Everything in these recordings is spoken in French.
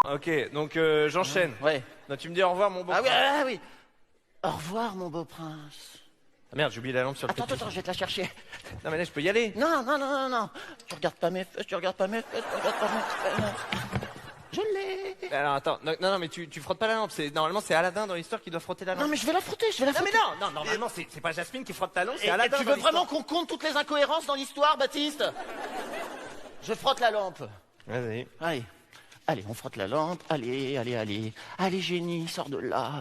Ok, donc j'enchaîne. Ouais. Non, tu me dis au revoir, mon beau Ah oui, prince. ah oui. Au revoir, mon beau prince. Ah merde, j'ai oublié la lampe sur le Attends, tapis. attends, je vais te la chercher. Non, mais là, je peux y aller. Non, non, non, non, non. Tu regardes pas mes fesses, tu regardes pas mes fesses, tu regardes pas mes fesses. Je l'ai. Alors, attends, non, mais tu frottes pas la lampe. Normalement, c'est Aladdin dans l'histoire qui doit frotter la lampe. Non, mais je vais la frotter, je vais la Non, frotter. mais non, normalement, c'est pas Jasmine qui frotte ta lampe, c'est Et Aladdin. tu dans veux l'histoire. vraiment qu'on compte toutes les incohérences dans l'histoire, Baptiste? Je frotte la lampe. Vas-y. Allez. Allez, on frotte la lampe. Allez, allez, allez. Allez, génie, sors de là.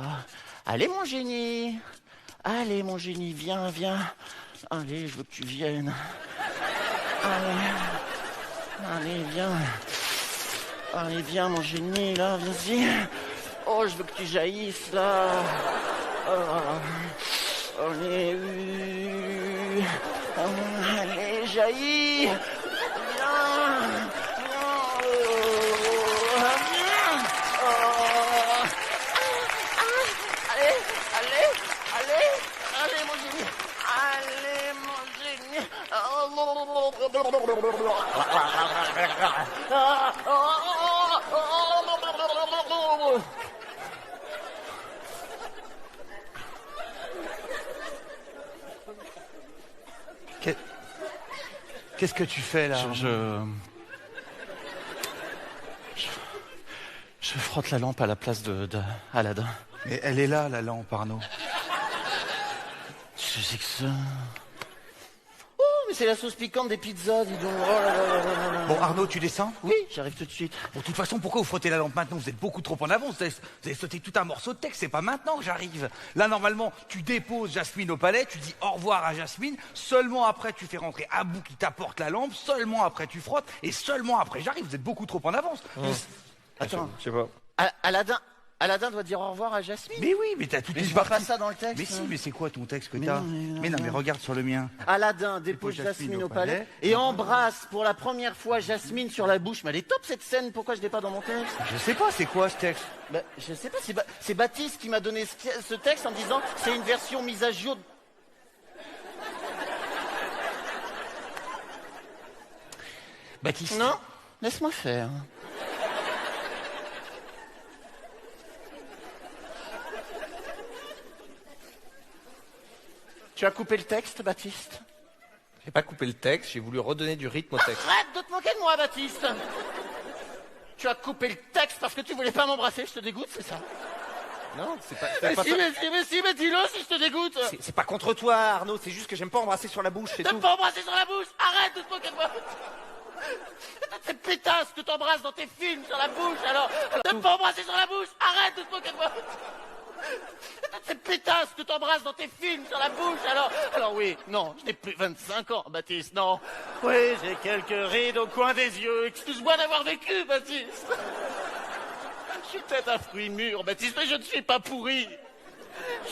Allez, mon génie. Allez, mon génie, viens, viens. Allez, je veux que tu viennes. Allez. Allez, viens. Allez, viens, mon génie, là, vas-y. Oh, je veux que tu jaillisses, là. Oh. Allez, allez, jaillis. Viens. Allez, mon génie. Allez, mon génie. Qu'est-ce que tu fais là? Je frotte la lampe à la place de Aladdin. Mais elle est là, la lampe, Arnaud. Je sais que ça... Oh, mais c'est la sauce piquante des pizzas, dis donc. Oh là là là là là. Bon, Arnaud, tu descends? Oui, j'arrive tout de suite. Bon, de toute façon, pourquoi vous frottez la lampe maintenant? Vous êtes beaucoup trop en avance. Vous avez sauté tout un morceau de texte. C'est pas maintenant que j'arrive. Là, normalement, tu déposes Jasmine au palais, tu dis au revoir à Jasmine. Seulement après, tu fais rentrer Abou qui t'apporte la lampe. Seulement après, tu frottes. Et seulement après, j'arrive. Vous êtes beaucoup trop en avance. Attends, Je sais pas. Aladdin doit dire au revoir à Jasmine. Mais oui, mais t'as toute Mais une je vois partie. pas ça dans le texte. Mais si, mais c'est quoi ton texte que Mais t'as? non, Mais non, mais regarde sur le mien. Aladdin dépose Jasmine au palais et embrasse pour la première fois Jasmine sur la bouche. Mais elle est top cette scène, pourquoi je l'ai pas dans mon texte? Je sais pas, c'est quoi ce texte? Bah, je sais pas, c'est Baptiste qui m'a donné ce texte en me disant c'est une version mise à jour. Baptiste. Non, laisse-moi faire. Tu as coupé le texte, Baptiste? J'ai pas coupé le texte, j'ai voulu redonner du rythme au texte. Arrête de te moquer de moi, Baptiste. Tu as coupé le texte parce que tu voulais pas m'embrasser, je te dégoûte, c'est ça? Non, c'est pas Mais ça. mais dis-le si je te dégoûte. C'est pas contre toi, Arnaud, c'est juste que j'aime pas embrasser sur la bouche, c'est tout. T'aimes pas embrasser sur la bouche? Arrête de te moquer de moi. C'est pétasse que t'embrasses dans tes films sur la bouche, alors t'aimes pas embrasser sur la bouche? Arrête de te moquer de moi. C'est pétasse que t'embrasses dans tes films sur la bouche, alors oui, non, je n'ai plus 25 ans, Baptiste, non. Oui, j'ai quelques rides au coin des yeux, excuse-moi d'avoir vécu, Baptiste. Je suis peut-être un fruit mûr, Baptiste, mais je ne suis pas pourri.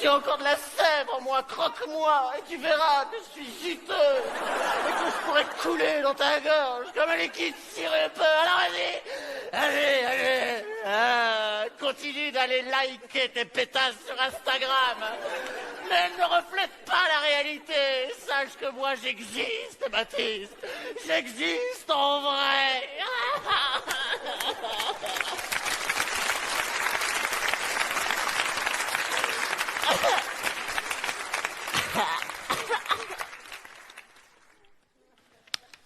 J'ai encore de la sève en moi, croque-moi, et tu verras que je suis juteux, et que je pourrais couler dans ta gorge comme un liquide sirupeux. Alors allez, continue d'aller liker tes pétasses sur Instagram, mais elles ne reflètent pas la réalité. Sache que moi j'existe, Baptiste, j'existe en vrai.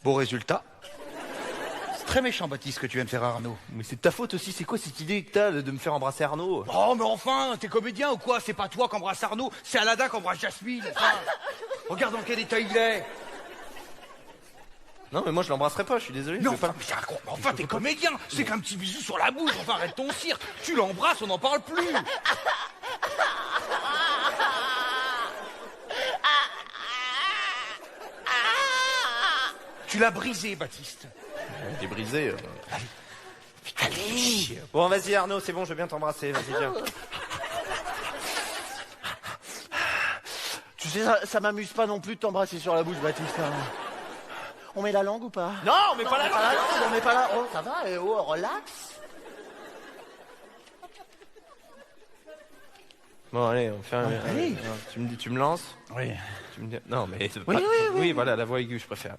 Beau résultat. C'est très méchant, Baptiste, ce que tu viens de faire à Arnaud. Mais c'est de ta faute aussi, c'est quoi cette idée que t'as de me faire embrasser Arnaud? Oh, mais enfin, t'es comédien ou quoi? C'est pas toi qui embrasse Arnaud, c'est Aladdin qui embrasse Jasmine. Enfin, regarde dans quel état il est. Non, mais moi je l'embrasserai pas, je suis désolé. Non, je vais pas... mais enfin, t'es comédien. C'est qu'un petit bisou sur la bouche. Enfin, arrête ton cirque. Tu l'embrasses, on n'en parle plus. Tu l'as brisé, Baptiste. T'es brisé. Allez. Bon, vas-y Arnaud, c'est bon, je veux bien t'embrasser, vas-y, viens. Tu sais, ça m'amuse pas non plus de t'embrasser sur la bouche, Baptiste. On met la langue ou pas? Non, mais pas la langue, on met pas la... Oh, ça va, oh, relax. Bon, allez, on fait un... allez. Tu me lances? Oui. Tu me dis... Non, mais... Oui, oui, voilà, la voix aiguë, je préfère.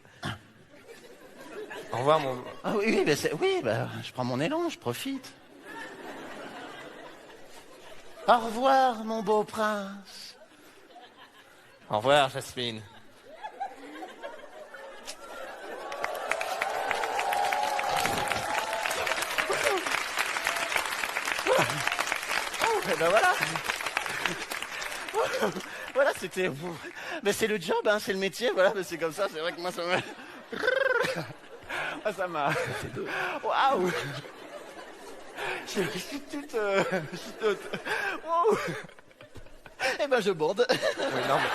Au revoir, mon... Ah oui, oui, je prends mon élan, je profite. Au revoir, mon beau prince. Au revoir, Jasmine. Et ben voilà. Voilà, c'était... Mais c'est le job, hein, c'est le métier, voilà, mais c'est comme ça, c'est vrai que moi, ça m'a... Ah, ça m'a... Waouh. Je suis toute... Waouh. Eh ben, je borde. Oui, non, mais...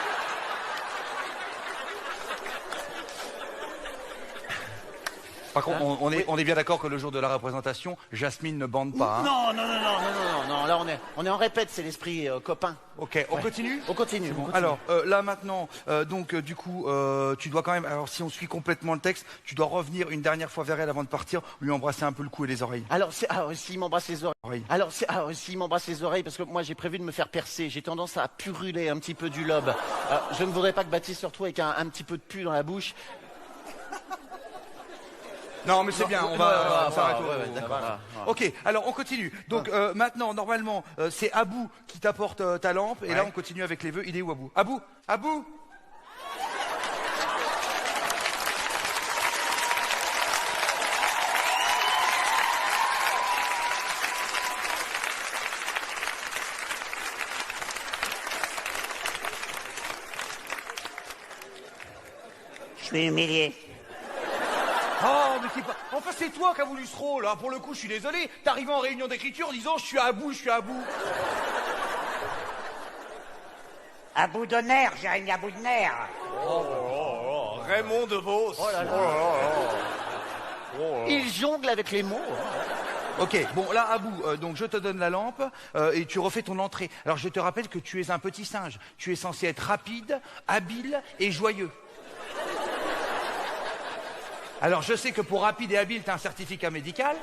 Par contre, on est bien d'accord que le jour de la représentation, Jasmine ne bande pas. Hein. Non, là on est en répète, c'est l'esprit copain. Ok, on continue. On continue. Alors là maintenant, du coup, tu dois quand même, alors si on suit complètement le texte, tu dois revenir une dernière fois vers elle avant de partir, lui embrasser un peu le cou et les oreilles. Alors, s'il m'embrasse les oreilles. S'il m'embrasse les oreilles, parce que moi j'ai prévu de me faire percer, j'ai tendance à puruler un petit peu du lobe. Je ne voudrais pas que Baptiste se retrouve avec un petit peu de pu dans la bouche. Non, mais c'est bien, on va s'arrêter. D'accord. Ok, alors on continue. Donc maintenant, normalement, c'est Abou qui t'apporte ta lampe, et là on continue avec les vœux. Il est où Abou? Abou Je suis humilié. Oh, mais c'est pas... Enfin, c'est toi qui as voulu ce rôle, là. Pour le coup, je suis désolé. T'arrives en réunion d'écriture en disant « Je suis à bout. » À bout de nerfs, Jérémy, à bout de nerfs. Raymond DeVos. Oh là là. Il jongle avec les mots. Ok, bon, là, Abou, donc je te donne la lampe et tu refais ton entrée. Alors, je te rappelle que tu es un petit singe. Tu es censé être rapide, habile et joyeux. Alors, je sais que pour rapide et habile, t'as un certificat médical.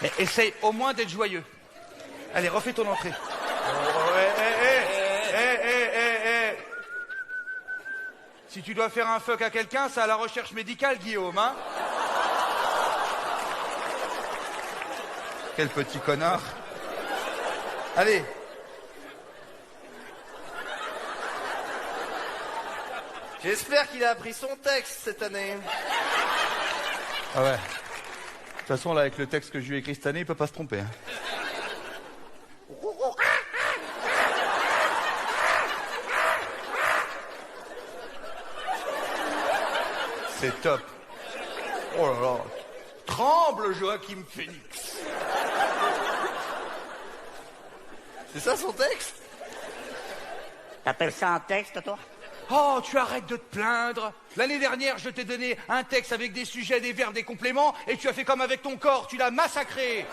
Mais essaye au moins d'être joyeux. Allez, refais ton entrée. Si tu dois faire un fuck à quelqu'un, c'est à la recherche médicale, Guillaume, hein? Quel petit connard. Allez. J'espère qu'il a appris son texte cette année. Ah ouais. De toute façon, là, avec le texte que je lui ai écrit cette année, il peut pas se tromper. Hein. C'est top. Oh là là. Tremble, Joachim Phoenix. C'est ça son texte? T'appelles ça un texte, toi? Oh, tu arrêtes de te plaindre. L'année dernière, je t'ai donné un texte avec des sujets, des verbes, des compléments, et tu as fait comme avec ton corps, tu l'as massacré.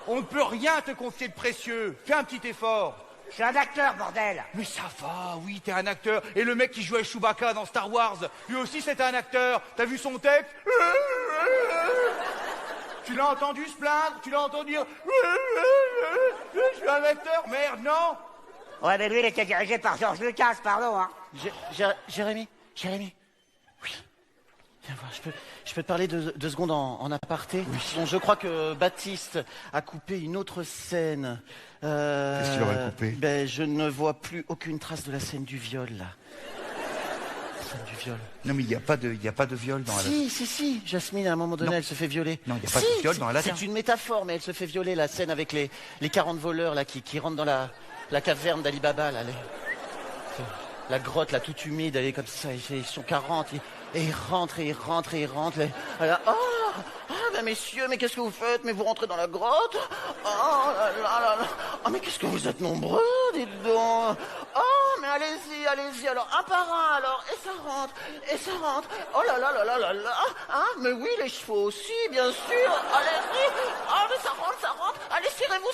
On ne peut rien te confier de précieux. Fais un petit effort. Je suis un acteur, bordel. Mais ça va, oui, t'es un acteur. Et le mec qui jouait Chewbacca dans Star Wars, lui aussi c'était un acteur. T'as vu son texte? Tu l'as entendu se plaindre? Tu l'as entendu dire je suis un acteur? Merde, non? Ouais, mais lui, il était dirigé par George Lucas, pardon, hein. Jérémy. Oui. Viens voir, je peux te parler 2 secondes en aparté. Oui. Bon, je crois que Baptiste a coupé une autre scène. Qu'est-ce qu'il aurait coupé? Ben, je ne vois plus aucune trace de la scène du viol, là. La scène du viol. Non, mais il n'y a pas de viol dans la... Si. Jasmine, à un moment donné, Non. elle se fait violer. Non, il n'y a pas de viol dans la latin. C'est une métaphore, mais elle se fait violer, la scène avec les 40 voleurs, là, qui rentrent dans la caverne d'Ali Baba, là. La grotte, là, toute humide, elle est comme ça, ils sont 40, et ils rentrent. Là, mais messieurs, mais qu'est-ce que vous faites? Mais vous rentrez dans la grotte? Oh là. Oh, mais qu'est-ce que vous êtes nombreux, dites donc. Oh, mais allez-y, alors, un par un, alors, et ça rentre. Oh là, hein, mais oui, les chevaux aussi, bien sûr, allez-y. Oh, mais ça rentre. Allez, serrez-vous.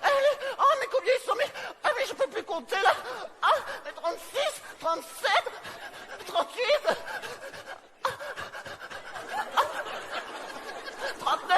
Allez, oh, mais combien ils sont, mais je peux plus compter, là. Ah, mais 36, 37, 38, 39,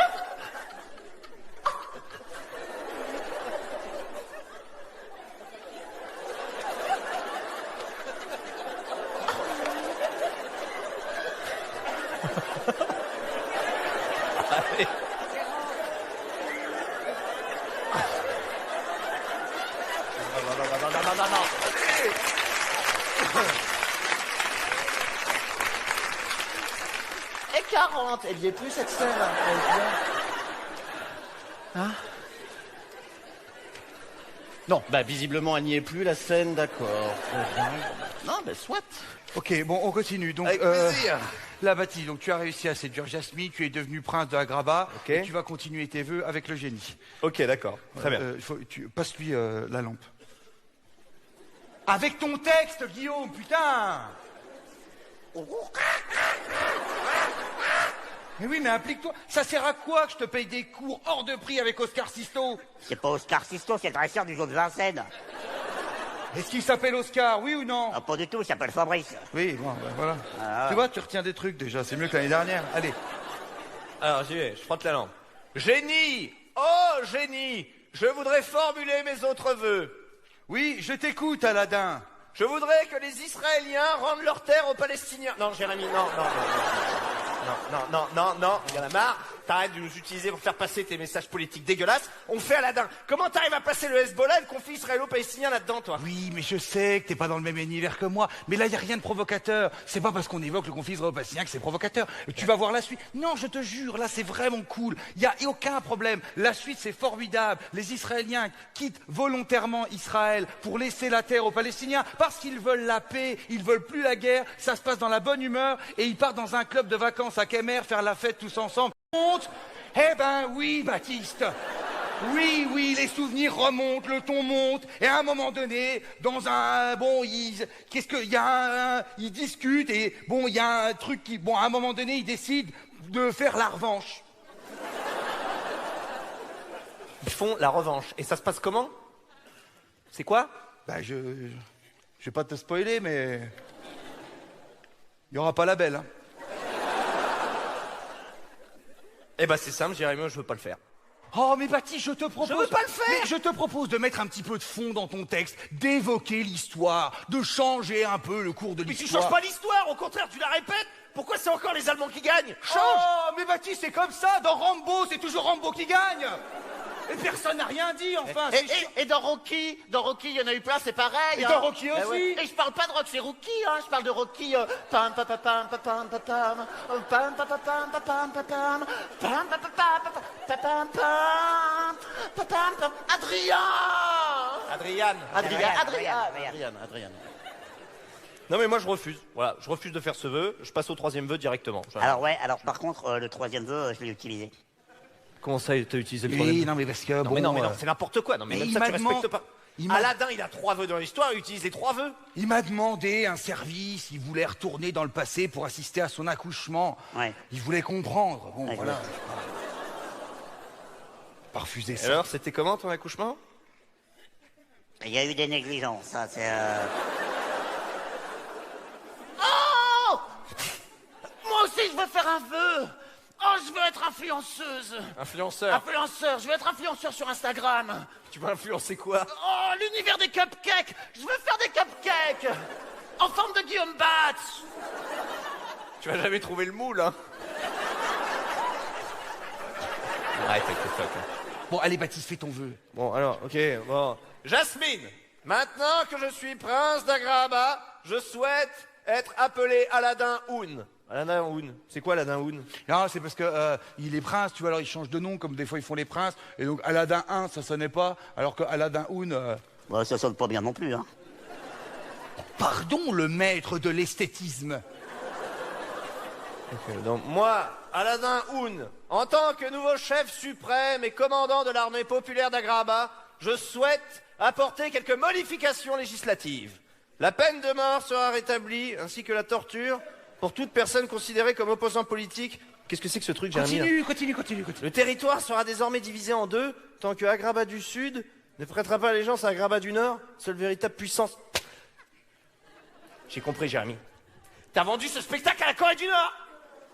40. Elle y est plus cette scène. Hein? Non, bah visiblement elle n'y est plus la scène, d'accord. Non, bah soit. Ok, bon, on continue. Donc, Avec plaisir. là, Baptiste, donc tu as réussi à séduire Jasmine, tu es devenu prince de Agrabah, Ok. et tu vas continuer tes vœux avec le génie. Ok, d'accord. Très bien. Passe-lui la lampe. Avec ton texte, Guillaume, putain! Mais oui, mais implique-toi. Ça sert à quoi que je te paye des cours hors de prix avec Oscar Sisto? C'est pas Oscar Sisto, c'est le dresseur du jeu de Vincennes. Est-ce qu'il s'appelle Oscar, oui ou non? Ah, pas du tout, il s'appelle Fabrice. Oui, bon, ben voilà. Ah. Tu vois, tu retiens des trucs déjà, c'est mieux que l'année dernière. Allez. Alors, j'y vais, je frotte la lampe. Génie! Oh, génie! Je voudrais formuler mes autres vœux. Oui, je t'écoute, Aladdin. Je voudrais que les Israéliens rendent leur terre aux Palestiniens. Non, Jérémy, non. Non, il y en a marre. T'arrêtes de nous utiliser pour faire passer tes messages politiques dégueulasses. On fait Aladdin. Comment t'arrives à passer le Hezbollah et le conflit israélo-palestinien là-dedans, toi? Oui, mais je sais que t'es pas dans le même univers que moi. Mais là, il y a rien de provocateur. C'est pas parce qu'on évoque le conflit israélo-palestinien que c'est provocateur. Tu vas voir la suite. Non, je te jure, là, c'est vraiment cool. Il y a aucun problème. La suite, c'est formidable. Les Israéliens quittent volontairement Israël pour laisser la terre aux Palestiniens parce qu'ils veulent la paix, ils veulent plus la guerre. Ça se passe dans la bonne humeur et ils partent dans un club de vacances à Kemer faire la fête tous ensemble. Eh ben oui, Baptiste. Oui, les souvenirs remontent, le ton monte, et à un moment donné, dans un... Bon, ils discutent, et bon, il y a un truc qui... Bon, à un moment donné, ils décident de faire la revanche. Ils font la revanche. Et ça se passe comment? C'est quoi? Ben, je vais pas te spoiler, mais... Il y aura pas la belle, hein. Eh ben, c'est simple, Jérémy, je veux pas le faire. Oh, mais Baptiste, je te propose... Je veux pas le faire. Mais je te propose de mettre un petit peu de fond dans ton texte, d'évoquer l'histoire, de changer un peu le cours de Mais tu l'histoire. changes pas l'histoire, au contraire, tu la répètes. Pourquoi c'est encore les Allemands qui gagnent? Change. Oh, mais Baptiste, c'est comme ça, dans Rambo, c'est toujours Rambo qui gagne. Et personne n'a rien dit, enfin. Et dans Rocky, il y en a eu plein, c'est pareil. Et dans Rocky aussi. Ouais. Et je parle pas de Rocky, c'est Rookie, hein. Je parle de Rocky. Pam pam pam pam pam pam pam pam pam pam pam pam pam pam pam pam. Adrien. Non mais moi je refuse. Voilà, je refuse de faire ce vœu. Je passe au troisième vœu directement. Alors par contre, le troisième vœu, je l'ai utilisé. Comment ça, t'as utilisé le Oui, troisième vœu? non, mais parce que Non, mais bon... c'est n'importe quoi. Non mais mais même il ça m'a tu respectes demandé- pas. il m'a- Aladdin, il a 3 vœux dans l'histoire, il utilise les 3 vœux. Il m'a demandé un service, il voulait retourner dans le passé pour assister à son accouchement. Ouais. Il voulait comprendre. Bon, Ouais, voilà. ouais. Pas refuser Et ça. alors, c'était comment ton accouchement? Il y a eu des négligences, ça, c'est... Oh! Moi aussi, je veux faire un vœu. Oh, je veux être influenceuse. Influenceur. Influenceur, je veux être influenceur sur Instagram. Tu vas influencer quoi? Oh, l'univers des cupcakes. Je veux faire des cupcakes. En forme de Guillaume Batz. Tu vas jamais trouver le moule, hein. Arrête avec tes fuck, hein. Bon, allez, Baptiste, fais ton vœu. Bon, alors, ok, bon. Jasmine, maintenant que je suis prince d'Agrabah, je souhaite être appelé Aladdin Oun. Aladdin Oun. C'est quoi Aladdin Oun? Non, c'est parce que il est prince, tu vois, alors il change de nom, comme des fois ils font les princes. Et donc Aladdin 1, ça sonnait pas, alors que Aladdin Oun... Bon, ça sonne pas bien non plus, hein. Pardon, le maître de l'esthétisme. Donc, moi, Aladdin Oun, en tant que nouveau chef suprême et commandant de l'armée populaire d'Agrabah, je souhaite apporter quelques modifications législatives. La peine de mort sera rétablie, ainsi que la torture, pour toute personne considérée comme opposant politique. Qu'est-ce que c'est que ce truc, Jérémy? Continue. Le territoire sera désormais divisé en deux, tant que Agrabah du Sud ne prêtera pas allégeance à Agrabah du Nord, seule véritable puissance. J'ai compris, Jérémy. T'as vendu ce spectacle à la Corée du Nord?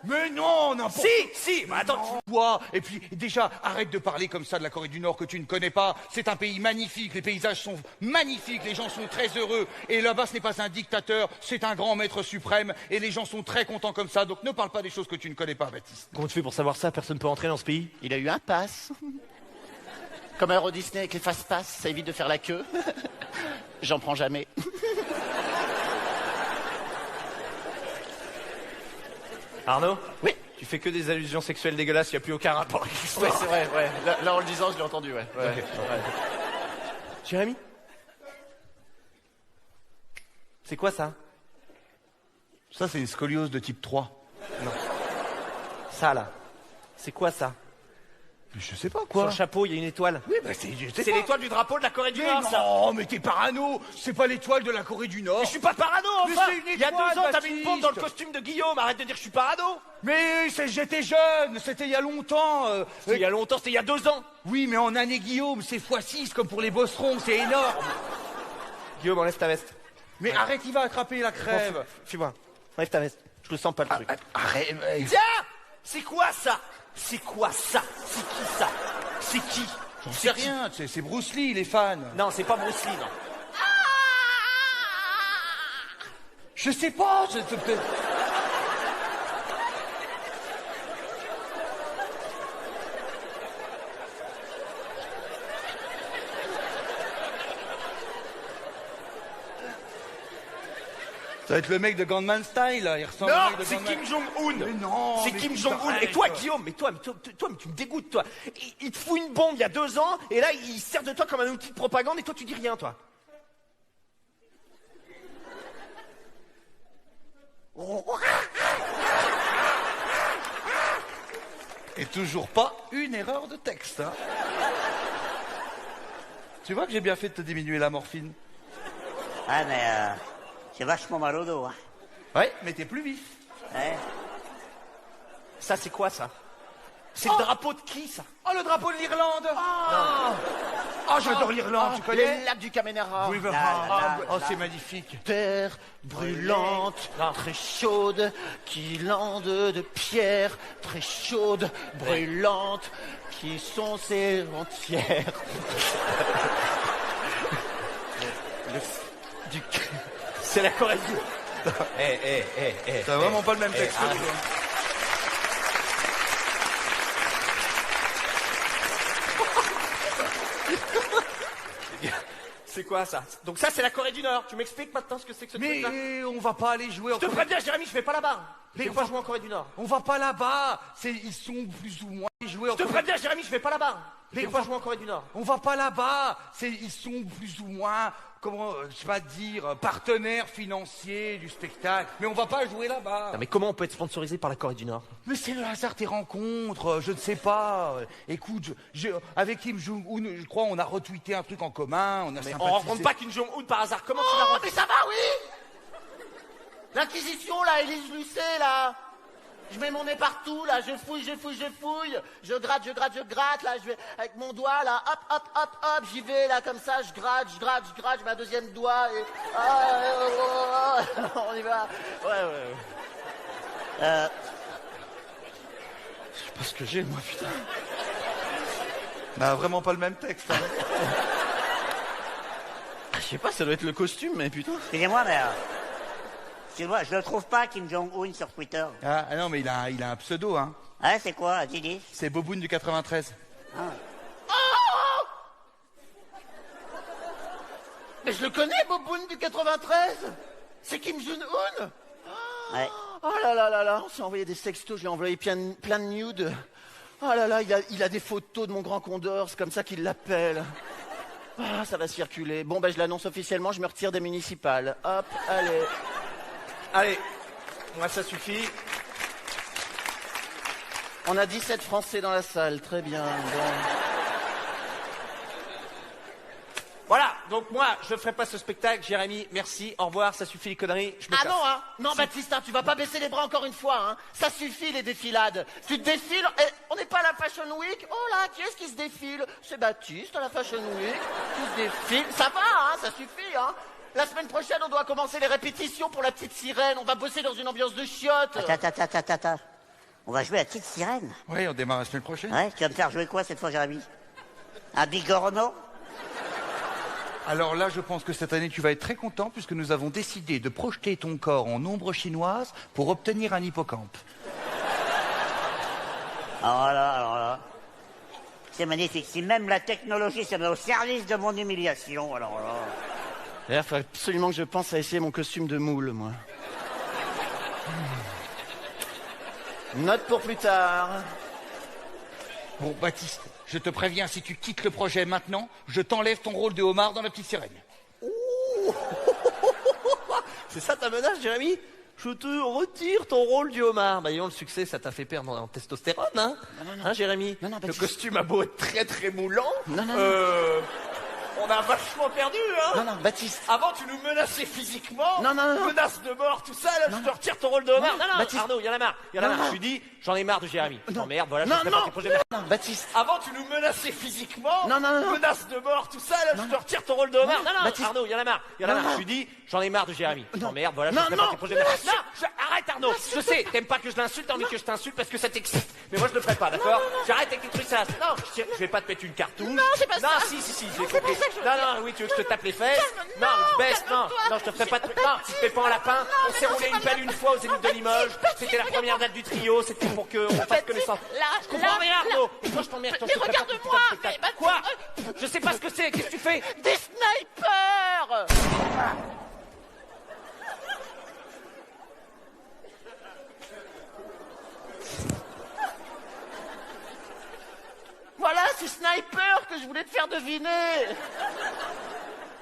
Mais non, n'importe... Si, mais attends. Quoi? Et puis, déjà, arrête de parler comme ça de la Corée du Nord que tu ne connais pas. C'est un pays magnifique, les paysages sont magnifiques, les gens sont très heureux. Et là-bas, ce n'est pas un dictateur, c'est un grand maître suprême. Et les gens sont très contents comme ça. Donc ne parle pas des choses que tu ne connais pas, Baptiste. Comment tu fais pour savoir ça? Personne ne peut entrer dans ce pays? Il a eu un pass. Comme à Euro Disney avec les fast-pass, ça évite de faire la queue. J'en prends jamais. Arnaud? Oui. Tu fais que des allusions sexuelles dégueulasses, il n'y a plus aucun rapport avec l'histoire. Ouais, c'est vrai, ouais. Là, en le disant, je l'ai entendu, ouais. Ouais, Ok. ouais. Jérémy? C'est quoi ça? Ça, c'est une scoliose de type 3. Ça, là. C'est quoi ça? Je sais pas Sur quoi. le chapeau, il y a une étoile. Oui, bah c'est C'est l'étoile du drapeau de la Corée du Mais Nord, ça. non, mais t'es parano. C'est pas l'étoile de la Corée du Nord. Mais je suis pas parano, Mais enfin. c'est une Il y a 2 étoile, ans, t'as mis une bombe dans le Baptiste. costume de Guillaume. Arrête de dire que je suis parano. Mais j'étais jeune, c'était il y a longtemps. Il y a longtemps, c'était il y a 2 ans. Oui, mais en année Guillaume, c'est x6 comme pour les bosserons, c'est énorme. Guillaume, enlève ta veste. Mais arrête, il va attraper la crève. Fuis-moi. Enlève ta veste. Je le sens pas le truc. Arrête. Tiens! C'est quoi ça? C'est quoi ça? C'est qui ça? C'est qui? J'en sais rien, c'est Bruce Lee, les fans. Non, c'est pas Bruce Lee, non. Je sais pas. Ça va être le mec de Gangnam Style, là. Il ressemble au Non, mec de c'est Gangnam- Kim Jong-un. Mais non, C'est mais Kim putain, Jong-un. Et arrête, toi, toi. Guillaume, mais tu me dégoûtes, toi. Il te fout une bombe il y a 2 ans, et là, il sert de toi comme un outil de propagande, et toi, tu dis rien, toi. Et toujours pas une erreur de texte, hein. Tu vois que j'ai bien fait de te diminuer la morphine. Ah, mais j'ai vachement mal au dos, hein. Ouais, mais t'es plus vif. Ouais. Ça, c'est quoi, ça? C'est le drapeau de qui, ça? Oh, le drapeau de l'Irlande. Oh, j'adore l'Irlande, tu connais? Les lacs du Caménéra. River Là, là, là, Oh, là. c'est magnifique. Terre brûlante, très chaude, qui lande de pierre, très chaude, brûlante, qui sont ses entières. C'est la Corée du Nord. T'as vraiment pas le même texte que arrête. lui, hein. C'est quoi ça? Donc ça, c'est la Corée du Nord. Tu m'expliques maintenant ce que c'est que ce truc-là? Mais on va pas aller jouer en Je te préviens, Jérémy, je vais pas là-bas. Je vais on pas va- jouer en Corée du Nord. On va pas là-bas. Ils sont plus ou moins joués en Je te préviens, Jérémy, je vais pas là-bas. Je vais on pas va- jouer en Corée du Nord. On va pas là-bas. Ils sont plus ou moins, comment, je sais pas dire, partenaires financiers du spectacle. Mais on va pas jouer là-bas. Non, mais comment on peut être sponsorisé par la Corée du Nord? Mais c'est le hasard des rencontres, je ne sais pas. Écoute, avec Kim Jong-un, je crois, on a retweeté un truc en commun, on a Mais sympathisé. on rencontre pas Kim Jong-un par hasard. Comment tu l'as Oh, rencontré? mais ça va, oui! L'Inquisition, là, Élise Lucet, là. Je mets mon nez partout, là, je fouille. Je gratte, là, je vais avec mon doigt, là, hop, j'y vais, là, comme ça, je gratte, je mets un deuxième doigt, et... on y va. Ouais. Je sais pas ce que j'ai, moi, putain. On a vraiment pas le même texte, hein. Je sais pas, ça doit être le costume, mais putain. Excusez-moi, mais... excusez-moi, je le trouve pas, Kim Jong-un, sur Twitter. Ah non, mais il a un pseudo, hein. Ah, c'est quoi, dis? C'est Boboun du 93. Mais je le connais, Boboun du 93. C'est Kim Jong-un. Ouais. Oh là, on s'est envoyé des sextos, je lui ai envoyé plein de nudes. Oh là, il a des photos de mon grand condor, c'est comme ça qu'il l'appelle. Ah, ça va circuler. Bon, ben je l'annonce officiellement, je me retire des municipales. Hop, allez. Allez, moi ça suffit. On a 17 Français dans la salle, très bien. Bon. Voilà, donc moi, je ferai pas ce spectacle. Jérémy, merci, au revoir, ça suffit les conneries. Je me Ah casse. non, hein? Non, Baptiste, hein, tu vas pas baisser les bras encore une fois, hein? Ça suffit, les défilades. Tu te défiles, on n'est pas à la Fashion Week. Oh là, qui est-ce qui se défile? C'est Baptiste à la Fashion Week. Qui se défile. Ça va, hein? Ça suffit, hein? La semaine prochaine, on doit commencer les répétitions pour la petite sirène. On va bosser dans une ambiance de chiottes. Attends. On va jouer à Petite Sirène. Oui, on démarre la semaine prochaine. Ouais, tu vas me faire jouer quoi cette fois, Jérémy? Un bigorneau? Alors là, je pense que cette année, tu vas être très content puisque nous avons décidé de projeter ton corps en ombre chinoise pour obtenir un hippocampe. Alors là. C'est magnifique. Si même la technologie se met au service de mon humiliation, alors là. D'ailleurs, il faut absolument que je pense à essayer mon costume de moule, moi. Note pour plus tard. Bon, Baptiste, je te préviens, si tu quittes le projet maintenant, je t'enlève ton rôle de homard dans La Petite Sirène. C'est ça ta menace, Jérémy? Je te retire ton rôle du homard. Bah, disons, le succès, ça t'a fait perdre en testostérone, hein? Non. Hein, Jérémy? Non, le Baptiste. costume a beau être très très moulant. Non. On a vachement perdu, hein? Non, Baptiste. Avant, tu nous menaçais physiquement. Non. Menace de mort, tout ça, là, je te retire ton rôle de homard. Non, Baptiste. Arnaud, il y en a marre. Je lui dis, j'en ai marre de Jérémy. Non. Merde, voilà, Non, je fais pas tes projets. non, Baptiste. Avant, tu nous menaçais physiquement. Non. Menace de mort, tout ça, là, je te retire ton rôle de homard. Non, Baptiste. Arnaud, il y en a marre. Je lui dis, j'en ai marre de Jérémy. Merde, voilà, je Non, fais non. pas tes projets. Arrête, Arnaud. Je sais, t'aimes pas que je l'insulte, t'as envie que je t'insulte parce que ça t'excite. Mais moi, je le ferai pas, d'accord? J'arrête avec tes trucs, ça. Non, je vais pas te mettre une cartouche. Non, c'est pas ça. Non, si, j'ai compris. Non, oui, tu veux que je te tape les fesses? Non, je baisse, non, je te ferai pas de trucs. Non, tu te fais pas en lapin. On s'est roulé une pelle une fois au Zénith de Limoges. C'était la première date du trio, c'était pour qu'on fasse connaissance. Je comprends rien, Arnaud. Moi, je t'emmerde. Mais regarde-moi, mais Quoi? Je sais pas ce que c'est, qu'est-ce que tu fais? Des snipers! Voilà, c'est sniper que je voulais te faire deviner.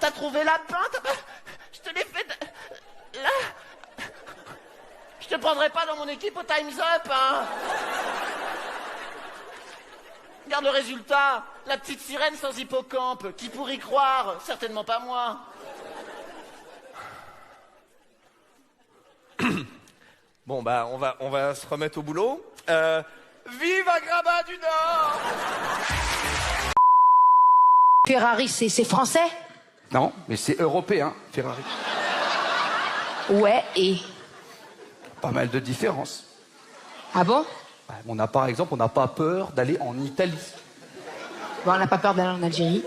T'as trouvé la pinte? Je te l'ai fait... Là... Je te prendrai pas dans mon équipe au Time's Up, hein. Regarde le résultat. La petite sirène sans hippocampe. Qui pourrait y croire? Certainement pas moi. Bon, bah, on va se remettre au boulot. Vive Agrabah du Nord! Ferrari, c'est français? Non, mais c'est européen, Ferrari. Ouais, et... Pas mal de différences. Ah bon? Par exemple, on n'a pas peur d'aller en Italie. Bon, on n'a pas peur d'aller en Algérie.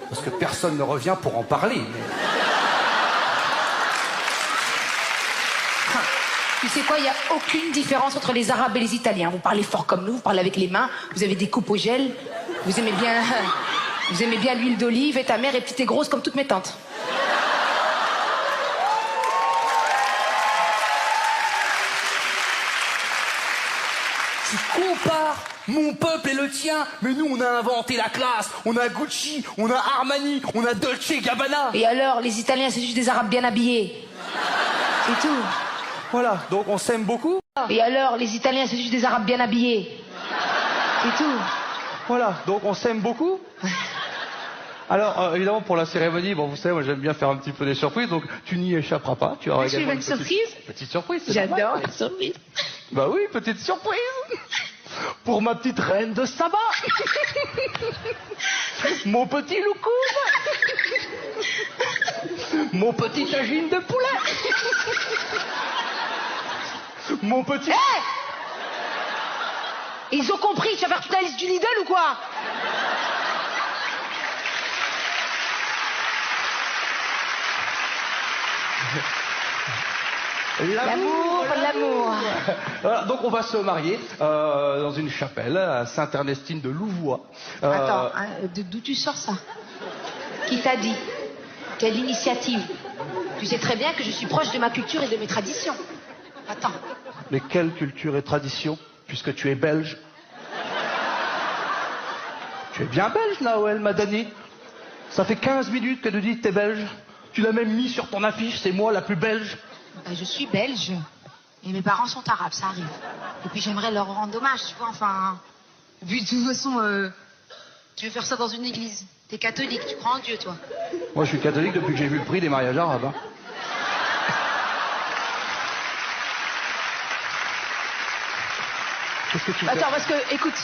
Parce que personne ne revient pour en parler. Tu sais quoi, il n'y a aucune différence entre les Arabes et les Italiens. Vous parlez fort comme nous, vous parlez avec les mains, vous avez des coupes au gel, vous aimez bien l'huile d'olive et ta mère est petite et grosse comme toutes mes tantes. Tu compares mon peuple et le tien, mais nous on a inventé la classe, on a Gucci, on a Armani, on a Dolce Gabbana. Et alors, les Italiens, c'est juste des Arabes bien habillés. C'est tout. Voilà, donc on s'aime beaucoup. Et alors, les Italiens, c'est juste des Arabes bien habillés. C'est tout. Voilà, donc on s'aime beaucoup. Alors, évidemment, pour la cérémonie, bon, vous savez, moi j'aime bien faire un petit peu des surprises, donc tu n'y échapperas pas. Tu auras Tu veux également une surprise? Petite surprise, c'est J'adore normal. les surprises. Bah oui, petite surprise. Pour ma petite reine de Saba. Mon petit loukoum. Mon petit tagine de poulet. Mon petit... Hé! Ils ont compris, tu vas faire toute la liste du Lidl ou quoi? L'amour. Voilà, donc on va se marier dans une chapelle à Sainte-Ernestine de Louvois. Attends, hein, d'où tu sors ça? Qui t'a dit? Quelle initiative? Tu sais très bien que je suis proche de ma culture et de mes traditions. Attends. Mais quelle culture et tradition, puisque tu es belge? Tu es bien belge, Naouel Madani. Ça fait 15 minutes que tu dis que t'es belge. Tu l'as même mis sur ton affiche, c'est moi la plus belge. Ben, je suis belge. Et mes parents sont arabes, ça arrive. Et puis j'aimerais leur rendre hommage, tu vois, enfin... Vu de toute façon, tu veux faire ça dans une église. T'es catholique, tu crois en Dieu, toi? Moi je suis catholique depuis que j'ai vu le prix des mariages arabes. Hein. Qu'est-ce que tu fais? Attends, parce que, écoute,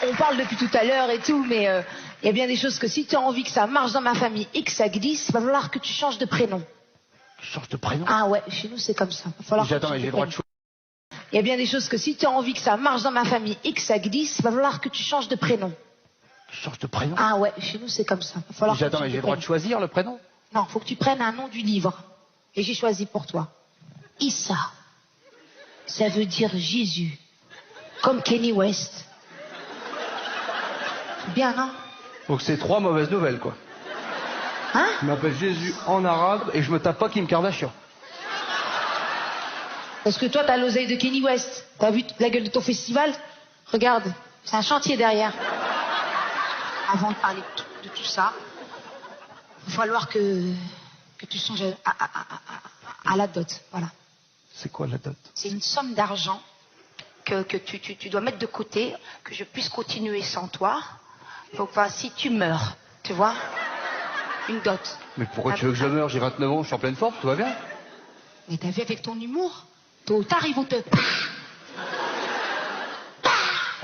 on parle depuis tout à l'heure et tout, mais il y a bien des choses que si tu as envie que ça marche dans ma famille et que ça glisse, il va falloir que tu changes de prénom. Tu changes de prénom? Ah ouais, chez nous c'est comme ça. Va falloir que Attends, tu mais changes j'ai le de droit de prénom. choisir. Il y a bien des choses que si tu as envie que ça marche dans ma famille et que ça glisse, il va falloir que tu changes de prénom. Tu changes de prénom? Ah ouais, chez nous c'est comme ça. Va falloir que Attends, tu mais changes j'ai de le droit de prénom. choisir le prénom? Non, faut que tu prennes un nom du livre. Et j'ai choisi pour toi. Issa. Ça veut dire Jésus. Comme Kenny West. Bien, non? Donc c'est 3 mauvaises nouvelles, quoi. Hein? Je m'appelle Jésus en arabe et je me tape pas Kim Kardashian. Parce que toi, t'as l'oseille de Kenny West. T'as vu la gueule de ton festival? Regarde, c'est un chantier derrière. Avant de parler de tout ça, il va falloir que tu songes à la dot. Voilà. C'est quoi la dot? C'est une somme d'argent que tu dois mettre de côté, que je puisse continuer sans toi. Donc, enfin, si tu meurs, tu vois, une dot. Mais pourquoi tu veux que je meure? J'ai 29 ans, je suis en pleine forme, tout va bien. Mais t'as vu avec ton humour, tôt ou tard, ils vont te...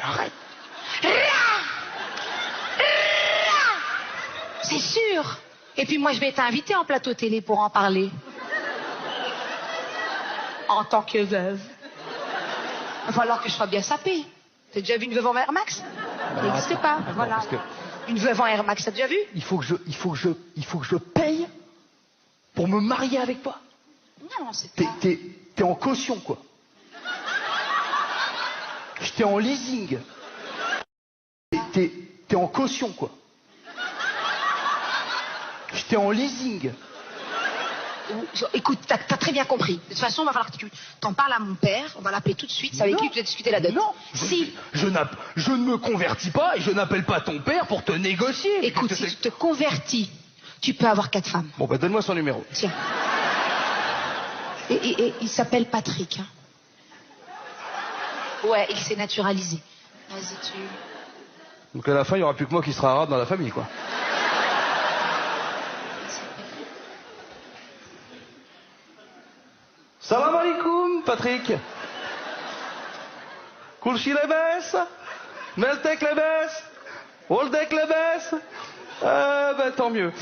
Arrête. C'est sûr. Et puis moi, je vais t'inviter en plateau télé pour en parler. En tant que veuve. Il va falloir que je sois bien sapée. T'as déjà vu une veuve en Air Max? Ça n'existe pas. Voilà. parce que- Une veuve en Air Max, t'as déjà vu? Il faut que je paye pour me marier avec toi. Non, c'est T'es, pas... t'es, t'es en caution, quoi. J'étais en leasing. T'es en caution, quoi. J'étais en leasing. Écoute, t'as très bien compris. De toute façon, il va falloir que tu t'en parles à mon père. On va l'appeler tout de suite. C'est avec Non. lui que tu vas discuter la dot. Non, Si. je ne me convertis pas et je n'appelle pas ton père pour te négocier. Écoute, Qu'est-ce que si c'est tu te convertis, tu peux avoir 4 femmes. Bon, bah donne-moi son numéro. Tiens. Et il s'appelle Patrick. Hein. Ouais, il s'est naturalisé. Vas-y, tu... Donc à la fin, il n'y aura plus que moi qui sera arabe dans la famille, quoi. Salam alaikum, Patrick. Kulchi lebes, meltek lebes, oldek lebes. Ben tant mieux.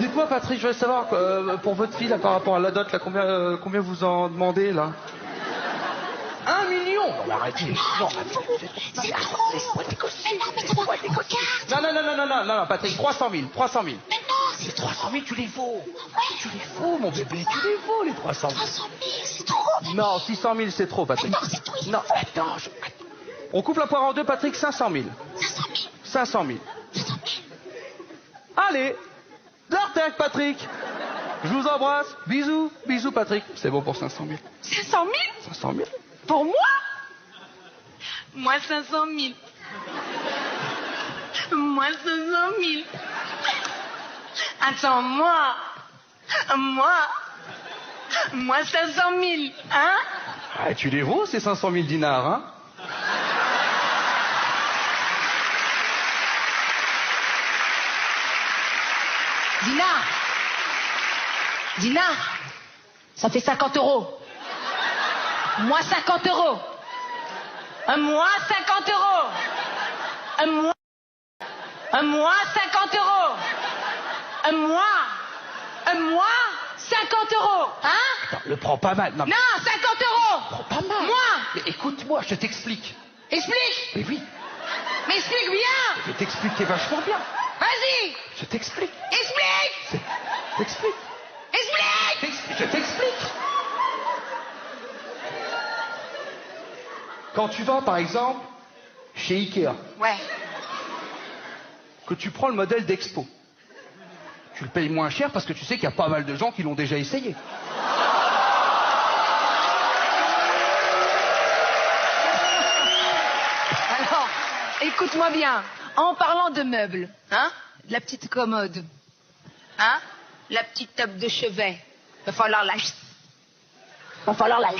Dites-moi, Patrick, je veux savoir, pour votre fille, là, par rapport à la dot, là, combien vous en demandez, là? 1 million. Non, mais arrêtez. Non, laisse-moi négocier. Non, Patrick, 300 000. 300 000. Mais non, Les 300 000, tu les vaux. Tu les vaux, mon bébé. Tu les vaux, les 300 000. 300 000, c'est trop. Non, 600 000, c'est trop, Patrick. Non, c'est tout. Non, attends. On coupe la poire en deux, Patrick, 500 000. 500 000. 500 000. 500 000. Allez. D'Artec, Patrick. Je vous embrasse. Bisous. Bisous, Patrick. C'est bon pour 500 000. 500 000 500 000. Pour moi? Moi, 500 000. Moi, 500 000. Attends, moi, 500 000, hein? Ah, tu les vaux, ces 500 000 dinars, hein? Dina, ça fait 50 euros. Moi, 50 euros. Moi, 50 euros. Moi, 50 euros. Moi, 50 euros. Hein? Attends, le prends pas mal. Non, mais Non, 50 euros. prends pas mal. Moi. Mais écoute-moi, je t'explique. Explique. Mais oui, Mais explique bien. je t'explique vachement bien. Vas-y. Je t'explique. Explique. Je t'explique. Explique. Je t'explique. Quand tu vas, par exemple, chez Ikea, Ouais. que tu prends le modèle d'Expo, tu le payes moins cher parce que tu sais qu'il y a pas mal de gens qui l'ont déjà essayé. Alors, écoute-moi bien. En parlant de meubles, hein, de la petite commode, hein, la petite table de chevet, va falloir la... Va falloir la...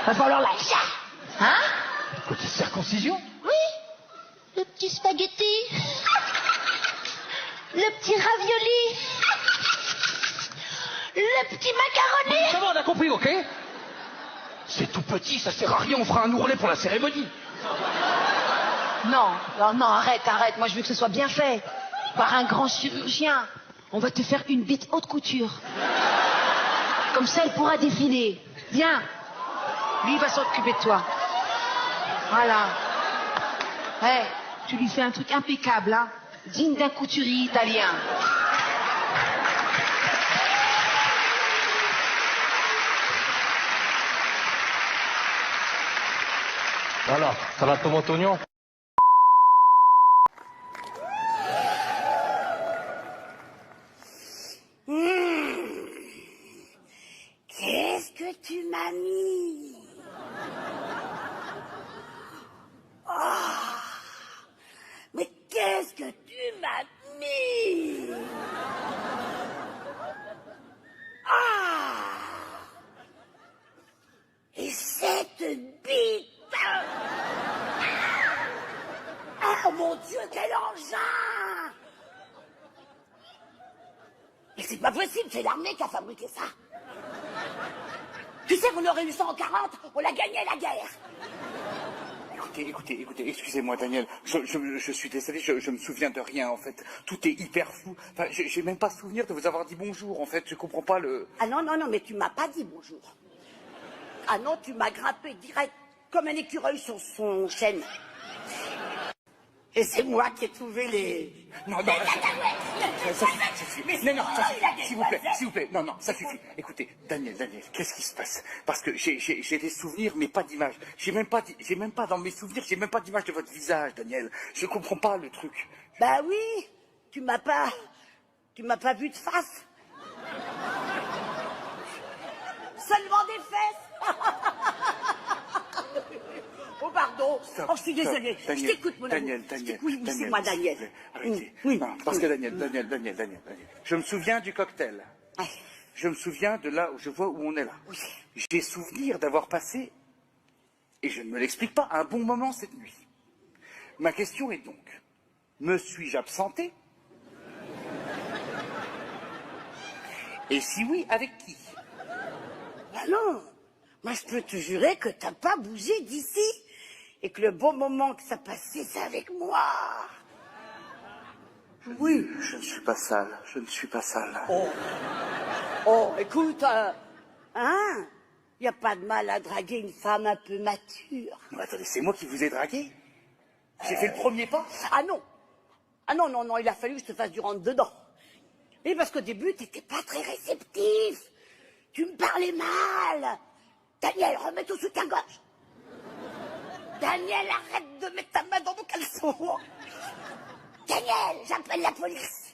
Va falloir la... Hein? Côté circoncision. Oui. Le petit spaghetti. Le petit ravioli. Le petit macaroni. Ça va, on a compris, ok? C'est tout petit, ça sert à rien, on fera un ourlet pour la cérémonie. Non, arrête. Moi, je veux que ce soit bien fait. Par un grand chirurgien. On va te faire une bite haute couture. Comme ça, elle pourra défiler. Viens. Lui, il va s'occuper de toi. Voilà. Ouais, tu lui fais un truc impeccable, hein. Digne d'un couturier italien. Voilà, salade tomate oignon. Qu'est-ce engin! Mais c'est pas possible, c'est l'armée qui a fabriqué ça. Tu sais qu'on aurait eu ça en 40, on a gagné la guerre. Écoutez, excusez-moi Daniel, je suis désolé, je me souviens de rien en fait. Tout est hyper flou. Enfin, j'ai même pas souvenir de vous avoir dit bonjour en fait, je comprends pas le... Ah non, mais tu m'as pas dit bonjour. Ah non, tu m'as grimpé direct comme un écureuil sur son chêne. Et c'est moi qui ai trouvé les... Non, ça suffit. Non, ça suffit. S'il vous plaît, non, ça suffit. Écoutez, Daniel, qu'est-ce qui se passe? Parce que j'ai des souvenirs, mais pas d'image. J'ai même pas dans mes souvenirs, j'ai même pas d'image de votre visage, Daniel. Je comprends pas le truc. Bah oui, tu m'as pas vu de face. Seulement des fesses. Oh pardon, Stop, je suis désolée. stop, Daniel, Je t'écoute, mon Daniel, ami. Oui, c'est moi, Daniel. s'il vous plaît, arrêtez. Oui. Non, parce que Daniel. Je me souviens du cocktail. Ouais. Je me souviens de là où je vois où on est là. Oui. J'ai souvenir d'avoir passé, et je ne me l'explique pas, un bon moment cette nuit. Ma question est donc, me suis-je absenté? Et si oui, avec qui? Bah non, moi je peux te jurer que t'as pas bougé d'ici. Et que le bon moment que ça passait, c'est avec moi. Oui, je ne suis pas sale. Oh, écoute, y a pas de mal à draguer une femme un peu mature. Non, attendez, c'est moi qui vous ai dragué? J'ai fait le premier pas? Ah non, il a fallu que je te fasse du rentre-dedans. Mais parce qu'au début, t'étais pas très réceptif. Tu me parlais mal. Daniel, remets ton soutien-gorge. Daniel, arrête de mettre ta main dans mon caleçon. Daniel, j'appelle la police.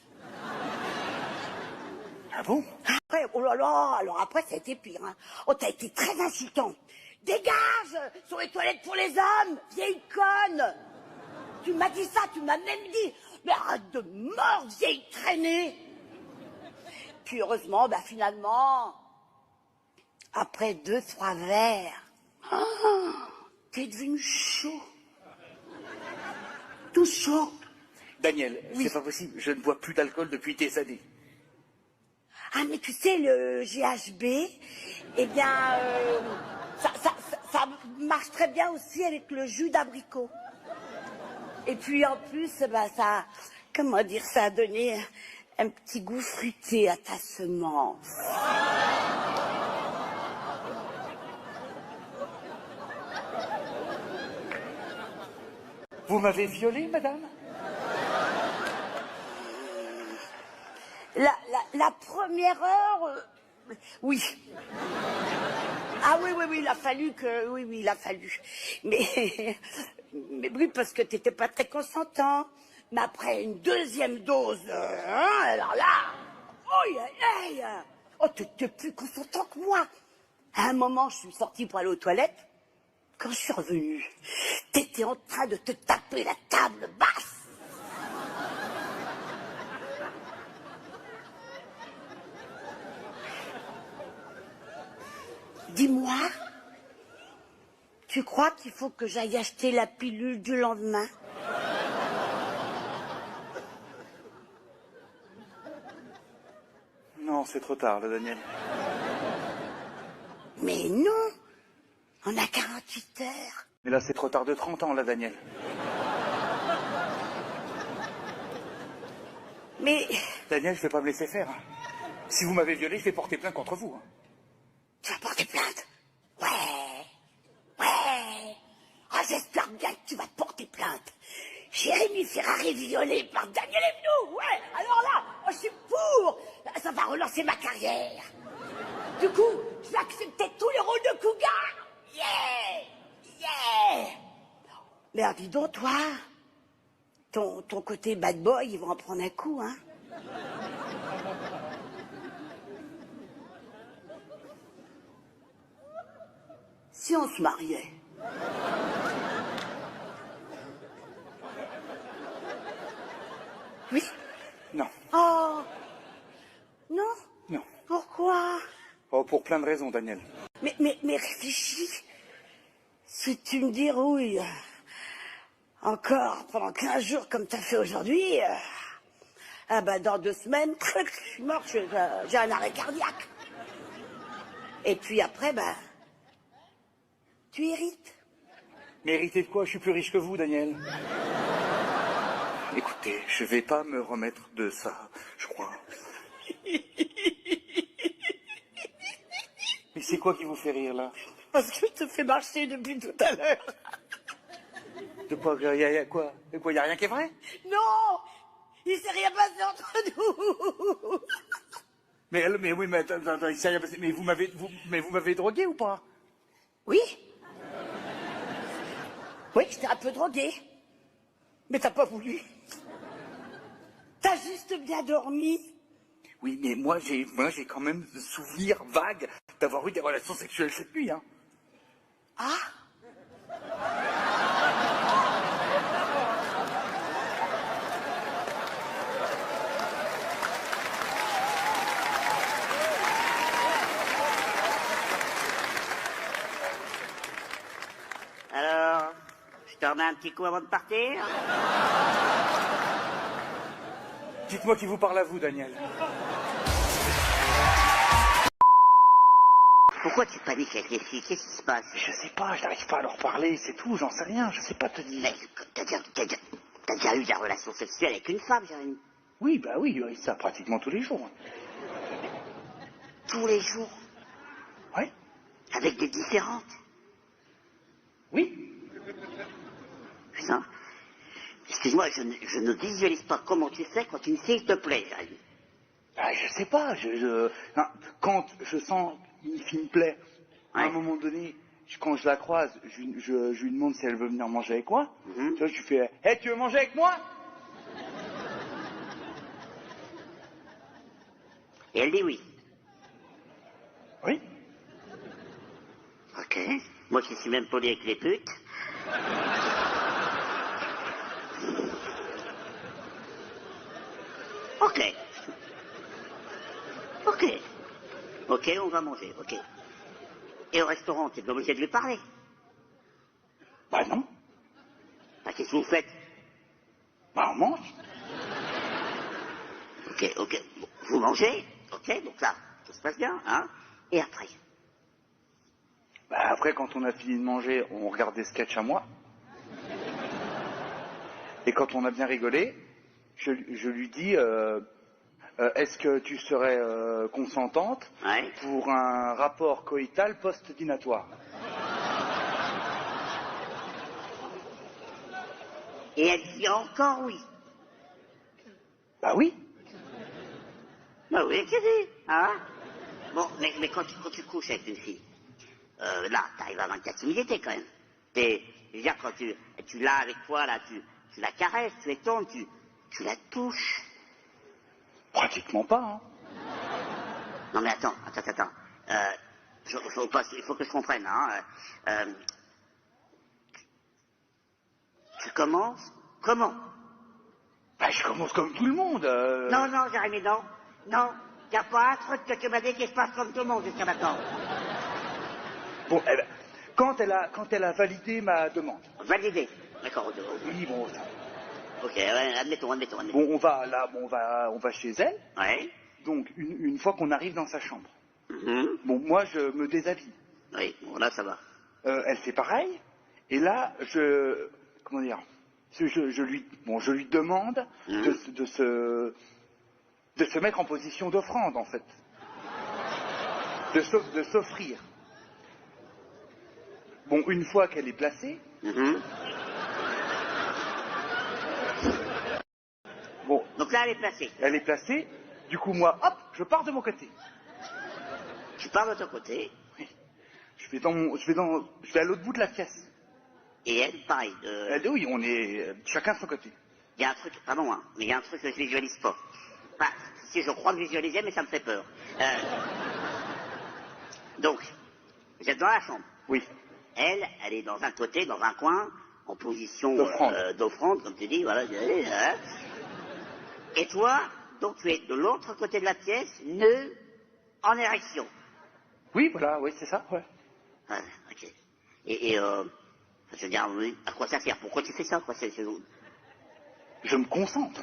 Ah bon? Après, oh là là, alors après, ça a été pire. Hein. Oh, t'as été très insultant. Dégage sur les toilettes pour les hommes, vieille conne. Tu m'as dit ça, tu m'as même dit, mais arrête de mort, vieille traînée. Puis heureusement, finalement, après 2-3 verres, t'es devenu chaud. Tout chaud. Daniel, c'est pas possible, je ne bois plus d'alcool depuis des années. Ah, mais tu sais, le GHB, eh bien, ça marche très bien aussi avec le jus d'abricot. Et puis en plus, ça, comment dire, ça a donné un petit goût fruité à ta semence. Vous m'avez violé, madame? La première heure, oui. Ah oui, il a fallu que... Oui, il a fallu. Mais oui, parce que t'étais pas très consentant. Mais après une deuxième dose, alors là... Oh, t'étais plus consentant que moi. À un moment, je suis sortie pour aller aux toilettes. Quand je suis revenue, t'étais en train de te taper la table basse. Dis-moi, tu crois qu'il faut que j'aille acheter la pilule du lendemain? Non, c'est trop tard, là, Daniel. Mais non, on a 48 heures. Mais là, c'est trop tard de 30 ans, là, Daniel. Mais Daniel, je vais pas me laisser faire. Hein. Si vous m'avez violé, je vais porter plainte contre vous. Hein. tu vas porter plainte? Ouais. Ah, j'espère bien que tu vas te porter plainte. Jérémy Ferrari violé par Daniel Evenou. Ouais, alors là, moi, je suis pour. Ça va relancer ma carrière. Du coup, je vais accepter tous les rôles de cougar. Yeah. Mais alors, dis donc, toi, ton côté bad boy, ils vont en prendre un coup, hein. Si on se mariait. Oui. Non. Oh. Non. Non. Pourquoi? Oh, pour plein de raisons, Daniel. Mais réfléchis. Si tu me dis rouille, Encore pendant 15 jours comme t'as fait aujourd'hui, ah bah dans 2 semaines, je suis mort, j'ai un arrêt cardiaque. Et puis après, bah, tu hérites. Méritez de quoi? Je suis plus riche que vous, Daniel. Écoutez, je vais pas me remettre de ça, je crois. Mais c'est quoi qui vous fait rire, là? Parce que je te fais marcher depuis tout à l'heure. De quoi? Y a quoi? De quoi? Y a rien qui est vrai? Non, il s'est rien passé entre nous. Mais oui, mais attends, il s'est rien passé. Mais vous m'avez drogué ou pas? Oui. Oui, j'étais un peu droguée. Mais t'as pas voulu. T'as juste bien dormi. Oui, mais moi j'ai quand même le souvenir vague d'avoir eu des relations sexuelles cette nuit, hein. Ah. Alors, je te remets un petit coup avant de partir? Dites-moi qui vous parle à vous, Daniel. Pourquoi tu paniques avec les filles? Qu'est-ce qui se passe? Je sais pas, j'arrive pas à leur parler, c'est tout, j'en sais rien, je sais pas te dire. Mais t'as déjà eu des relations sexuelles avec une femme, Jérémy? Oui, bah oui, ça pratiquement tous les jours. Tous les jours? Oui. Avec des différentes? Oui. Putain. Excuse-moi, je ne visualise pas comment tu fais quand une fille te plaît, Jérémy. Ah, je sais pas, non, quand je sens qu'une fille me plaît, à un moment donné, quand je la croise, je lui demande si elle veut venir manger avec moi. Tu vois, je lui fais « Hey, tu veux manger avec moi ?» Et elle dit oui. Oui. Ok. Moi qui suis même poli avec les putes. Ok. Ok. Ok, on va manger, ok. Et au restaurant, t'es pas obligé de lui parler? Bah non. Bah qu'est-ce que vous faites? Bah on mange. Ok, ok. Bon, vous mangez, ok, donc là, tout se passe bien, hein? Et après? Bah après, quand on a fini de manger, on regarde des sketchs à moi. Et quand on a bien rigolé, je lui dis est-ce que tu serais consentante pour un rapport coïtal post-dinatoire? Et elle dit encore oui. Bah oui. Bah oui, qu'est-ce que c'est, hein? Bon, mais quand tu couches avec une fille, là, t'arrives à 24 similité quand même. Je veux dire, quand tu l'as avec toi, là, tu la caresses, tu étondes, tu la touches. Pratiquement pas, hein. Non mais attends. Il faut que je comprenne, hein. Tu commences comment? Bah je commence comme tout le monde. Non, Jérémy, non. Non, y a pas un truc que tu m'as dit qui se passe comme tout le monde jusqu'à maintenant. Bon, eh ben, quand elle a validé ma demande. Validé. D'accord. Oui, bon, ça. Ok, admettons. Bon, on va chez elle. Ouais. Donc, une fois qu'on arrive dans sa chambre. Mm-hmm. Bon, moi, je me déshabille. Oui, bon, là, ça va. Elle fait pareil. Et là, je lui demande de se mettre en position d'offrande, en fait. De s'offrir. Bon, une fois qu'elle est placée. Mm-hmm. Bon. Donc là, elle est placée. Elle est placée. Du coup, moi, hop, je pars de mon côté. Tu pars de ton côté. Oui. Je vais à l'autre bout de la pièce. Et elle, pareil. Oui, on est chacun de son côté. Il y a un truc, pardon, hein, mais il y a un truc que je visualise pas. Enfin, si je crois le visualiser, mais ça me fait peur. Donc, vous êtes dans la chambre. Oui. Elle est dans un côté, dans un coin, en position d'offrande, comme tu dis, voilà. Et toi, donc tu es de l'autre côté de la pièce, nœud en érection. Oui, voilà, oui, c'est ça, ouais. Ok. Et Je veux dire, oui, à quoi ça sert? Pourquoi tu fais ça, quoi? Je me concentre.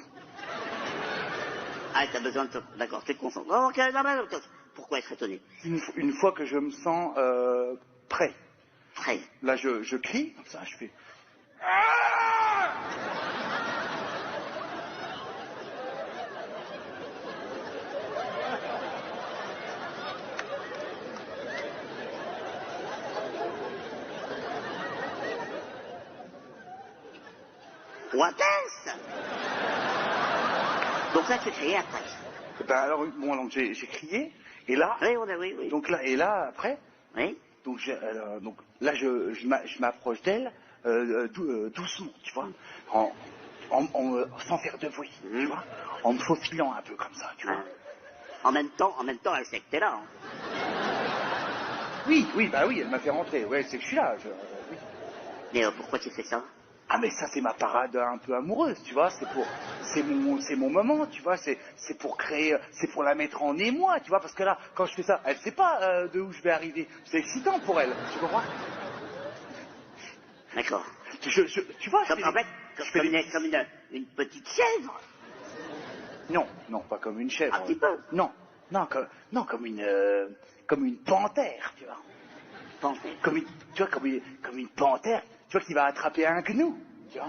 Ah, t'as besoin de... D'accord, tu te concentres. Oh, ok, non, mais... Pourquoi être étonné? Une fois que je me sens prêt. Prêt. Là, je crie, comme ça, je fais... What else? Donc là, tu criais après. Ben alors, bon, donc j'ai crié, et là... Oui, oui, oui. Donc là, et là, après... Oui. Donc là, je m'approche d'elle, doucement, tu vois, sans faire de bruit, tu vois, en me faufilant un peu comme ça, tu vois. En même temps, elle sait que t'es là. Hein. Oui, bah oui, elle m'a fait rentrer, ouais, c'est que je suis là. Oui. Mais pourquoi tu fais ça? Ah mais ça c'est ma parade un peu amoureuse, tu vois, c'est mon moment, tu vois, c'est pour créer, c'est pour la mettre en émoi, tu vois, parce que là, quand je fais ça, elle sait pas de où je vais arriver, c'est excitant pour elle, tu comprends? D'accord. Tu vois, comme une petite chèvre. Non, pas comme une chèvre. Un petit peu. Non, comme une panthère, tu vois. Panthère. Comme une panthère. Tu vois, qui va attraper un gnou, tu vois.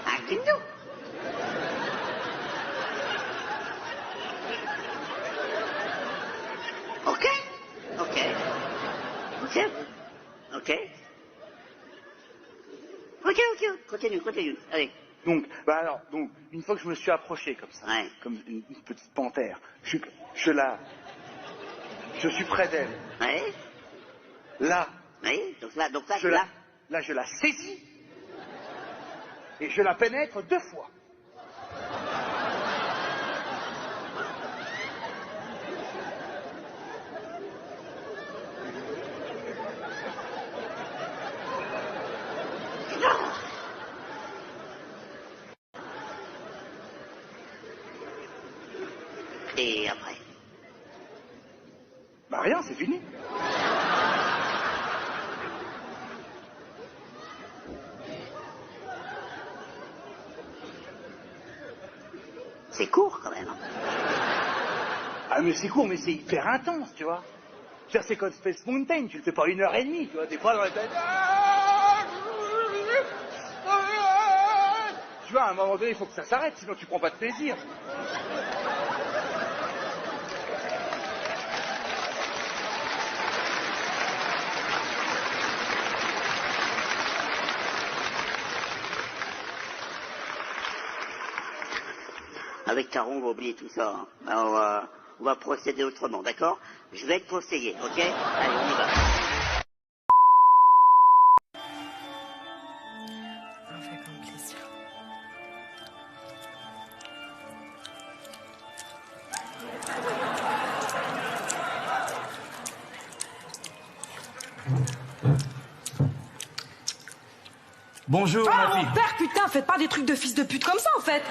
Un gnou? Ok. Continue. Allez. Donc, une fois que je me suis approché comme ça, ouais. Comme une petite panthère, je suis près d'elle. Ouais. Là. Oui, donc là, Là, je la saisis et je la pénètre 2 fois. Et après? Bah rien, c'est fini. C'est court quand même. Ah mais c'est court, mais c'est hyper intense, tu vois. C'est comme Space Mountain, tu le fais pas 1h30, tu vois, t'es pas dans la tête. Tu vois, à un moment donné, il faut que ça s'arrête, sinon tu prends pas de plaisir. Avec Caron, on va oublier tout ça. Hein. Alors, on va procéder autrement, d'accord? Je vais te conseiller, ok? Allez, on y va. Avec grand plaisir. Bonjour, Ah, ma fille. mon père, putain, faites pas des trucs de fils de pute comme ça, en fait.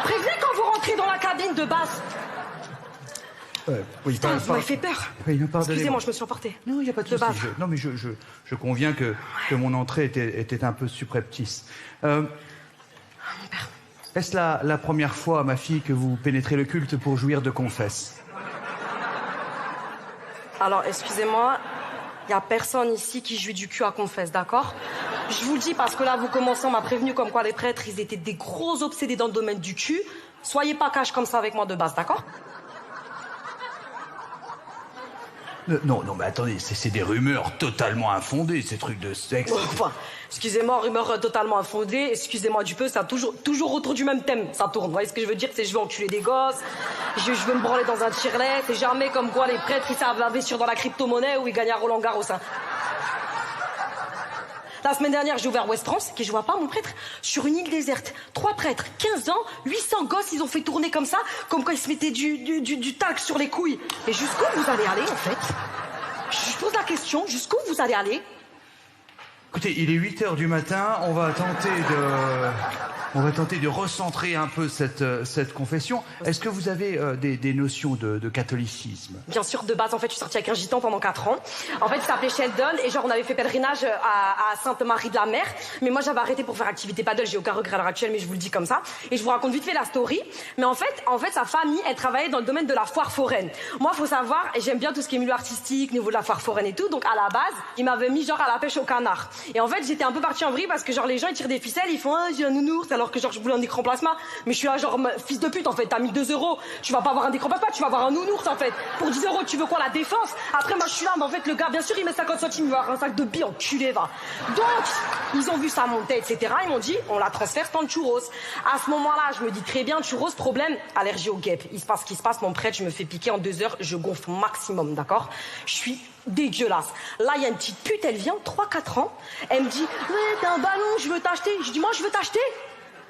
Prévenez quand vous rentrez dans la cabine de basse. Oui, Putain, vous m'avez fait peur. Oui, Excusez-moi, je me suis emporté. Non, il n'y a pas de souci. Non, mais je conviens que mon entrée était un peu subreptice. Mon père. Est-ce la première fois, ma fille, que vous pénétrez le culte pour jouir de confesse? Alors, excusez-moi, il n'y a personne ici qui jouit du cul à confesse, d'accord? Je vous le dis parce que là, vous commencez, on m'a prévenu comme quoi les prêtres, ils étaient des gros obsédés dans le domaine du cul. Soyez pas cash comme ça avec moi de base, d'accord? Non, mais attendez, c'est des rumeurs totalement infondées, ces trucs de sexe. Enfin, excusez-moi, rumeur totalement infondée, excusez-moi du peu, ça toujours autour du même thème, ça tourne. Vous voyez ce que je veux dire? C'est je veux enculer des gosses, je veux me branler dans un tirelet, c'est jamais comme quoi les prêtres, ils savent investir dans la crypto-monnaie ou ils gagnent à Roland Garros, hein. La semaine dernière, j'ai ouvert West France, qui je vois pas, mon prêtre, sur une île déserte. 3 prêtres, 15 ans, 800 gosses, ils ont fait tourner comme ça, comme quand ils se mettaient du talc sur les couilles. Et jusqu'où vous allez aller, en fait? Je pose la question, jusqu'où vous allez aller? Écoutez, il est 8h du matin, on va tenter de recentrer un peu cette confession. Est-ce que vous avez des notions de catholicisme? Bien sûr, de base, en fait, je suis sortie avec un gitan pendant 4 ans. En fait, il s'appelait Sheldon et genre, on avait fait pèlerinage à Sainte-Marie-de-la-Mer. Mais moi, j'avais arrêté pour faire activité paddle. J'ai aucun regret à l'heure actuelle, mais je vous le dis comme ça. Et je vous raconte vite fait la story. Mais en fait, sa famille, elle travaillait dans le domaine de la foire foraine. Moi, faut savoir, et j'aime bien tout ce qui est milieu artistique, niveau de la foire foraine et tout. Donc, à la base, il m'avait mis genre à la pêche au canard. Et en fait, j'étais un peu partie en vrille parce que genre, les gens, ils tirent des ficelles, ils font, ah, j'ai un nounours, alors que genre, je voulais un écran plasma. Mais je suis là, genre, fils de pute, en fait, t'as mis 2 €. Tu vas pas avoir un écran plasma, tu vas avoir un nounours, en fait. Pour 10 €, tu veux quoi, la défense? Après, moi, je suis là, mais en fait, le gars, bien sûr, il met 50 centimes, il va avoir un sac de billes, enculé, va. Donc, ils ont vu ça monter, etc. Ils m'ont dit, on la transfère dans le churros. À ce moment-là, je me dis très bien, churros, problème, allergie aux guêpes. Il se passe ce qui se passe, mon prêtre, je me fais piquer en 2 heures, je gonfle maximum, d'accord? Je suis dégueulasse. Là, il y a une petite pute, elle vient, 3-4 ans, elle me dit, ouais, t'as un ballon, je veux t'acheter. Je dis, moi, je veux t'acheter.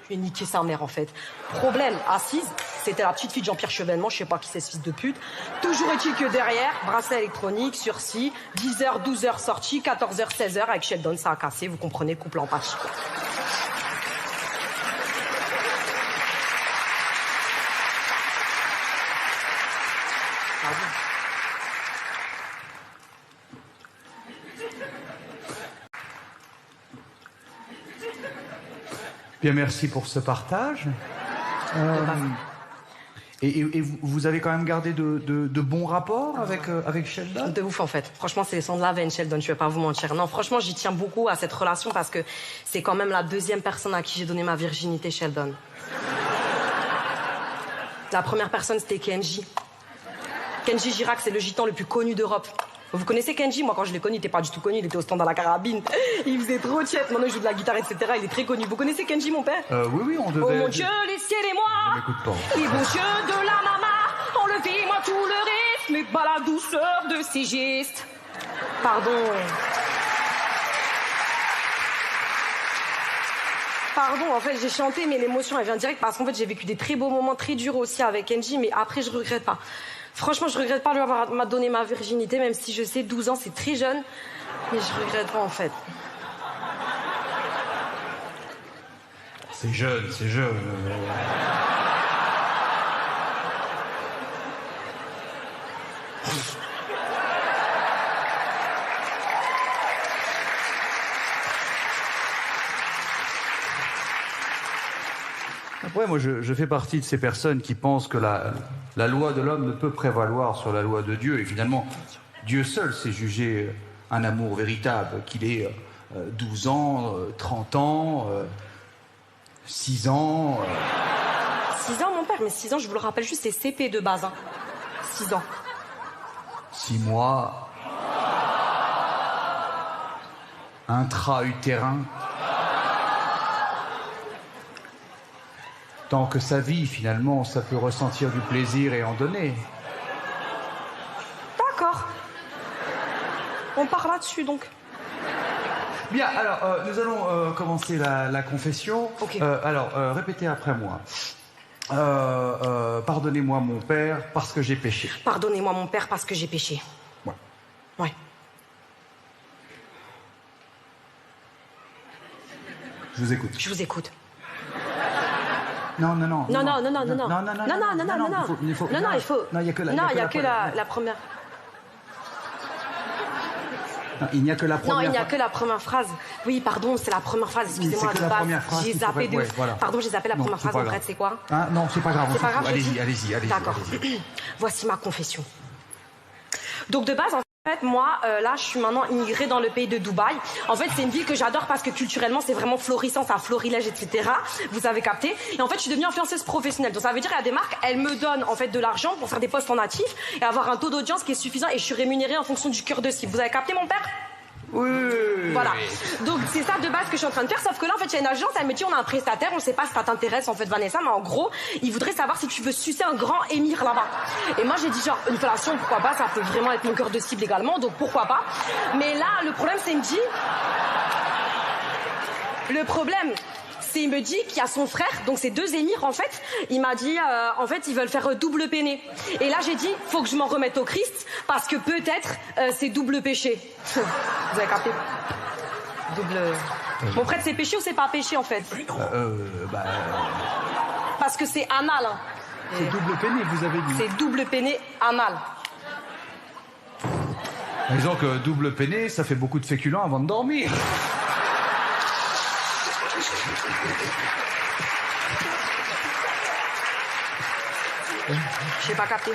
Je vais niquer sa mère, en fait. Problème, assise, c'était la petite fille de Jean-Pierre Chevènement, je sais pas qui c'est ce fils de pute. Toujours est-il que derrière, bracelet électronique, sursis, 10h, 12h sortie, 14h, 16h, avec Sheldon, ça a cassé, vous comprenez, couple empathique. Bien, merci pour ce partage. Et vous avez quand même gardé de bons rapports avec Sheldon? De ouf, en fait. Franchement, c'est le sang de la veine, Sheldon, je vais pas vous mentir. Non, franchement, j'y tiens beaucoup à cette relation parce que c'est quand même la 2e personne à qui j'ai donné ma virginité, Sheldon. La première personne, c'était Kenji. Kenji Girac, c'est le gitan le plus connu d'Europe. Vous connaissez Kenji? Moi, quand je l'ai connu, il était pas du tout connu, il était au stand à la carabine. Il faisait trop de chef. Maintenant, il joue de la guitare, etc. Il est très connu. Vous connaissez Kenji, mon père? Oui, on devait... Oh mon Dieu, les ciels et moi, m'écoute pas. les beaux yeux de la maman, enlevez-moi tout le rythme, mais pas la douceur de ces gestes. Pardon. Pardon, en fait, j'ai chanté, mais l'émotion, elle vient direct parce qu'en fait, j'ai vécu des très beaux moments très durs aussi avec Kenji, mais après, je regrette pas. Franchement, je regrette pas de lui avoir donné ma virginité, même si je sais, 12 ans, c'est très jeune. Mais je regrette pas, en fait. C'est jeune, c'est jeune. Ouais, moi je fais partie de ces personnes qui pensent que la loi de l'homme ne peut prévaloir sur la loi de Dieu. Et finalement, Dieu seul sait juger un amour véritable, qu'il ait 12 ans, 30 ans, 6 ans... 6 ans, mon père, mais 6 ans, je vous le rappelle juste, c'est CP de base. Hein. 6 ans. 6 mois... intra-utérin... Tant que sa vie, finalement, ça peut ressentir du plaisir et en donner. D'accord. On part là-dessus, donc. Bien, alors, nous allons commencer la confession. Ok. Alors, répétez après moi. Pardonnez-moi, mon père, parce que j'ai péché. Pardonnez-moi, mon père, parce que j'ai péché. Ouais. Ouais. Je vous écoute. Je vous écoute. Non. Non, il faut. Non, il n'y a que la première. Non, il n'y a que la première. Non, il n'y a que la première phrase. Oui, pardon, c'est la première phrase. Excusez-moi, c'est que la première phrase. J'ai zappé de ouf. Voilà. Pardon, j'ai zappé la première phrase. En fait, c'est quoi? Ah, non, c'est pas grave. C'est pas grave. Allez-y. D'accord. Voici ma confession. Donc de base, en fait, moi, là, je suis maintenant immigrée dans le pays de Dubaï. En fait, c'est une ville que j'adore parce que culturellement, c'est vraiment florissant, ça florilège, etc. Vous avez capté. Et en fait, je suis devenue influenceuse professionnelle. Donc ça veut dire qu'il y a des marques, elles me donnent en fait de l'argent pour faire des posts en natif et avoir un taux d'audience qui est suffisant. Et je suis rémunérée en fonction du cœur de cible. Vous avez capté, mon père? Oui. Voilà. Donc c'est ça de base que je suis en train de faire. Sauf que là, en fait, il y a une agence, elle me dit on a un prestataire, on sait pas si ça t'intéresse en fait, Vanessa, mais en gros, il voudrait savoir si tu veux sucer un grand émir là-bas. Et moi, j'ai dit genre une fellation, pourquoi pas, ça peut vraiment être mon cœur de cible également, donc pourquoi pas. Mais là, le problème, c'est il me dit. Le problème, c'est il me dit qu'il y a son frère, donc c'est 2 émirs en fait. Il m'a dit en fait ils veulent faire double péné. Et là j'ai dit faut que je m'en remette au Christ parce que peut-être c'est double péché. Vous avez capté? Mon prêtre, c'est péché ou c'est pas péché, en fait? Parce que c'est anal, hein. C'est double péné, vous avez dit. C'est double péné anal. Disons que double péné, ça fait beaucoup de féculents avant de dormir. J'ai pas capté.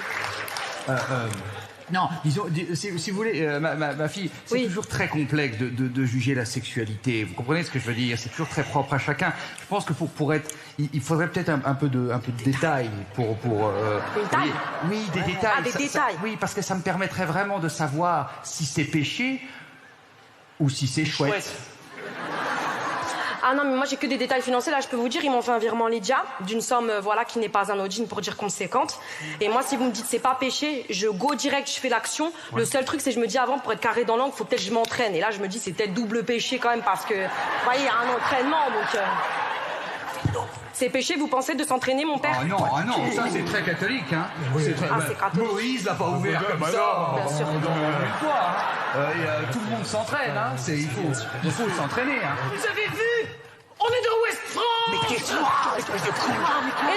Non, disons, si vous voulez, ma fille, c'est toujours très complexe de juger la sexualité. Vous comprenez ce que je veux dire? C'est toujours très propre à chacun. Je pense que pour être, il faudrait peut-être un peu de détails pour. Des détails? Oui, des détails. Ah, des détails. Oui, parce que ça me permettrait vraiment de savoir si c'est péché ou si c'est chouette. Ah non, mais moi j'ai que des détails financiers. Là, je peux vous dire, ils m'ont fait un virement Lydia d'une somme, voilà, qui n'est pas anodine, pour dire conséquente. Et moi, si vous me dites c'est pas péché, je go direct, je fais l'action. Ouais. Le seul truc, c'est que je me dis avant, pour être carré dans l'angle, faut peut-être que je m'entraîne. Et là, je me dis c'est peut-être double péché quand même parce que, vous voyez, il y a un entraînement, donc. C'est péché, vous pensez, de s'entraîner, mon père? Ah non, ça c'est très catholique, hein. Oui. C'est très, c'est catholique. Moïse l'a pas ouvert comme ça. Bien sûr. Tout le monde s'entraîne, hein. Il faut s'entraîner, hein. Vous avez vu? On est de West France! Mais qu'est-ce que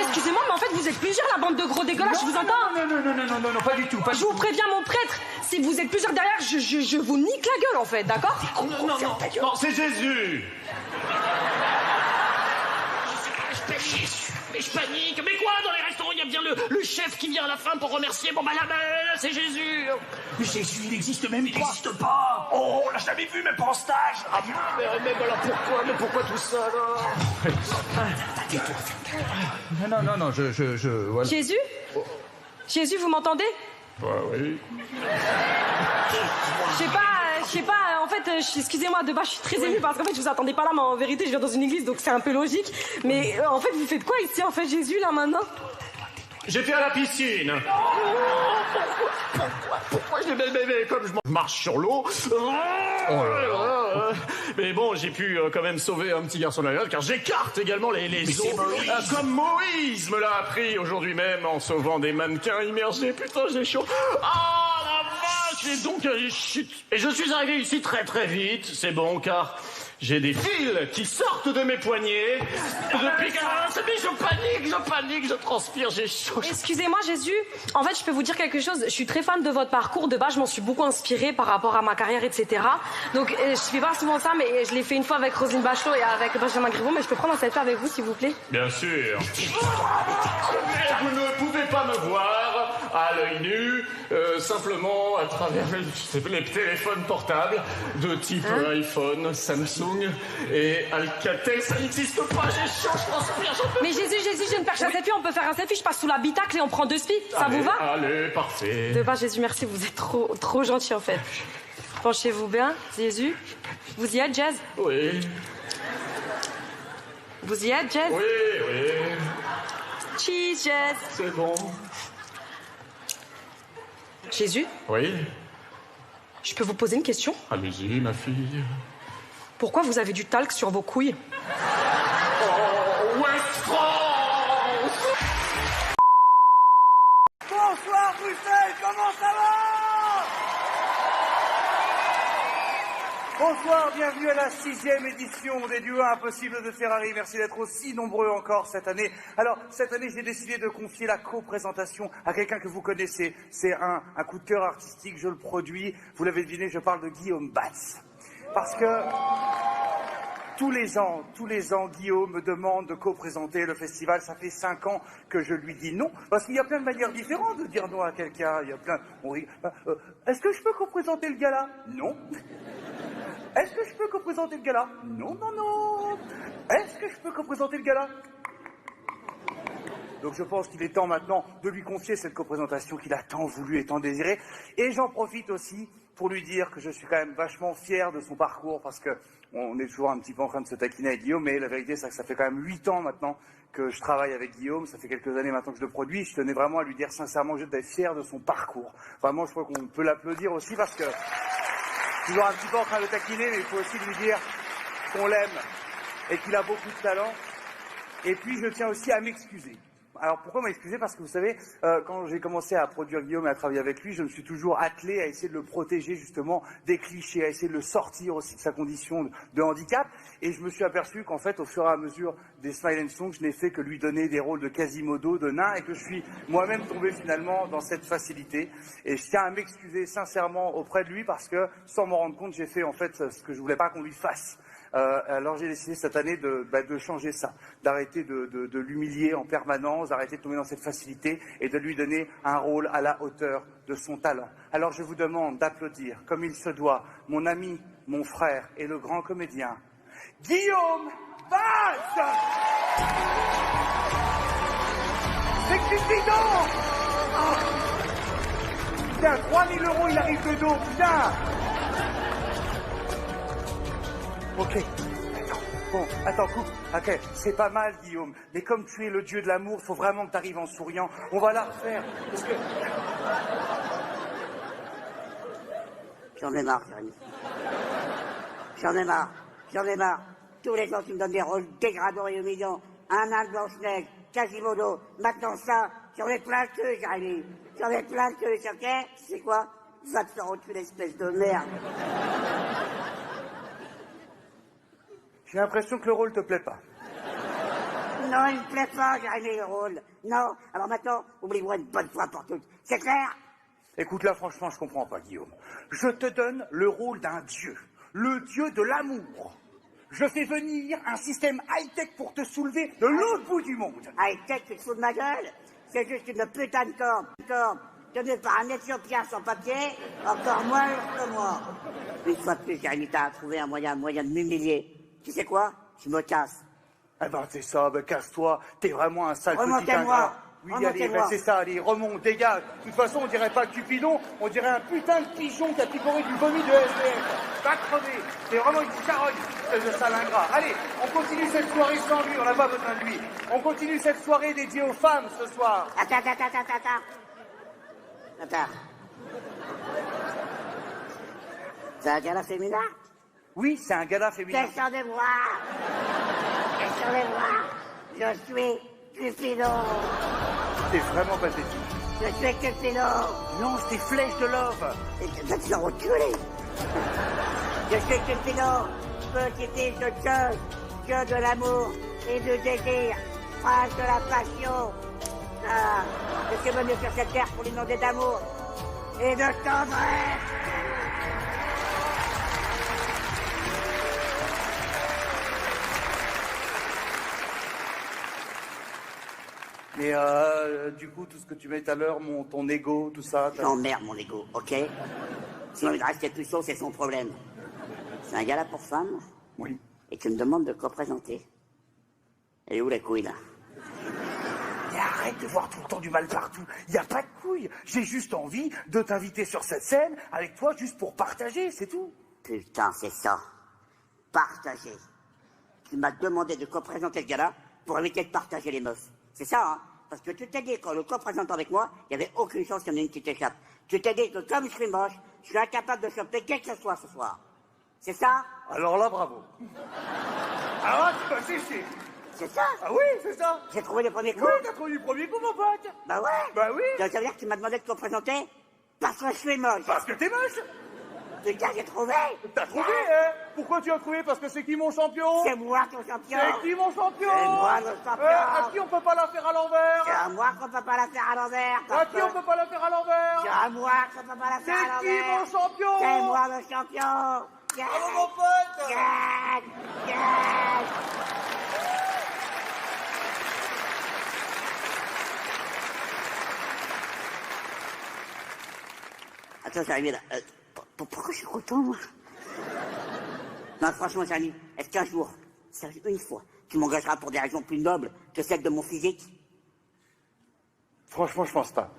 excusez-moi, mais en fait, vous êtes plusieurs, la bande de gros dégueulasses, je vous entends? Non, pas du tout. Je vous préviens, mon prêtre, si vous êtes plusieurs derrière, je vous nique la gueule, en fait, d'accord? Non, c'est Jésus! Mais je panique. Mais quoi, dans les restaurants, il y a bien le chef qui vient à la fin pour remercier. Bon, bah là, c'est Jésus. Mais Jésus, il n'existe même pas. Il n'existe pas. Oh, on l'a jamais vu, même pas en stage. Ah, mais alors pourquoi? Mais pourquoi tout ça, alors? Non, voilà. Jésus? Jésus, vous m'entendez? Oui. Je sais pas, en fait, excusez-moi, de base, je suis très émue parce qu'en fait, je vous attendais pas là, mais en vérité, je viens dans une église, donc c'est un peu logique. Mais en fait, vous faites quoi ici, en fait, Jésus, là, maintenant? J'étais à la piscine. Pourquoi mais comme je marche sur l'eau. Mais bon, j'ai pu quand même sauver un petit garçon de la note, car j'écarte également les eaux. Comme Moïse me l'a appris aujourd'hui même en sauvant des mannequins immergés. Putain, j'ai chaud. Ah, la vache! Et donc, je suis arrivé ici très très vite. C'est bon, car j'ai des fils qui sortent de mes poignets. Depuis que je panique, je transpire, j'ai chaud. Excusez-moi, Jésus. En fait, je peux vous dire quelque chose. Je suis très fan de votre parcours. De base, je m'en suis beaucoup inspirée par rapport à ma carrière, etc. Donc, je fais pas souvent ça, mais je l'ai fait une fois avec Roselyne Bachelot et avec Benjamin Griveaux. Mais je peux prendre un selfie avec vous, s'il vous plaît? Bien sûr. Vous ne pouvez pas me voir à l'œil nu, simplement à travers les téléphones portables de type iPhone, Samsung et Alcatel. Ça n'existe pas, j'ai chaud, je transpire, j'en peux. Mais Jésus, je viens de percher un selfie, on peut faire un selfie, je passe sous l'habitacle et on prend 2 spies, ça vous va? Allez, parfait. De bas, Jésus, merci, vous êtes trop gentil en fait. Penchez-vous bien, Jésus. Vous y êtes, Jazz? Oui. Vous y êtes, Jazz? Oui. Cheese, Jazz. C'est bon. Jésus? Oui. Je peux vous poser une question? Allez-y, ma fille. Pourquoi vous avez du talc sur vos couilles? Oh, West France! Bonsoir Bruxelles, comment ça va? Bonsoir, bienvenue à la 6e édition des Duos Impossibles de Ferrari. Merci d'être aussi nombreux encore cette année. Alors, cette année, j'ai décidé de confier la co-présentation à quelqu'un que vous connaissez. C'est un coup de cœur artistique, je le produis. Vous l'avez deviné, je parle de Guillaume Batz. Parce que tous les ans, Guillaume me demande de co-présenter le festival. Ça fait 5 ans que je lui dis non. Parce qu'il y a plein de manières différentes de dire non à quelqu'un. Il y a plein... Est-ce que je peux co-présenter le gala? Non. Est-ce que je peux co-présenter le gala? Non. Est-ce que je peux co-présenter le gala? Donc je pense qu'il est temps maintenant de lui confier cette co-présentation qu'il a tant voulu et tant désirée. Et j'en profite aussi pour lui dire que je suis quand même vachement fier de son parcours, parce que on est toujours un petit peu en train de se taquiner avec Guillaume, mais la vérité c'est que ça fait quand même 8 ans maintenant que je travaille avec Guillaume, ça fait quelques années maintenant que je le produis. Je tenais vraiment à lui dire sincèrement, je suis fier de son parcours. Vraiment, je crois qu'on peut l'applaudir aussi, parce que toujours un petit peu en train de le taquiner, mais il faut aussi lui dire qu'on l'aime et qu'il a beaucoup de talent. Et puis je tiens aussi à m'excuser Alors pourquoi m'excuser? Parce que vous savez, quand j'ai commencé à produire Guillaume et à travailler avec lui, je me suis toujours attelé à essayer de le protéger justement des clichés, à essayer de le sortir aussi de sa condition de handicap. Et je me suis aperçu qu'en fait, au fur et à mesure des Smile and Songs, je n'ai fait que lui donner des rôles de Quasimodo, de nain, et que je suis moi-même tombé finalement dans cette facilité. Et je tiens à m'excuser sincèrement auprès de lui parce que, sans m'en rendre compte, j'ai fait en fait ce que je voulais pas qu'on lui fasse. Alors j'ai décidé cette année de changer ça, d'arrêter de l'humilier en permanence, d'arrêter de tomber dans cette facilité et de lui donner un rôle à la hauteur de son talent. Alors je vous demande d'applaudir, comme il se doit, mon ami, mon frère et le grand comédien, Guillaume Valls. C'est Cupidon. Putain, 3000 €, il arrive de dos, putain. Ok, attends, coupe. Ok, c'est pas mal, Guillaume. Mais comme tu es le dieu de l'amour, faut vraiment que tu arrives en souriant. On va la refaire. Parce que... J'en ai marre, Jérémy. J'en ai marre. Tous les ans, tu me donnes des rôles dégradants et humiliants. Un nain de Blanche-Neige, Quasimodo. Maintenant, ça, j'en ai plein le cul, Jérémy. J'en ai plein le cul, ok? Tu sais quoi? Va te faire autre espèce de merde. J'ai l'impression que le rôle te plaît pas. Non, il me plaît pas, Jérémy, le rôle. Non. Alors maintenant, oublie-moi une bonne fois pour toutes. C'est clair? Écoute, là, franchement, je comprends pas, Guillaume. Je te donne le rôle d'un dieu. Le dieu de l'amour. Je fais venir un système high-tech pour te soulever de l'autre bout du monde. High-tech, tu te fous de ma gueule? C'est juste une putain de corde tenue par un Éthiopien sans papier, encore moins que moi. Une fois de plus, Jérémy, t'as trouvé un moyen de m'humilier. Tu sais quoi? Je me casse. Eh ben, c'est ça, ben, casse-toi. T'es vraiment un sale petit Remontez-moi. ingrat. Oui, allez, Remontez-moi. ben, c'est ça, allez, remonte, dégage. De toute façon, on dirait pas Cupidon, on dirait un putain de pigeon qui a picoré du vomi de SDF. Va crever. C'est vraiment une charogne, ce sale ingrat. Allez, on continue cette soirée sans lui, on n'a pas besoin de lui. On continue cette soirée dédiée aux femmes ce soir. Attends. C'est un gala féminin? Oui, c'est un gala féminin. Descendez-moi. Je suis Cupidon. C'est vraiment pathétique. Je suis Cupidon. Non, c'est Flèche de Love. Et tu vas te faire reculer. Je suis Cupidon, petit fils de Zeus, dieu de l'amour et du désir, prince de la passion. Ah, je suis venu sur cette terre pour l'inonder d'amour et de tendresse. Mais du coup, tout ce que tu mets à l'heure, ton ego, tout ça... J'emmerde mon ego, ok? Sinon il reste plus chaud, c'est son problème. C'est un gala pour femmes? Oui. Et tu me demandes de co-présenter. Et où les couilles, là? Mais arrête de voir tout le temps du mal partout. Il n'y a pas de couilles. J'ai juste envie de t'inviter sur cette scène avec toi juste pour partager, c'est tout. Putain, c'est ça. Partager. Tu m'as demandé de co-présenter le gala pour éviter de partager les meufs. C'est ça, hein? Parce que tu t'es dit qu'en le co-présentant avec moi, il n'y avait aucune chance qu'il y en ait une qui t'échappe. Tu t'es dit que comme je suis moche, je suis incapable de choper qui que ce soit ce soir. C'est ça? Alors là, bravo. Alors là, tu vas sécher. C'est ça? Ah oui, c'est ça. J'ai trouvé le premier coup? Oui, t'as trouvé le premier coup, mon pote. Bah ouais. Bah oui. Donc ça veut dire que tu m'as demandé de co-présenter parce que je suis moche. Parce que t'es moche. Putain, j'ai trouvé. T'as trouvé, hein? Pourquoi tu as trouvé? Parce que c'est qui mon champion? C'est moi ton champion. C'est qui mon champion? C'est moi le champion. À qui on peut pas la faire à l'envers? C'est à moi qu'on peut pas la faire à l'envers. À qui on peut pas la faire à l'envers? C'est à moi qu'on peut pas la faire à C'est qui l'envers. mon champion? C'est moi le champion. Bravo mon pote. Gagne. Attends, Jérémy, là. Pourquoi je suis content, moi? Non, franchement, Jérémy, est-ce qu'un jour, sérieux, une fois, tu m'engageras pour des raisons plus nobles que celles de mon physique? Franchement, je pense pas.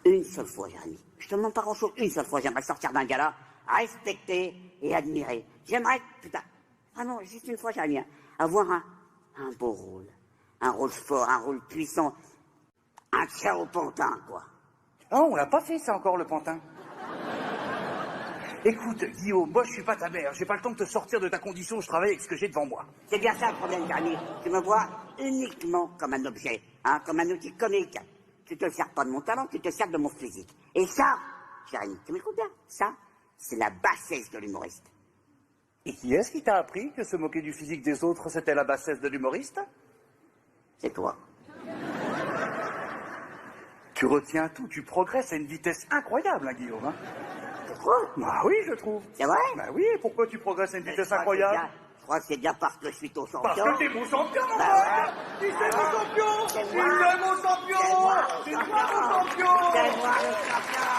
Une seule fois, Jérémy. Je te demande pas grand-chose. Une seule fois, j'aimerais sortir d'un gala, respecter et admirer. J'aimerais, putain, vraiment, juste une fois, Jérémy, avoir un beau rôle. Un rôle fort, un rôle puissant. Un tir au pantin, quoi. Ah, on l'a pas fait ça encore, le pantin. Écoute, Guillaume, moi je suis pas ta mère, j'ai pas le temps de te sortir de ta condition, je travaille avec ce que j'ai devant moi. C'est bien ça le problème, Jérémy. Tu me vois uniquement comme un objet, hein, comme un outil comique. Tu te sers pas de mon talent, tu te sers de mon physique. Et ça, Jérémy, tu m'écoutes bien, ça, c'est la bassesse de l'humoriste. Et qui est-ce qui t'a appris que se moquer du physique des autres, c'était la bassesse de l'humoriste? C'est toi. Tu retiens tout, tu progresses à une vitesse incroyable, hein, Guillaume. Hein. Tu trouves? Bah oui, je trouve. C'est vrai? Bah oui, pourquoi tu progresses à une vitesse incroyable? Je crois que c'est bien parce que je suis ton champion. Parce que t'es mon champion, mon Bah frère. ouais. Qui c'est mon champion? C'est Qui moi. c'est mon champion? C'est moi le C'est toi champion. mon champion. C'est moi le champion.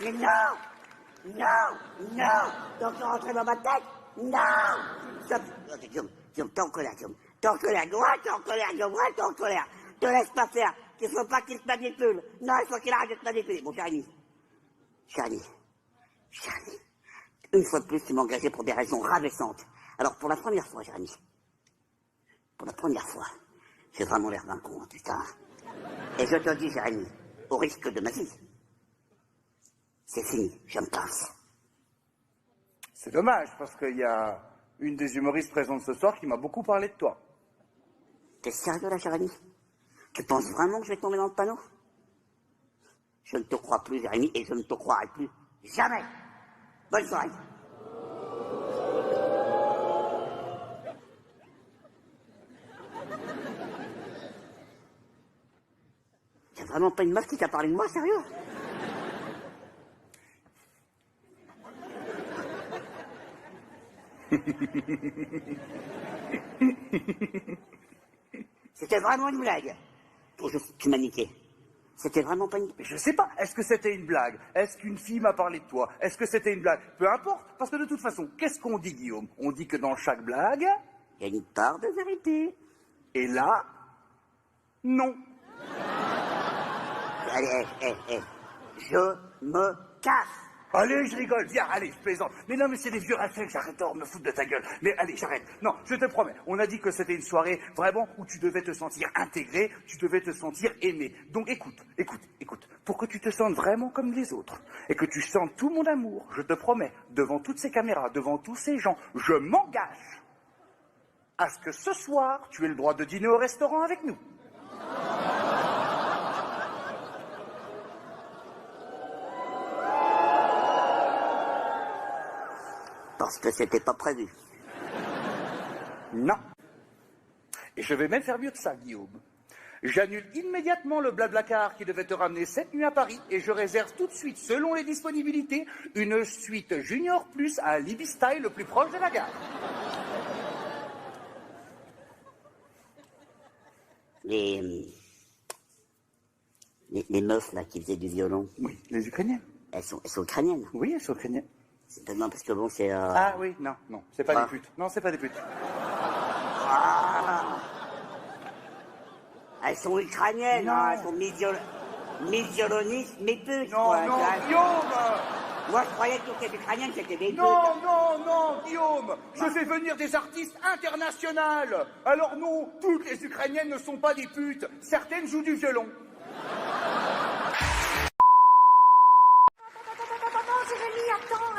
Mais non, donc tu rentres dans ma tête? Non. Guillaume, t'es en colère, Guillaume. T'es en colère, Guillaume, t'es en colère. Te laisse pas faire. Il faut pas qu'il te manipule. Non, il faut qu'il arrête de te manipuler. Bon, Jérémy. Une fois de plus, tu m'as engagé pour des raisons ravessantes. Alors, pour la première fois, Jérémy, j'ai vraiment l'air d'un con, putain. Et je te dis, Jérémy, au risque de ma vie, c'est fini, je me casse. C'est dommage, parce qu'il y a une des humoristes présentes ce soir qui m'a beaucoup parlé de toi. T'es sérieux là, Jérémy? Tu penses vraiment que je vais tomber dans le panneau? Je ne te crois plus, Jérémy, et je ne te croirai plus jamais. Bonne soirée. Y'a vraiment pas une meuf qui t'a parlé de moi, sérieux? C'était vraiment une blague. Tu m'as niqué. C'était vraiment pas une... Mais je sais pas, est-ce que c'était une blague? Est-ce qu'une fille m'a parlé de toi? Est-ce que c'était une blague? Peu importe, parce que de toute façon, qu'est-ce qu'on dit, Guillaume? On dit que dans chaque blague... il y a une part de vérité. Et là... non. Allez, je me casse. Allez, je rigole, viens, allez, je plaisante. Mais non, mais c'est des vieux réflexes, j'arrête de me foutre de ta gueule. Mais allez, j'arrête. Non, je te promets, on a dit que c'était une soirée vraiment où tu devais te sentir intégré, tu devais te sentir aimé. Donc écoute, pour que tu te sentes vraiment comme les autres, et que tu sentes tout mon amour, je te promets, devant toutes ces caméras, devant tous ces gens, je m'engage à ce que ce soir, tu aies le droit de dîner au restaurant avec nous. Parce que c'était pas prévu. Non. Et je vais même faire mieux que ça, Guillaume. J'annule immédiatement le Blablacar qui devait te ramener cette nuit à Paris et je réserve tout de suite, selon les disponibilités, une suite Junior Plus à Libby Style le plus proche de la gare. Les meufs, là, qui faisaient du violon. Oui, les Ukrainiennes. Elles sont ukrainiennes. Oui, elles sont ukrainiennes. C'est tellement parce que bon, c'est... Ah oui, non, c'est pas des putes. Non, c'est pas des putes. Ah. Elles sont ukrainiennes, hein, elles sont mi-violonistes, mi-putes. Non, quoi, non, ça. Guillaume. Moi, je croyais que toutes les ukrainiennes, c'était des putes. Non, Guillaume. Je fais venir des artistes internationales. Alors non, toutes les Ukrainiennes ne sont pas des putes. Certaines jouent du violon. Jérémy, attends.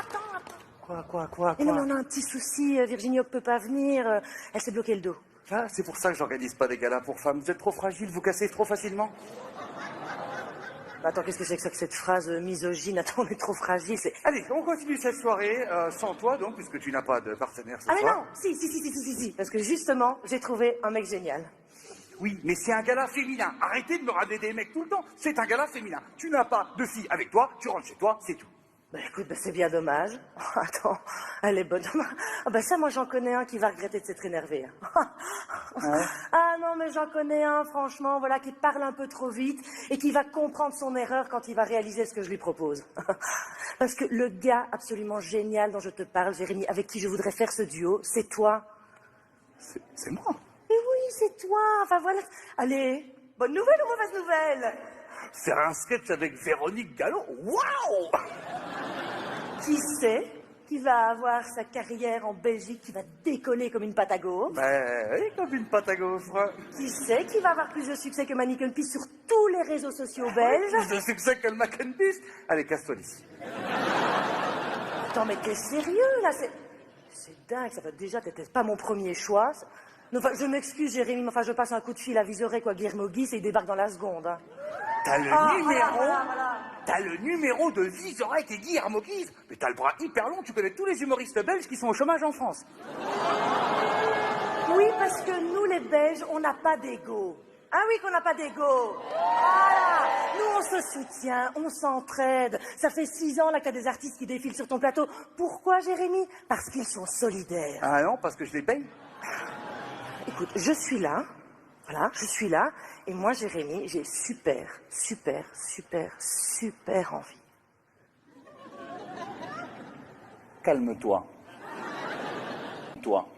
Quoi Mais non, on a un petit souci. Virginie Hop peut pas venir. Elle s'est bloqué le dos. Ah, c'est pour ça que j'organise pas des galas pour femmes. Vous êtes trop fragile, vous cassez trop facilement. Attends, qu'est-ce que c'est que ça, que cette phrase misogyne? Attends, on est trop fragile. Allez, on continue cette soirée sans toi, donc, puisque tu n'as pas de partenaire ce Ah mais soir. non, si. Parce que justement, j'ai trouvé un mec génial. Oui, mais c'est un gala féminin. Arrêtez de me ramener des mecs tout le temps. C'est un gala féminin. Tu n'as pas de fille avec toi, tu rentres chez toi, c'est tout. Bah écoute, c'est bien dommage. Oh, attends, elle est bonne. Ah bah ça, moi j'en connais un qui va regretter de s'être énervé. Ah non, mais j'en connais un, franchement, voilà, qui parle un peu trop vite et qui va comprendre son erreur quand il va réaliser ce que je lui propose. Parce que le gars absolument génial dont je te parle, Jérémy, avec qui je voudrais faire ce duo, c'est toi. C'est moi. Et oui, c'est toi. Enfin voilà. Allez, bonne nouvelle ou mauvaise nouvelle? Faire un sketch avec Véronique Gallo, waouh! Qui sait qui va avoir sa carrière en Belgique, qui va décoller comme une pâte à gaufres. Ben oui, comme une pâte à gaufres. Qui sait qui va avoir plus de succès que Manneken Pis sur tous les réseaux sociaux belges. Plus de succès que le Mac and Peace. Allez, casse-toi d'ici. Attends, mais t'es sérieux, là? C'est dingue, ça va déjà, t'étais pas mon premier choix. Non, enfin, je m'excuse, Jérémy, mais enfin, je passe un coup de fil à Visoré, quoi, Guillermo Guis, et il débarque dans la seconde. Hein. T'as le numéro voilà. T'as le numéro de Vizorek et Guillermo Guise. Mais t'as le bras hyper long, tu connais tous les humoristes belges qui sont au chômage en France. Oui, parce que nous, les Belges, on n'a pas d'ego. Ah oui, qu'on n'a pas d'ego. Voilà. Nous, on se soutient, on s'entraide. Ça fait 6 ans là que t'as des artistes qui défilent sur ton plateau. Pourquoi, Jérémy? Parce qu'ils sont solidaires. Ah non, parce que je les paye. Écoute, je suis là. Voilà, je suis là. Et moi, Jérémy, j'ai super envie. Calme-toi. Toi.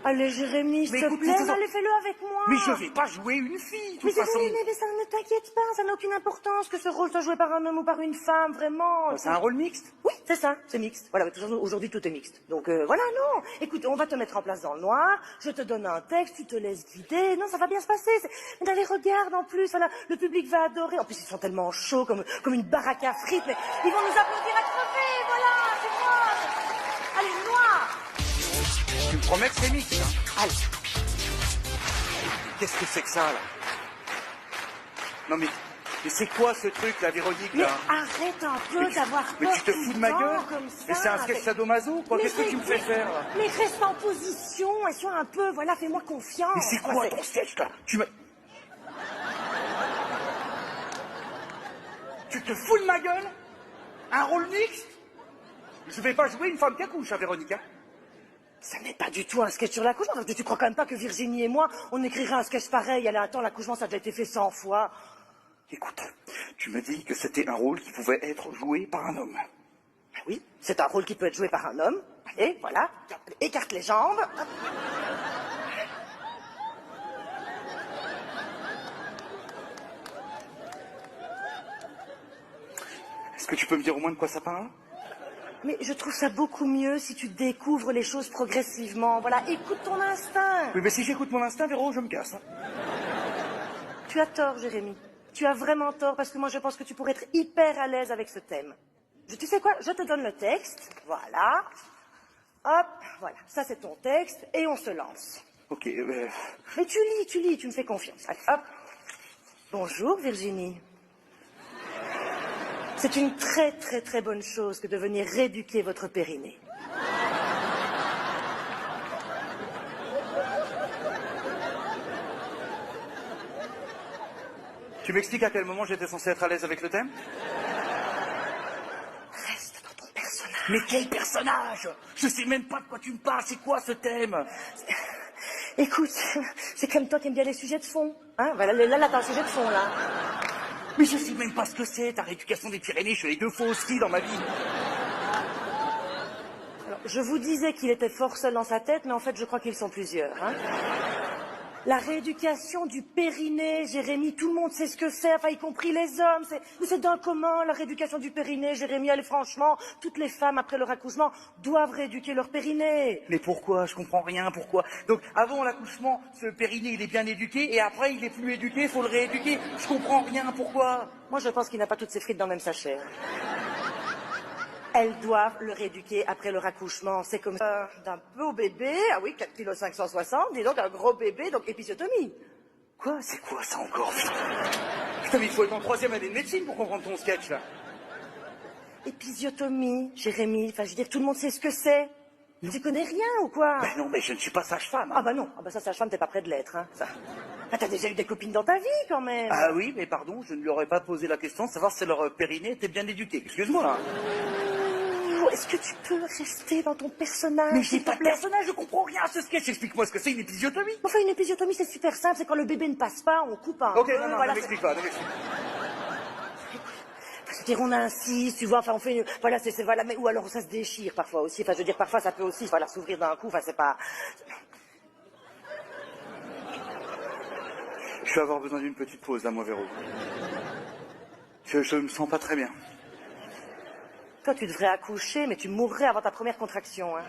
Allez, Jérémy, s'il te écoute, plaît, attends. allez, fais-le avec moi. Mais je vais pas jouer une fille, de toute Mais façon. mais ça ne t'inquiète pas, ça n'a aucune importance que ce rôle soit joué par un homme ou par une femme, vraiment. C'est un rôle mixte? Oui, c'est ça, c'est mixte. Voilà, aujourd'hui tout est mixte. Donc voilà, non. Écoute, on va te mettre en place dans le noir, je te donne un texte, tu te laisses guider. Non, ça va bien se passer. Mais allez, regarde en plus, voilà, le public va adorer. En plus, ils sont tellement chauds comme une baraque à frites, mais ils vont nous applaudir à crever, voilà, c'est moi. Allez, noir. Tu me promets que c'est mixte, hein? Allez. Qu'est-ce que c'est que ça, là? Non, mais c'est quoi ce truc, là, Véronique, Mais là? arrête un peu d'avoir peur. Mais tu te fous de ma tout le gueule? temps comme ça. Mais c'est un sketch sadomaso, quoi? Mais Qu'est-ce que tu me fais faire, là? Mais reste en position et sois un peu, voilà, fais-moi confiance. Mais c'est quoi ton sketch, là? Tu te fous de ma gueule? Un rôle mixte? Je vais pas jouer une femme qui accouche, hein, Véronique, hein? Ça n'est pas du tout un sketch sur l'accouchement. Tu crois quand même pas que Virginie et moi, on écrirait un sketch pareil? Allez, attends, l'accouchement, ça a déjà été fait 100 fois. Écoute, tu me dis que c'était un rôle qui pouvait être joué par un homme. Ben oui, c'est un rôle qui peut être joué par un homme. Et voilà, écarte les jambes. Hop. Est-ce que tu peux me dire au moins de quoi ça parle? Mais je trouve ça beaucoup mieux si tu découvres les choses progressivement. Voilà, écoute ton instinct. Oui, mais si j'écoute mon instinct, Véro, je me casse. Hein. Tu as tort, Jérémy. Tu as vraiment tort, parce que moi, je pense que tu pourrais être hyper à l'aise avec ce thème. Tu sais quoi? Je te donne le texte. Voilà. Hop, voilà. Ça, c'est ton texte, et on se lance. Ok, Mais tu lis, tu me fais confiance. Allez, hop. Bonjour, Virginie. C'est une très bonne chose que de venir rééduquer votre périnée. Tu m'expliques à quel moment j'étais censé être à l'aise avec le thème? Reste dans ton personnage. Mais quel personnage? Je sais même pas de quoi tu me parles, c'est quoi ce thème? Écoute, c'est comme toi qui aimes bien les sujets de fond. Hein, voilà, là, t'as un sujet de fond, là. Mais je sais même pas ce que c'est, ta rééducation des Pyrénées, je suis allé 2 fois au ski dans ma vie. Alors, je vous disais qu'il était fort seul dans sa tête, mais en fait, je crois qu'ils sont plusieurs. Hein. La rééducation du périnée, Jérémy, tout le monde sait ce que c'est, enfin, y compris les hommes. C'est d'un commun, la rééducation du périnée, Jérémy. Allez, franchement, toutes les femmes, après leur accouchement, doivent rééduquer leur périnée. Mais pourquoi? Je comprends rien, pourquoi? Donc, avant l'accouchement, ce périnée, il est bien éduqué, et après, il est plus éduqué, il faut le rééduquer. Je comprends rien, pourquoi? Moi, je pense qu'il n'a pas toutes ses frites dans le même sachet. Elles doivent le rééduquer après leur accouchement. C'est comme ça d'un beau bébé, ah oui, 4,560 kg, dis donc un gros bébé, donc épisiotomie. Quoi? C'est quoi ça encore? Putain, mais il faut être en 3e année de médecine pour comprendre ton sketch, là. Épisiotomie, Jérémy, enfin, je veux dire, tout le monde sait ce que c'est. Tu connais rien ou quoi? Ben non, mais je ne suis pas sage-femme. Hein. Ah bah non, ah bah ça, sage-femme, t'es pas près de l'être, hein. Ça. Ah, t'as déjà eu des copines dans ta vie, quand même. Ah oui, mais pardon, je ne lui aurais pas posé la question de savoir si leur périnée était bien éduqué. Excuse-moi, hein. Est-ce que tu peux rester dans ton personnage? Mais j'ai pas de personnage, je comprends rien à ce sketch. Explique-moi ce que c'est une épisiotomie. Enfin, une épisiotomie, c'est super simple, c'est quand le bébé ne passe pas, on coupe un Ok, peu, non, voilà, ne m'explique pas, ne m'explique C'est-à-dire, on insiste, tu vois, enfin, on fait, voilà, voilà, mais, ou alors ça se déchire parfois aussi, enfin, je veux dire, parfois ça peut aussi, voilà, s'ouvrir d'un coup, enfin, c'est pas... Je vais avoir besoin d'une petite pause, là, moi, Véro. Je me sens pas très bien. Toi, tu devrais accoucher, mais tu mourrais avant ta première contraction. Hein.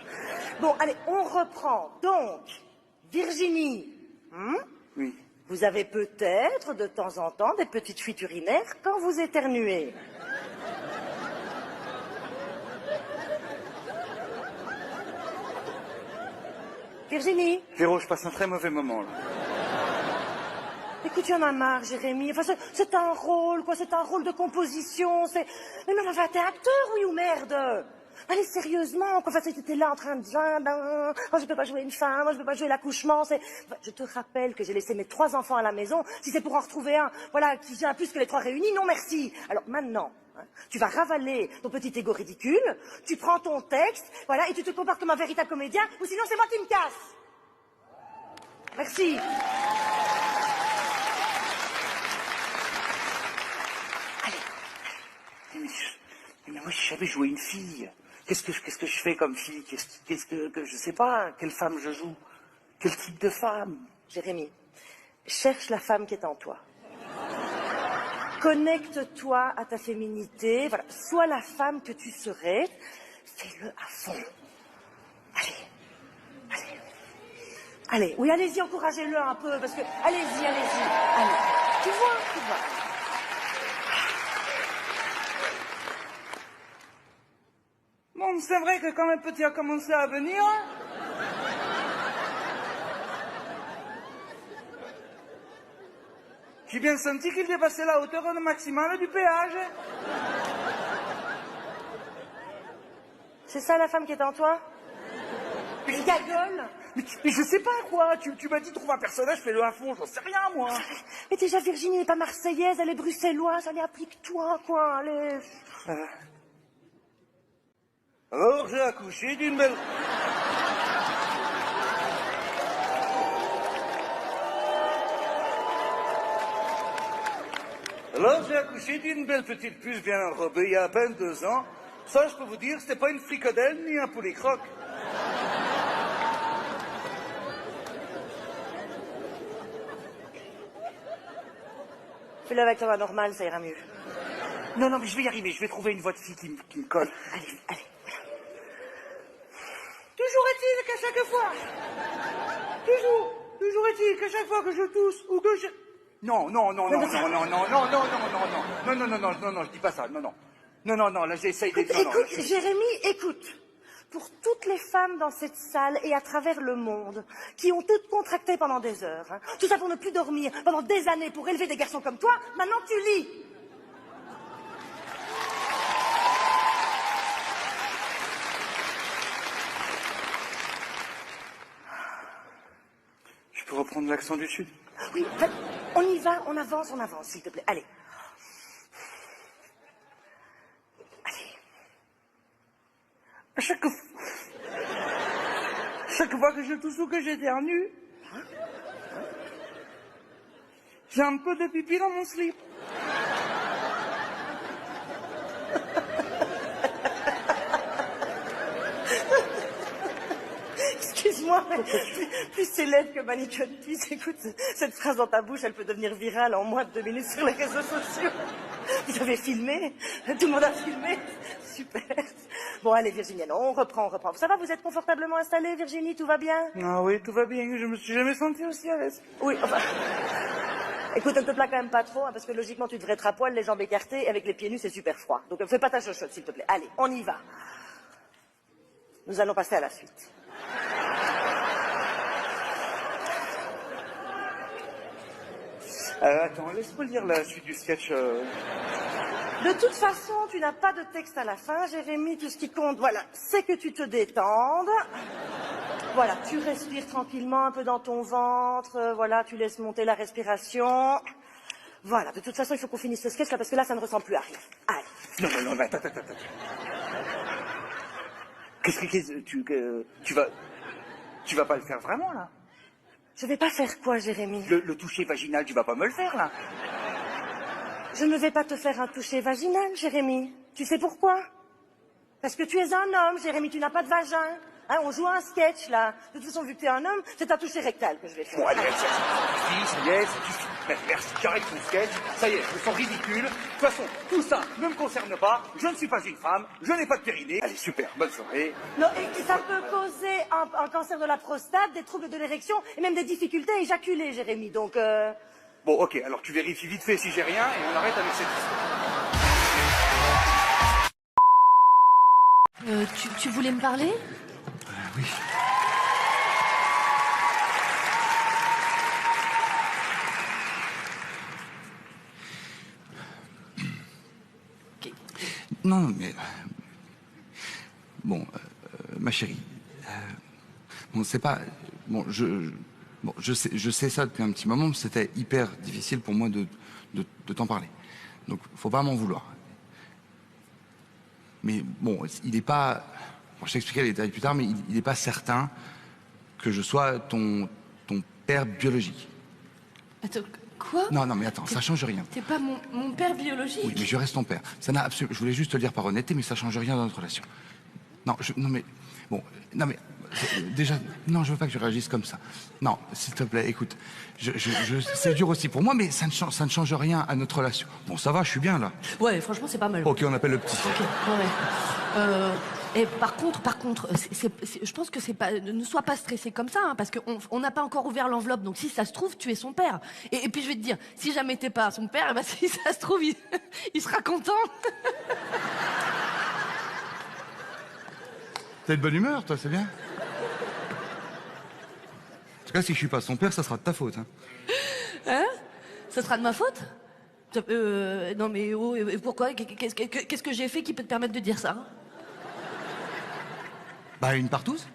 Bon, allez, on reprend. Donc, Virginie, Oui. vous avez peut-être de temps en temps des petites fuites urinaires quand vous éternuez. Virginie? Véro, je passe un très mauvais moment, là. Écoute, tu en as marre, Jérémy. Enfin, c'est un rôle, quoi. C'est un rôle de composition. Mais non, enfin, t'es acteur, oui ou merde? Allez, sérieusement, quoi. Enfin, t'étais là en train de dire, moi, je peux pas jouer une femme, moi, je peux pas jouer l'accouchement. Enfin, je te rappelle que j'ai laissé mes 3 enfants à la maison. Si c'est pour en retrouver un, voilà, qui vient plus que les 3 réunis, non merci. Alors, maintenant, hein, tu vas ravaler ton petit égo ridicule, tu prends ton texte, voilà, et tu te comportes comme un véritable comédien, ou sinon c'est moi qui me casse. Merci. Mais moi, j'ai jamais joué une fille. Qu'est-ce que je fais comme fille? Qu'est-ce que je sais pas, quelle femme je joue? Quel type de femme? Jérémy, cherche la femme qui est en toi. Connecte-toi à ta féminité, voilà. Sois la femme que tu serais. Fais-le à fond. Allez, oui, allez-y, encouragez-le un peu, parce que... Allez-y. Allez. Tu vois. Bon, c'est vrai que quand même petit a commencé à venir... J'ai bien senti qu'il dépassait la hauteur maximale du péage. C'est ça la femme qui est en toi? Mais gagole. Mais je sais pas quoi, tu m'as dit trouve un personnage, fais-le à fond, j'en sais rien moi. Mais déjà Virginie n'est pas marseillaise, elle est bruxelloise, allez applique-toi quoi, allez. Alors j'ai accouché d'une belle... Alors j'ai accouché d'une belle petite puce bien enrobée il y a à peine 2 ans. Ça je peux vous dire, c'était pas une fricadelle ni un poulet croque. Fais-le avec ta voix normale, ça ira mieux. Non, mais je vais y arriver, je vais trouver une voix de fille qui me colle. Allez. Toujours est-il qu'à chaque fois... Toujours est-il qu'à chaque fois que je tousse ou que je... Non, je dis pas ça, non, là j'essaye d'être... Écoute, Jérémy, écoute. Pour toutes les femmes dans cette salle et à travers le monde, qui ont toutes contracté pendant des heures, hein, tout ça pour ne plus dormir, pendant des années pour élever des garçons comme toi, maintenant tu lis. Je peux reprendre l'accent du Sud? Oui, on y va, on avance, s'il te plaît. Allez. Chaque fois que je tousse ou que j'éternue, j'ai un peu de pipi dans mon slip. Excuse-moi, mais plus c'est laide que manicure puce. Écoute, cette phrase dans ta bouche, elle peut devenir virale en moins de 2 minutes sur les réseaux sociaux. Vous avez filmé? Tout le monde a filmé? Super. Bon, allez, Virginie, on reprend. Ça va, vous êtes confortablement installée, Virginie? Tout va bien? Ah oui, tout va bien. Je me suis jamais sentie aussi à l'aise. Oui, enfin... Écoute, ne te plains quand même pas trop, hein, parce que logiquement, tu devrais être à poil, les jambes écartées, et avec les pieds nus, c'est super froid. Donc, fais pas ta chochotte, s'il te plaît. Allez, on y va. Nous allons passer à la suite. Attends, laisse-moi lire la suite du sketch. De toute façon, tu n'as pas de texte à la fin, Jérémy. Tout ce qui compte, voilà, c'est que tu te détendes. Voilà, tu respires tranquillement un peu dans ton ventre. Voilà, tu laisses monter la respiration. Voilà, de toute façon, il faut qu'on finisse ce sketch là, parce que là, ça ne ressemble plus à rien. Allez. Non, attends. Qu'est-ce que tu vas pas le faire vraiment, là? Je vais pas faire quoi, Jérémy? Le toucher vaginal, tu vas pas me le faire, là? Je ne vais pas te faire un toucher vaginal, Jérémy. Tu sais pourquoi? Parce que tu es un homme, Jérémy, tu n'as pas de vagin. Hein, on joue un sketch, là. De toute façon, vu que t'es un homme, c'est un toucher rectal que je vais faire. Bon, allez, ça y est, ça suffit. Merci, j'arrête mon sketch. Ça y est, je me sens ridicule. De toute façon, tout ça ne me concerne pas. Je ne suis pas une femme. Je n'ai pas de périnée. Allez, super, bonne soirée. Non, et ça peut causer un cancer de la prostate, des troubles de l'érection et même des difficultés à éjaculer, Jérémy. Donc, Bon, ok, alors tu vérifies vite fait si j'ai rien et on arrête avec cette histoire. Tu voulais me parler? Oui. Non, mais... Bon, ma chérie, bon, c'est pas... Bon, je sais ça depuis un petit moment, mais c'était hyper difficile pour moi de t'en parler. Donc, faut pas m'en vouloir. Mais bon, il n'est pas... Bon, je t'expliquerai les détails plus tard, mais il n'est pas certain que je sois ton père biologique. Attends, quoi? Non, mais attends, ça change rien. T'es pas mon père biologique? Oui, mais je reste ton père. Ça n'a absolument... Je voulais juste te le dire par honnêteté, mais ça change rien dans notre relation. Non, mais... Bon, non, mais... Déjà, non, je veux pas que tu réagisses comme ça. Non, s'il te plaît, écoute, c'est dur aussi pour moi, mais ça ne change rien à notre relation. Bon, ça va, je suis bien, là. Ouais, franchement, c'est pas mal. Ok, on appelle le petit. Ok, ouais. Et par contre, je pense que c'est pas, ne sois pas stressé comme ça, hein, parce qu'on n'a pas encore ouvert l'enveloppe, donc si ça se trouve, tu es son père. Et puis je vais te dire, si jamais t'es pas son père, bah, si ça se trouve, il sera content. T'as de bonne humeur, toi, c'est bien. En tout cas, si je suis pas son père, ça sera de ta faute. Hein? Ça sera de ma faute? Non mais oh, et pourquoi? Qu'est-ce que j'ai fait qui peut te permettre de dire ça? Bah, une partouze.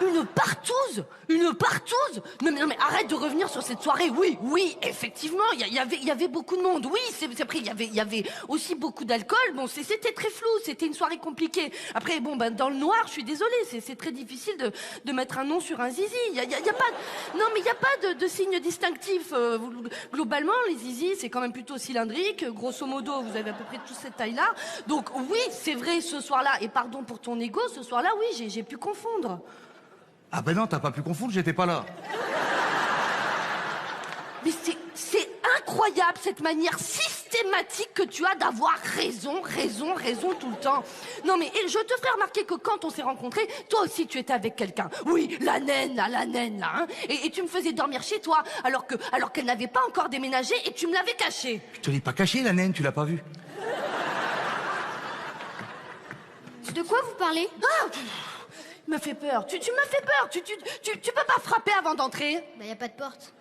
Une partouze? Une partouze? Non mais arrête de revenir sur cette soirée. Oui, effectivement, il y avait beaucoup de monde. Oui, c'est vrai, il y avait aussi beaucoup d'alcool. Bon, c'était très flou, c'était une soirée compliquée. Après, bon, ben, dans le noir, je suis désolée, c'est très difficile de mettre un nom sur un zizi. Il y a pas... Non, mais il n'y a pas de signe distinctif. Globalement, les zizis, c'est quand même plutôt cylindrique. Grosso modo, vous avez à peu près toute cette taille-là. Donc oui, c'est vrai, ce soir-là, et pardon pour ton ego, ce soir-là, oui, j'ai pu confondre. Ah ben non, t'as pas pu confondre, j'étais pas là. Mais c'est incroyable cette manière systématique que tu as d'avoir raison tout le temps. Non mais je te ferai remarquer que quand on s'est rencontrés, toi aussi tu étais avec quelqu'un. Oui, la naine là, hein. Et tu me faisais dormir chez toi alors qu'elle n'avait pas encore déménagé et tu me l'avais caché. Je te l'ai pas caché, la naine, tu l'as pas vue. De quoi vous parlez? Ah, il m'a fait peur. Tu m'as fait peur. Tu peux pas frapper avant d'entrer? Bah, y a pas de porte.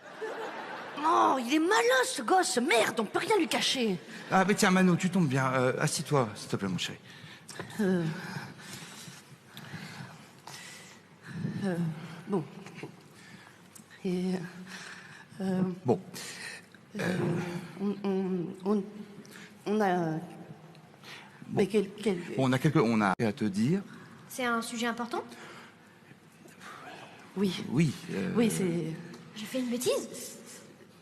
Non, il est malin, ce gosse. Merde, on peut rien lui cacher. Ah, mais tiens, Mano, tu tombes bien. Assis-toi, s'il te plaît, mon chéri. Bon. Et... Bon. On a... Bon. Mais On a à te dire. C'est un sujet important? Oui. Oui. Oui, c'est... J'ai fait une bêtise?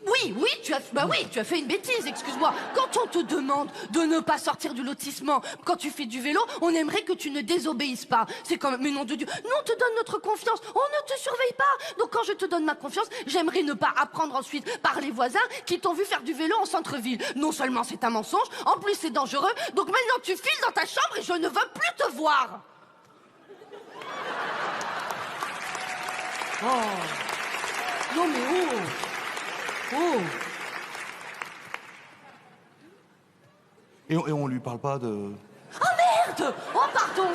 Oui, tu as fait une bêtise, excuse-moi. Quand on te demande de ne pas sortir du lotissement quand tu fais du vélo, on aimerait que tu ne désobéisses pas. C'est quand même, mais nom de Dieu, nous on te donne notre confiance, on ne te surveille pas. Donc quand je te donne ma confiance, j'aimerais ne pas apprendre ensuite par les voisins qui t'ont vu faire du vélo en centre-ville. Non seulement c'est un mensonge, en plus c'est dangereux, donc maintenant tu files dans ta chambre et je ne veux plus te voir. Oh. Non mais oh. Oh. Et on lui parle pas de... Oh merde! Oh pardon!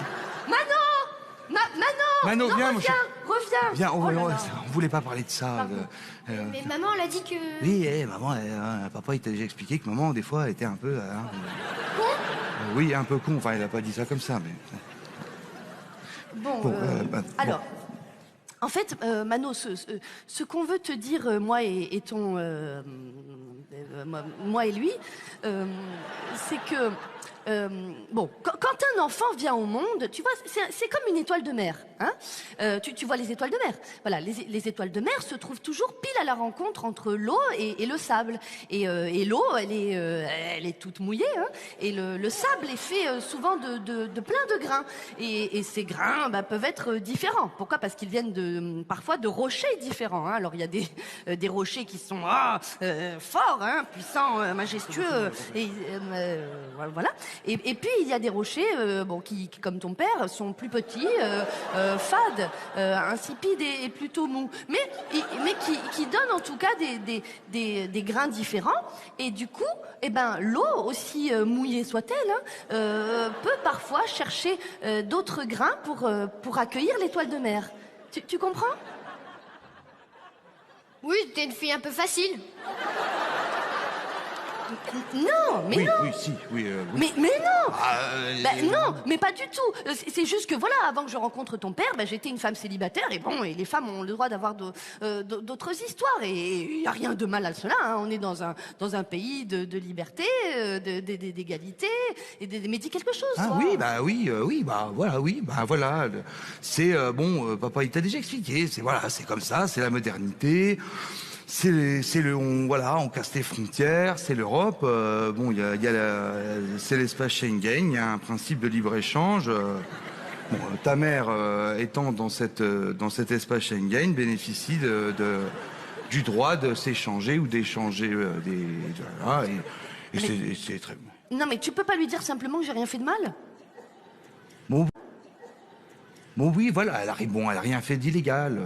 Manon! Mano, non, viens, reviens! Viens, Oh là là. on voulait pas parler de ça. Mais maman, elle a dit que... Oui, maman, papa, il t'a déjà expliqué que maman, des fois, elle était un peu... Con? Oui, un peu con. Enfin, il a pas dit ça comme ça, mais... Bon, alors... En fait, Mano, ce qu'on veut te dire, moi et moi et lui, c'est que bon, quand un enfant vient au monde, tu vois, c'est comme une étoile de mer. Hein, tu vois les étoiles de mer. Voilà, les étoiles de mer se trouvent toujours pile à la rencontre entre l'eau et le sable. Et l'eau, elle est toute mouillée. Hein, et le sable est fait souvent de plein de grains. Et ces grains peuvent être différents. Pourquoi? Parce qu'ils viennent parfois de rochers différents. Hein. Alors il y a des rochers qui sont forts, hein, puissants, majestueux. Et voilà. Et puis il y a des rochers qui, comme ton père, sont plus petits, fades, insipides et plutôt mous. Mais qui donnent en tout cas des grains différents. Et du coup, l'eau, aussi mouillée soit-elle, hein, peut parfois chercher d'autres grains pour accueillir l'étoile de mer. Tu comprends? Oui, t'es une fille un peu facile. Non, mais oui, non. Oui, si, oui. Oui. Mais non. Non, mais pas du tout. C'est juste que voilà, avant que je rencontre ton père, j'étais une femme célibataire et les femmes ont le droit d'avoir d'autres histoires et il y a rien de mal à cela. Hein. On est dans un pays de liberté, d'égalité. Mais dis quelque chose. Ah toi. Voilà. C'est papa, il t'a déjà expliqué. C'est comme ça, c'est la modernité. On casse les frontières, c'est l'Europe. C'est l'espace Schengen, il y a un principe de libre-échange. Ta mère, étant dans cet espace Schengen, bénéficie du droit de s'échanger ou d'échanger c'est très bon. Non, mais tu peux pas lui dire simplement que j'ai rien fait de mal? Bon, oui, voilà, elle a rien fait d'illégal.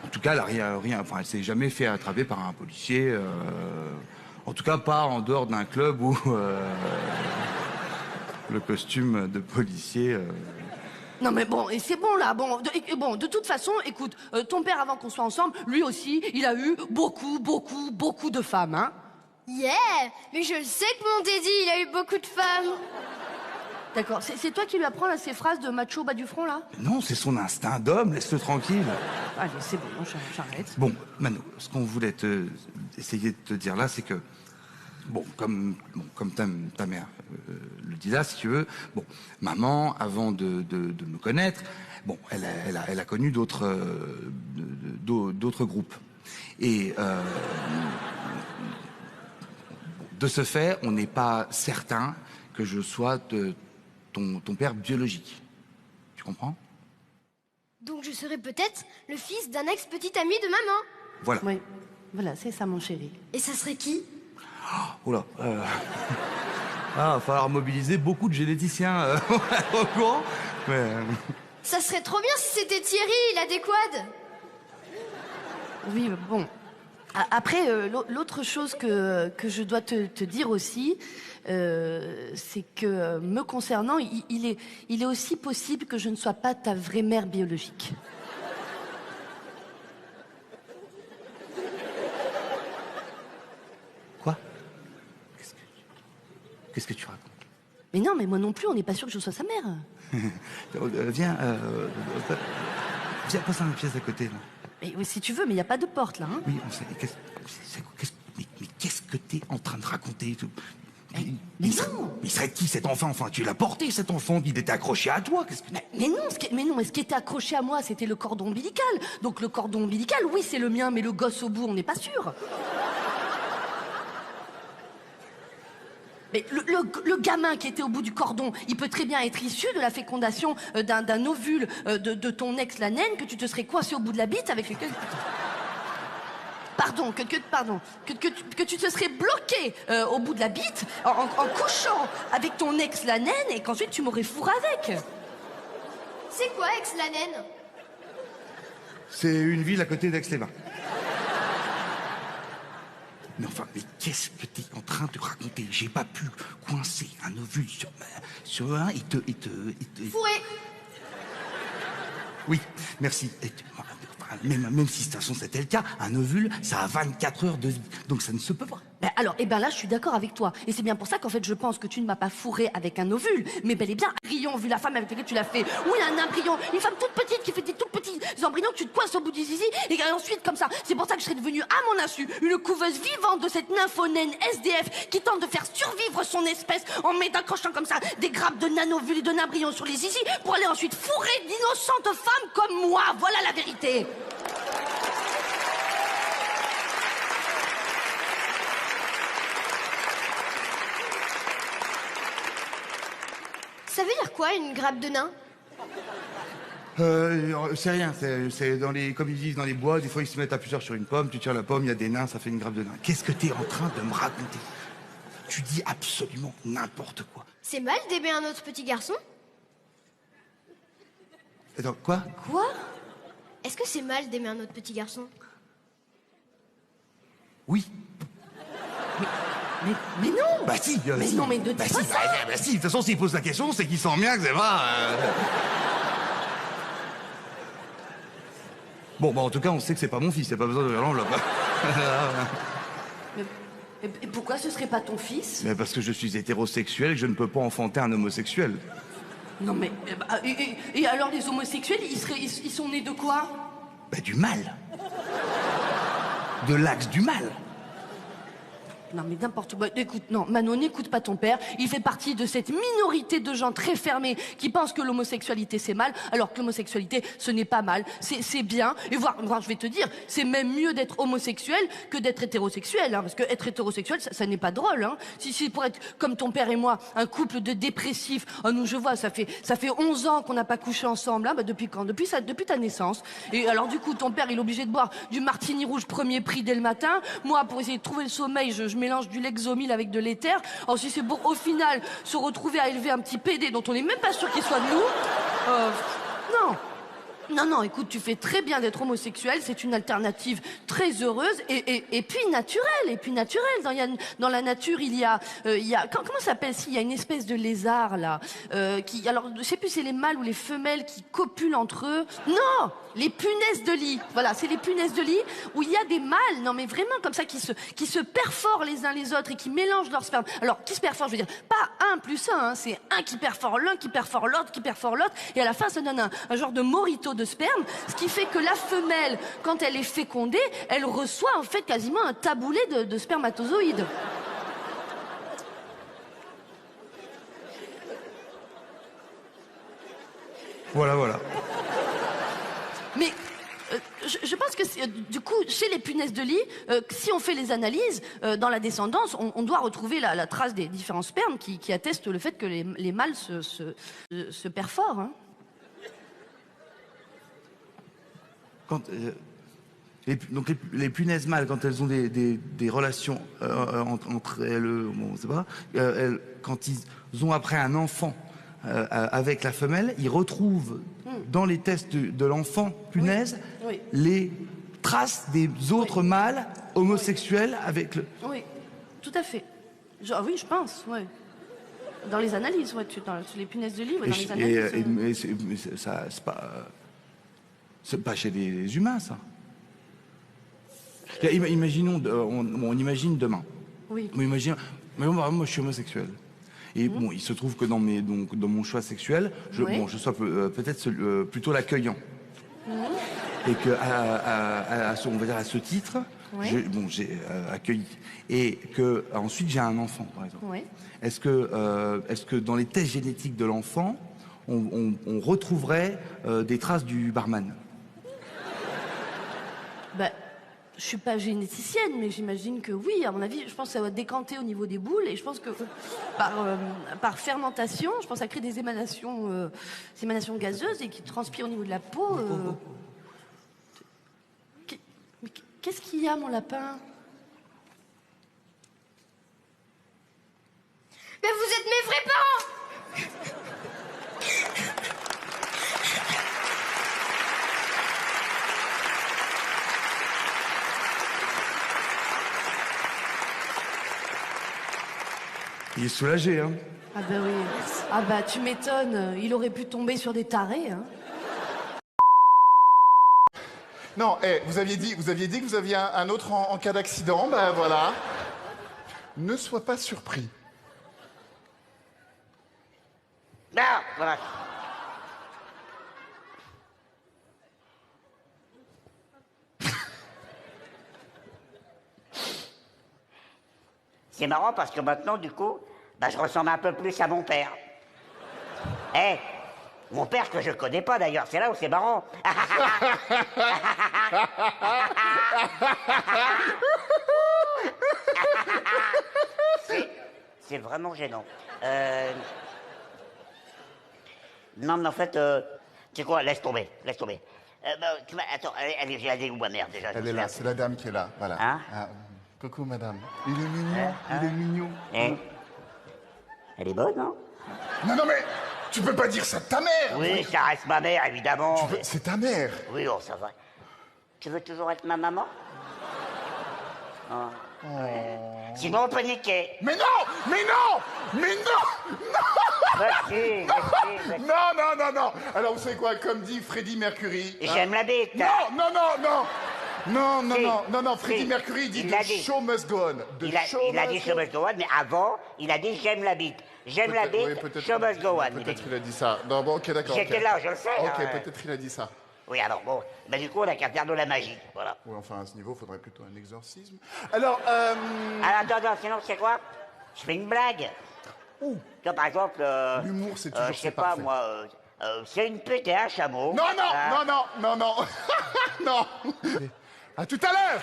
En tout cas, elle a rien. Enfin, elle s'est jamais fait attraper par un policier. En tout cas, pas en dehors d'un club où le costume de policier. Non mais bon, et c'est bon là, de toute façon, écoute, ton père avant qu'on soit ensemble, lui aussi, il a eu beaucoup de femmes, hein. Yeah, mais je le sais que mon Teddy, il a eu beaucoup de femmes. D'accord, c'est toi qui lui apprends là, ces phrases de macho bas du front là? Non, c'est son instinct d'homme, laisse-le tranquille. Allez, c'est bon, j'arrête. Bon, Mano, ce qu'on voulait essayer de te dire là, c'est que, comme ta mère le dit là, si tu veux, maman, avant de me connaître, elle a connu d'autres groupes. Et de ce fait, on n'est pas certain que je sois ton père biologique. Tu comprends? Donc je serais peut-être le fils d'un ex-petit ami de maman. Voilà. Oui, voilà, c'est ça mon chéri. Et ça serait qui? Oula. Va falloir mobiliser beaucoup de généticiens au courant. Mais, Ça serait trop bien si c'était Thierry, l'adéquat. Oui, bon. Après, l'autre chose que je dois te dire aussi, c'est que me concernant, il est aussi possible que je ne sois pas ta vraie mère biologique. Quoi? Qu'est-ce que tu racontes? Mais non, mais moi non plus, on n'est pas sûr que je sois sa mère. Viens, passe dans la pièce à côté, là. Mais oui, si tu veux, mais il n'y a pas de porte, là. Hein. Oui, on sait. Mais qu'est-ce que t'es en train de raconter? Mais non! Il serait qui cet enfant? Enfin, tu l'as porté cet enfant, il était accroché à toi. Mais non, ce qui était accroché à moi, c'était le cordon ombilical. Donc le cordon ombilical, oui, c'est le mien, mais le gosse au bout, on n'est pas sûr. Mais le gamin qui était au bout du cordon, il peut très bien être issu de la fécondation d'un ovule de ton ex, la naine, que tu te serais coincé au bout de la bite avec lequel... Pardon, que tu te serais bloqué au bout de la bite en couchant avec ton ex, la naine, et qu'ensuite tu m'aurais fourré avec. C'est quoi, ex-la naine? C'est une ville à côté d'Aix-les-Bains. Mais enfin, qu'est-ce que t'es en train de raconter? J'ai pas pu coincer un ovule sur un et te... Fourré. Oui, merci. Même si de toute façon c'était le cas, un ovule, ça a 24 heures de vie. Donc ça ne se peut pas. Alors, là, je suis d'accord avec toi. Et c'est bien pour ça qu'en fait, je pense que tu ne m'as pas fourré avec un ovule, mais bel et bien un embryon, vu la femme avec laquelle tu l'as fait. Oui, un embryon, une femme toute petite qui fait des tout petits des embryons que tu te coinces au bout du zizi, et ensuite, comme ça. C'est pour ça que je serais devenue, à mon insu, une couveuse vivante de cette nymphonaine SDF qui tente de faire survivre son espèce en accrochant comme ça des grappes de nanovules et de nymbryon sur les zizi pour aller ensuite fourrer d'innocentes femmes comme moi. Voilà la vérité. Ça veut dire quoi, une grappe de nain? C'est rien, c'est dans les, comme ils disent dans les bois, des fois ils se mettent à plusieurs sur une pomme, tu tires la pomme, il y a des nains, ça fait une grappe de nain. Qu'est-ce que t'es en train de me raconter? Tu dis absolument n'importe quoi. C'est mal d'aimer un autre petit garçon? Attends, quoi? Quoi? Est-ce que c'est mal d'aimer un autre petit garçon? Oui. Mais non! Bah si! Mais si. non, mais ne dis bah, pas si, ça! bah si, de toute façon, s'il pose la question, c'est qu'il sent bien que c'est pas... Bon, bah en tout cas, on sait que c'est pas mon fils, y'a pas besoin d'ouvrir l'enveloppe. Et pourquoi ce serait pas ton fils? Mais parce que je suis hétérosexuel et que je ne peux pas enfanter un homosexuel. Non mais... Et alors les homosexuels, ils sont nés de quoi? Bah du mal. De l'axe du mal. Non mais n'importe quoi. Écoute, non, Manon, n'écoute pas ton père. Il fait partie de cette minorité de gens très fermés qui pensent que l'homosexualité c'est mal, alors que l'homosexualité ce n'est pas mal. C'est bien. Et voire, je vais te dire, c'est même mieux d'être homosexuel que d'être hétérosexuel, hein, parce que être hétérosexuel, ça n'est pas drôle. Hein. Si pour être comme ton père et moi, un couple de dépressifs, oh, nous je vois, ça fait 11 ans qu'on n'a pas couché ensemble. Hein, bah, depuis quand? Depuis ta naissance. Et alors du coup, ton père il est obligé de boire du martini rouge premier prix dès le matin. Moi, pour essayer de trouver le sommeil, je mélange du Lexomil avec de l'éther. Ensuite, c'est pour, au final, se retrouver à élever un petit PD dont on n'est même pas sûr qu'il soit de nous. Non. Non, écoute, tu fais très bien d'être homosexuel, c'est une alternative très heureuse et puis naturelle. Dans la nature, il y a comment ça s'appelle il y a une espèce de lézard là, alors je sais plus si c'est les mâles ou les femelles qui copulent entre eux. Non, les punaises de lit. Voilà, c'est les punaises de lit où il y a des mâles, non mais vraiment comme ça qui se perforent les uns les autres et qui mélangent leur sperme. Alors qui se perfore, je veux dire, pas 1 plus 1, hein, c'est un qui perfore l'un, qui perfore l'autre, qui perfore l'autre, et à la fin ça donne un genre de morito de sperme, ce qui fait que la femelle, quand elle est fécondée, elle reçoit en fait quasiment un taboulet de spermatozoïdes. Voilà. Mais je pense que du coup, chez les punaises de lit, si on fait les analyses dans la descendance, on doit retrouver la trace des différents spermes qui attestent le fait que les mâles se perforent. Hein. Quand, donc les punaises mâles, quand elles ont des relations entre elles, bon, on sait pas, quand ils ont après un enfant avec la femelle, ils retrouvent dans les tests de l'enfant punaise oui. les traces des autres mâles homosexuels avec le... Oui, tout à fait. Oui, je pense, oui. Dans les analyses, ouais, sur les punaises de lit, ouais, dans les analyses. Mais c'est pas chez les humains, ça. Imaginons, on imagine demain. Oui. Mais moi, je suis homosexuel. Et bon, il se trouve que dans mon choix sexuel, je sois peut-être plutôt l'accueillant. Et que, on va dire à ce titre, j'ai accueilli. Et que ensuite j'ai un enfant, par exemple. Est-ce que dans les tests génétiques de l'enfant, on retrouverait des traces du barman? Bah, je suis pas généticienne, mais j'imagine que oui. À mon avis, je pense que ça va décanter au niveau des boules, et je pense que par fermentation, je pense que ça crée des émanations gazeuses et qui transpirent au niveau de la peau. Qu'est-ce qu'il y a, mon lapin? Mais vous êtes mes vrais parents! Il est soulagé, hein? Ah bah oui. Ah bah tu m'étonnes, il aurait pu tomber sur des tarés, hein. Non, vous aviez dit que vous aviez un autre en cas d'accident, ben voilà. Ne sois pas surpris. Non, voilà. C'est marrant parce que maintenant, du coup, bah, je ressemble un peu plus à mon père. Eh, mon père que je connais pas d'ailleurs, c'est là où c'est marrant. C'est vraiment gênant. Non, mais en fait, tu sais quoi, laisse tomber, laisse tomber. Attends, allez, j'ai la dégoût, ma mère, déjà. Elle est là, c'est la dame qui est là, voilà. Hein? Ah, coucou, madame. Il est mignon, il est mignon. Elle est bonne, non? Non, non, mais tu peux pas dire ça de ta mère. Oui, ça reste ma mère, évidemment. C'est ta mère. Oui, oh, ça va. Tu veux toujours être ma maman? Oh. Sinon, on peut niquer. Mais non! Mais non! Mais non! Non! Merci. Non, non, non, non. Alors, vous savez quoi, comme dit Freddie Mercury... J'aime la bite. Non, non, non, non. Non, non, Si. non, non, non, Freddie Si. Mercury dit Il « l'a The dit. show must go on ». Il a dit show must go on, mais avant, il a dit j'aime la bite. J'aime la bite, show must go on. Peut-être qu'il a dit ça. Non, bon, ok, d'accord. J'étais ok. là, je le sais. Ok, hein. peut-être qu'il a dit ça. Oui, alors bon, bah du coup, on a qu'à faire de la magie, voilà. Oui, enfin, à ce niveau, il faudrait plutôt un exorcisme. Alors, Alors, attends, sinon, c'est quoi? Je fais une blague. Tu vois, par exemple... l'humour, c'est toujours je sais c'est pas, parfait. moi, c'est une pute et un chameau. Non, non, non, non, non, non. Non. À tout à l'heure.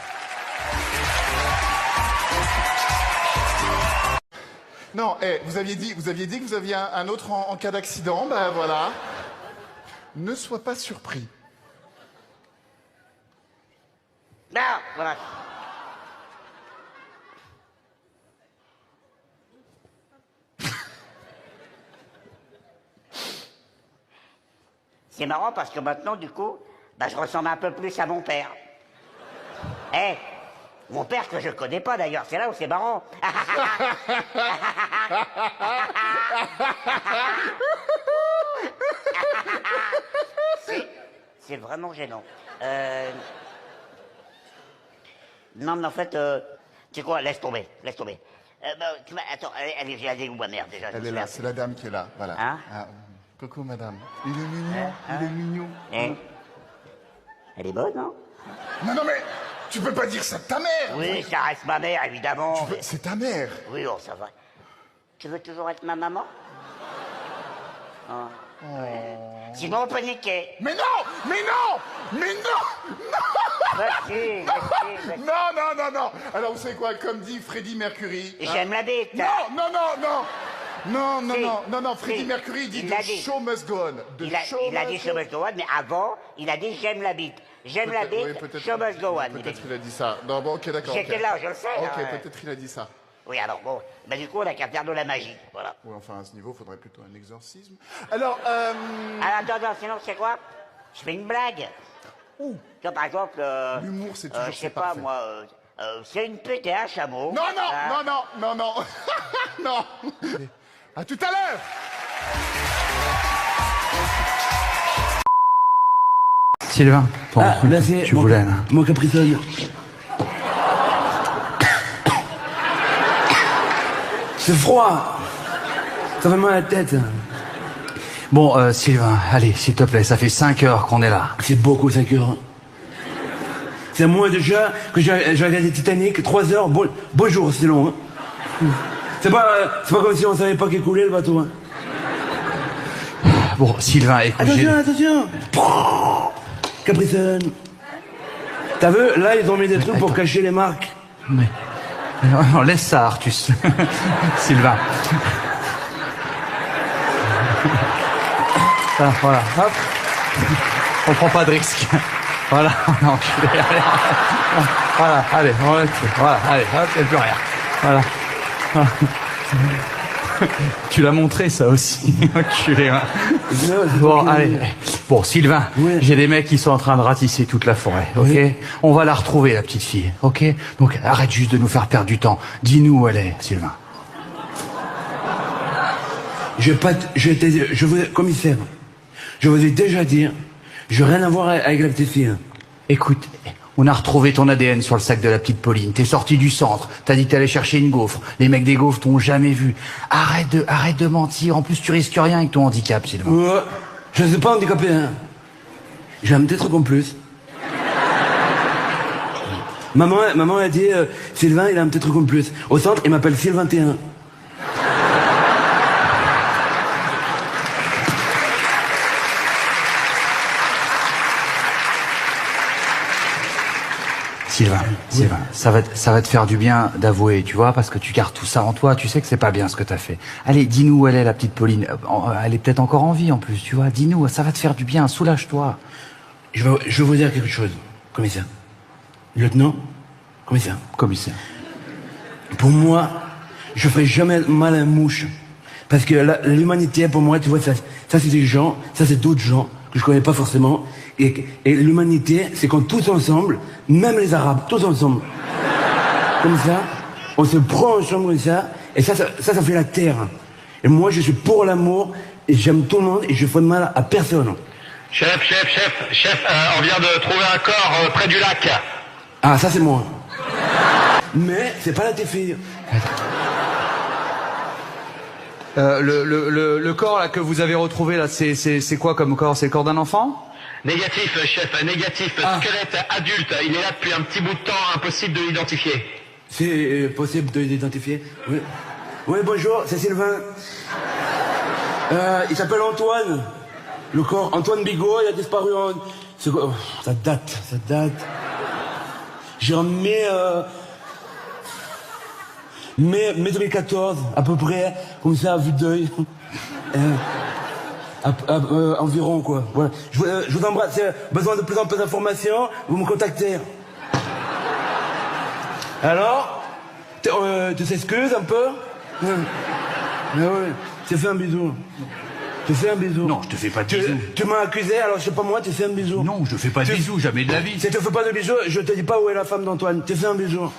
Non, vous aviez dit que vous aviez un autre en cas d'accident, ben voilà. Ne sois pas surpris. Non, voilà. C'est marrant parce que maintenant, du coup, bah, je ressemble un peu plus à mon père. Eh, mon père que je connais pas d'ailleurs, c'est là où c'est marrant. C'est vraiment gênant. Non, mais en fait, tu sais quoi, laisse tomber, laisse tomber. Attends, allez, j'ai la dégoût, ma mère, déjà. Elle est là, c'est la dame qui est là, voilà. Hein? Ah, coucou, madame. Il est mignon, il est mignon. Elle est bonne, non? Non, non, mais tu peux pas dire ça de ta mère. Oui, ça reste ma mère, évidemment. C'est ta mère. Oui, oh, ça va. Tu veux toujours être ma maman? Oh. Sinon, on peut niquer. Mais non! Mais non! Mais non! Non! Merci. Non, non, non, non. Alors, vous savez quoi, comme dit Freddie Mercury... J'aime la bite. Non, non, non, non. Non, non, Si. non, non, non, Freddie Si. Mercury dit Il « l'a The dit. show must go on ». Il a dit show must go on, mais avant, il a dit j'aime la bite. J'aime la bite, show must go on. Peut-être qu'il a dit ça. Non, bon, ok, d'accord. J'étais ok. là, je le sais. Ok, hein. peut-être qu'il a dit ça. Oui, alors bon, bah du coup, on a qu'à faire de la magie, voilà. Oui, enfin, à ce niveau, il faudrait plutôt un exorcisme. Alors, Alors, attends, sinon, c'est quoi? Je fais une blague. Tu vois, par exemple... l'humour, c'est toujours je sais c'est pas, parfait. moi, c'est une pute et un chameau. Non, non, Hein? non, non, non, non. Non. À tout à l'heure. Sylvain, ton truc, là, c'est tu voulais là. Mon capricole. C'est froid. Ça fait mal à la tête. Bon, Sylvain, allez, s'il te plaît, ça fait 5 heures qu'on est là. C'est beaucoup 5 heures. C'est moi déjà que j'ai regardé Titanic, 3 heures. Bonjour, c'est long. Hein. C'est pas comme si on savait pas qu'il coulait le bateau. Hein. Bon, Sylvain, écoute, Attention. Capricole. T'as vu, là, ils ont mis des trucs pour cacher les marques. Mais... Non, laisse ça, Artus. Sylvain. Ah, voilà, hop. On prend pas de risque. Voilà, non, voilà, allez, on laisse, voilà, allez, hop, il n'y a plus rien. Voilà. Tu l'as montré, ça aussi. Enculé, hein. Bon, allez. Bon, Sylvain, j'ai des mecs qui sont en train de ratisser toute la forêt, ok? On va la retrouver, la petite fille, ok? Donc, arrête juste de nous faire perdre du temps. Dis-nous où elle est, Sylvain. Commissaire, je vous ai déjà dit, je n'ai rien à voir avec la petite fille. Écoute, on a retrouvé ton ADN sur le sac de la petite Pauline. T'es sorti du centre. T'as dit que t'allais chercher une gaufre. Les mecs des gaufres t'ont jamais vu. Arrête de mentir. En plus, tu risques rien avec ton handicap, Sylvain. Je ne suis pas handicapé, hein. J'ai un petit truc en plus. Maman a dit, Sylvain, il a un petit truc en plus. Au centre, il m'appelle Sylvain T1. Sylvain, ça va te faire du bien d'avouer, tu vois, parce que tu gardes tout ça en toi, tu sais que c'est pas bien ce que t'as fait. Allez, dis-nous où elle est, la petite Pauline. Elle est peut-être encore en vie, en plus, tu vois. Dis-nous, ça va te faire du bien, soulage-toi. Je vais vous dire quelque chose, commissaire. Lieutenant, commissaire. Commissaire. Pour moi, je ferai jamais mal à une mouche. Parce que l'humanité, pour moi, tu vois, ça c'est des gens, ça c'est d'autres gens que je connais pas forcément. Et l'humanité, c'est quand tous ensemble, même les Arabes, tous ensemble, comme ça, on se prend ensemble comme ça, et ça fait la terre. Et moi, je suis pour l'amour, et j'aime tout le monde, et je fais de mal à personne. Chef, on vient de trouver un corps près du lac. Ah, ça c'est moi. Mais c'est pas la TFI. Le corps là que vous avez retrouvé là, c'est quoi comme corps? C'est le corps d'un enfant? Négatif, chef, négatif. Squelette adulte. Il est là depuis un petit bout de temps, impossible de l'identifier. C'est possible de l'identifier? Oui. Oui, bonjour, c'est Sylvain. Il s'appelle Antoine. Le corps, Antoine Bigot, il a disparu en... Oh, ça date. J'ai en mai 2014, à peu près, comme ça, à vue d'œil. Environ, quoi. Voilà. Je vous embrasse. Besoin de plus en plus d'informations, vous me contactez. Alors, tu t'excuses un peu? Ah ouais, tu fais un bisou. Tu fais un bisou. Non, je te fais pas de bisous. Tu m'as accusé, alors je sais pas moi, tu fais un bisou. Non, je fais pas de bisous, jamais de la vie. Si tu fais pas de bisous, je te dis pas où est la femme d'Antoine. Tu fais un bisou.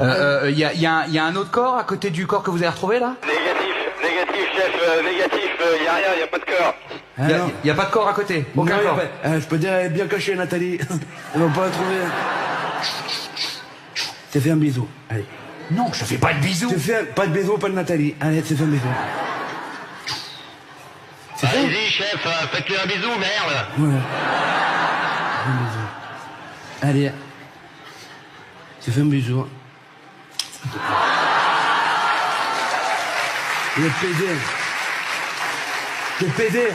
Il y a un autre corps à côté du corps que vous avez retrouvé là? Négatif, chef, négatif. Y a rien, y a pas de corps. Y a pas de corps à côté? Aucun corps. Je peux dire, elle est bien cachée, Nathalie. Ils vont pas la trouver. Tu fais un bisou. Allez. Non, je fais pas de bisous. Tu fais pas de bisous, pas de Nathalie. Allez, tu fais un bisou. Allez-y, chef, faites-lui un bisou, merde. Ouais. Un bisou. Allez. Tu fais un bisou. Le PD. T'es PD.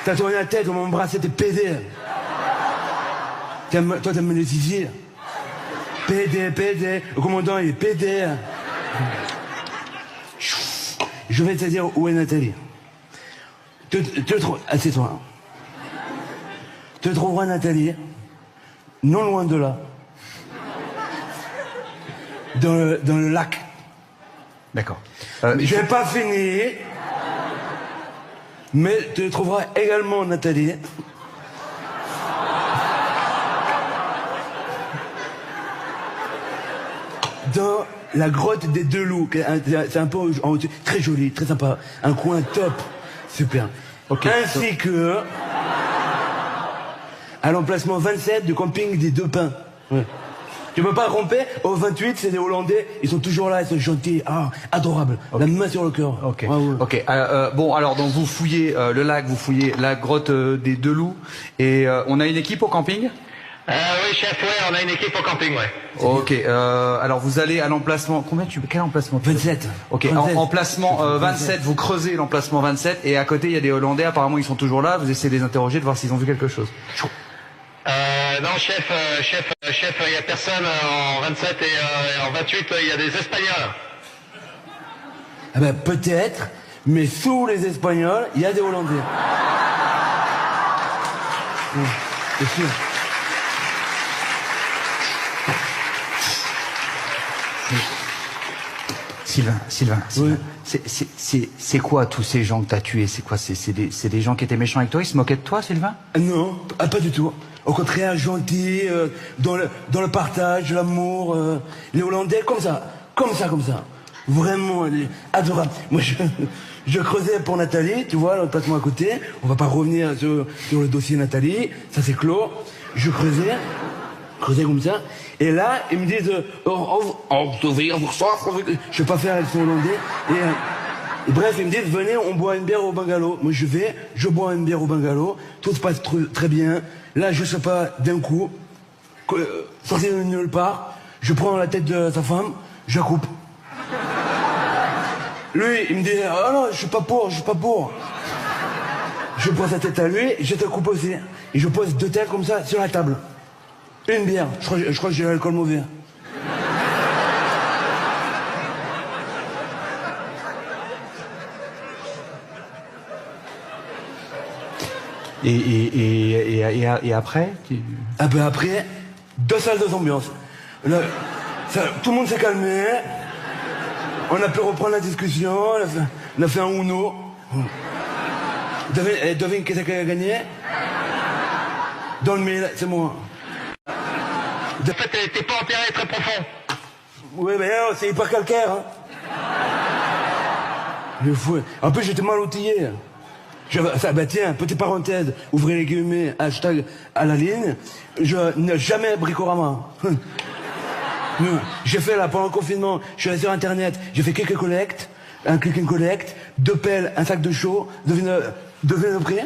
T'as tourné la tête, on m'a embrassé, t'es PD. Toi, t'aimes les zizi. PD. Le commandant, il est PD. Je vais te dire où est Nathalie. Assieds-toi. Tu trouveras Nathalie, non loin de là. Dans le lac. D'accord. Je vais pas finir. Mais tu trouveras également Nathalie. Dans la grotte des Deux Loups. C'est un peu très joli, très sympa. Un coin top. Super. Okay. Ainsi que à l'emplacement 27 du camping des Deux Pins. Ouais. Tu peux pas romper. Au 28, c'est des Hollandais. Ils sont toujours là, ils sont gentils. Ah, adorables. Okay. La main sur le cœur. Ok. Ah, ouais. Ok. Bon, alors donc vous fouillez le lac, vous fouillez la grotte des Deux Loups, et on a une équipe au camping. Oui, chef, ouais, on a une équipe au camping, ouais. Ok, alors vous allez à l'emplacement... Quel emplacement? 27. Ok, 27. Emplacement 27, vous creusez l'emplacement 27, et à côté, il y a des Hollandais, apparemment, ils sont toujours là, vous essayez de les interroger, de voir s'ils ont vu quelque chose. Non, chef, il y a personne en 27 et en 28, il y a des Espagnols. Ah ben, peut-être, mais sous les Espagnols, il y a des Hollandais. Oui, c'est sûr. Sylvain, oui. C'est quoi tous ces gens que t'as tués? C'est quoi? C'est des gens qui étaient méchants avec toi? Ils se moquaient de toi, Sylvain? Non, pas du tout. Au contraire, gentils, dans le partage, l'amour, les Hollandais, comme ça. Vraiment, adorables. Moi, je creusais pour Nathalie, tu vois, l'emplacement à côté. On va pas revenir sur le dossier Nathalie, ça c'est clos. Je creusais comme ça. Et là, ils me disent, je vais pas faire avec son Hollandais. Et bref, ils me disent, venez, on boit une bière au bungalow. Moi, je bois une bière au bungalow. Tout se passe très bien. Là, je sais pas, d'un coup, sorti de nulle part, je prends la tête de sa femme, je la coupe. Lui, il me dit, ah non, je suis pas pour. Je prends sa tête à lui, je te coupe aussi. Et je pose 2 têtes comme ça sur la table. Une bière, je crois que j'ai l'alcool mauvais. Et après Ah ben après, 2 salles d'ambiance. Là, tout le monde s'est calmé. On a pu reprendre la discussion. On a fait un Uno. Devine qui c'est qui a gagné? Dans le mille, c'est moi. En fait, t'es pas enterré très profond. Oui, mais c'est hyper calcaire. Hein. Le fou. En plus, j'étais mal outillé. Bah tiens, petite parenthèse, ouvrez les guillemets, hashtag à la ligne. Je n'ai jamais Bricorama. J'ai fait là, pendant le confinement, je suis allé sur internet, j'ai fait quelques collectes, un click and collect, 2 pelles, un sac de chaud, devine le prix?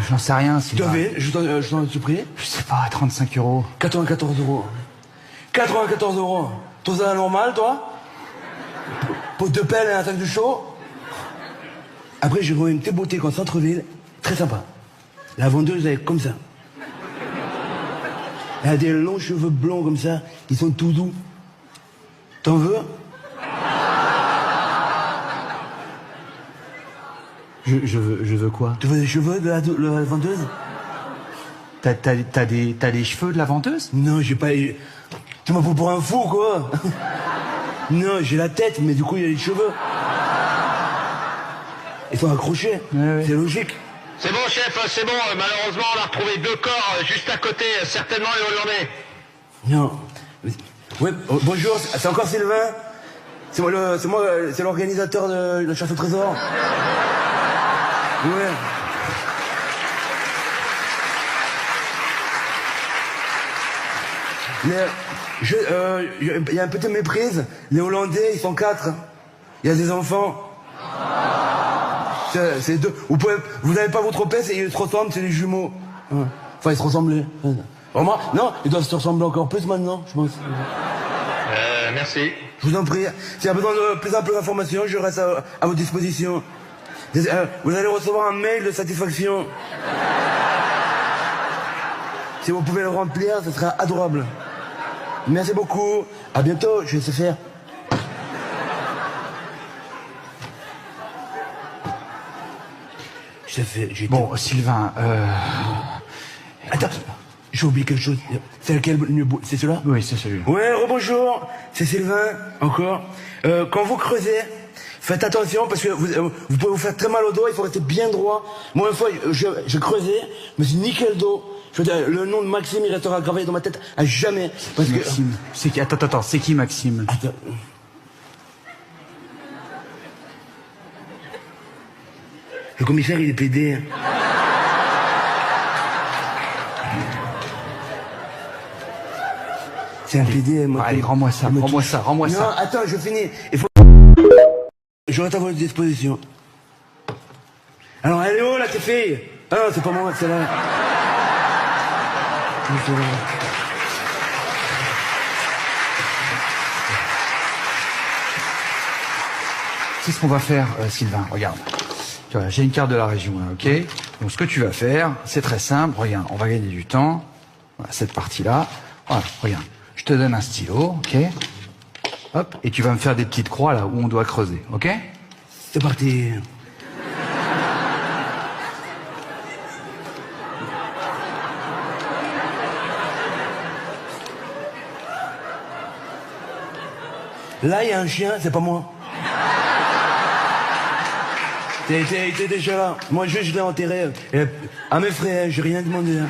J'en sais rien, Sylvain. Devine, je t'en ai pris? Je sais pas, 35 €. 94 €. 94 €. Toi, ça normal, toi? Pour 2 pelles et un sac de chaud? Après, j'ai trouvé une petite boutique en centre-ville, très sympa. La vendeuse, elle est comme ça. Elle a des longs cheveux blonds comme ça, ils sont tout doux. T'en veux? Je veux quoi? Tu veux des cheveux de la vendeuse? T'as des cheveux de la vendeuse? Non, j'ai pas... Tu m'as pris pour un fou, quoi. Non, j'ai la tête, mais du coup, il y a les cheveux. Ils sont accrochés, c'est logique. C'est bon, chef, c'est bon. Malheureusement, on a retrouvé 2 corps juste à côté, certainement les Hollandais. Non. Ouais, bonjour, c'est encore Sylvain? C'est moi, c'est l'organisateur de la chasse au trésor. Ouais. Mais il y a un peu de méprise. Les Hollandais, ils sont 4. Il y a des enfants. C'est 2. Vous n'avez pas vous tromper, ils se ressemblent, c'est des jumeaux. Ouais. Enfin, ils se ressemblaient. Vraiment? Non, ils doivent se ressembler encore plus maintenant, je pense. Merci. Je vous en prie. S'il y a besoin de plus ample d'informations, je reste à votre disposition. Vous allez recevoir un mail de satisfaction. Si vous pouvez le remplir, ce sera adorable. Merci beaucoup. À bientôt, je vais se faire. Bon, Sylvain, Attends, j'ai oublié quelque chose. C'est lequel? C'est celui-là? Oui, c'est celui-là. Ouais, rebonjour. C'est Sylvain, encore. Quand vous creusez, faites attention parce que vous pouvez vous faire très mal au dos, il faut rester bien droit. Moi, une fois, je creusais, je me suis niqué le dos. Je veux dire, le nom de Maxime, il restera gravé dans ma tête à jamais. Parce Maxime. C'est qui? Attends, c'est qui Maxime? Attends. Le commissaire, il est pédé. C'est un PD, moi. Allez, rends-moi ça. Non, attends, je finis. Je reste à votre disposition. Alors, elle est où, là, tes filles? Ah non, c'est pas moi, c'est là. C'est ce qu'on va faire, Sylvain. Regarde. Tu vois, j'ai une carte de la région, là, ok? Donc, ce que tu vas faire, c'est très simple. Regarde, on va gagner du temps. Voilà, cette partie-là. Voilà, regarde. Je te donne un stylo, ok? Hop, et tu vas me faire des petites croix, là, où on doit creuser, ok? C'est parti. Là, il y a un chien, c'est pas moi. T'es déjà là. Moi, je l'ai enterré. À mes frais, j'ai rien demandé. Hein.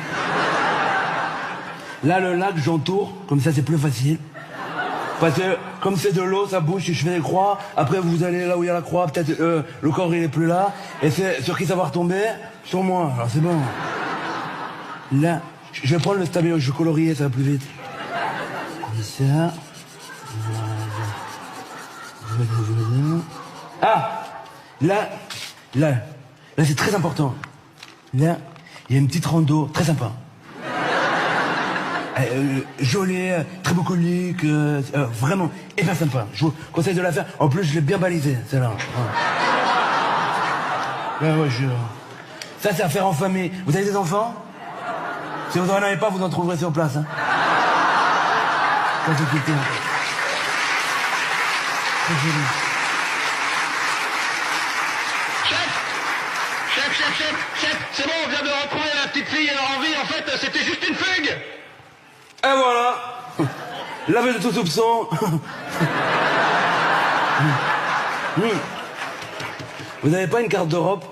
Là, le lac, j'entoure. Comme ça, c'est plus facile. Parce que, comme c'est de l'eau, ça bouge, je fais des croix. Après, vous allez là où il y a la croix. Peut-être le corps, il est plus là. Et c'est sur qui ça va retomber? Sur moi. Alors, c'est bon. Là, je vais prendre le stabilo. Je vais colorier, ça va plus vite. Comme ça. Ah! Là, c'est très important. Là, Il y a une petite rando, très sympa. Jolie, très bucolique, vraiment hyper sympa. Je vous conseille de la faire. En plus, je l'ai bien balisé, celle-là. Ouais, ça, c'est à faire en famille. Vous avez des enfants? Si vous n'en avez pas, vous en trouverez sur place. Hein. Ça, c'est quitté. Très joli. Chef, c'est bon, on vient de retrouver la petite fille en vie. En fait, c'était juste une fugue. Et voilà. Lavé de tout soupçon. Vous n'avez pas une carte d'Europe?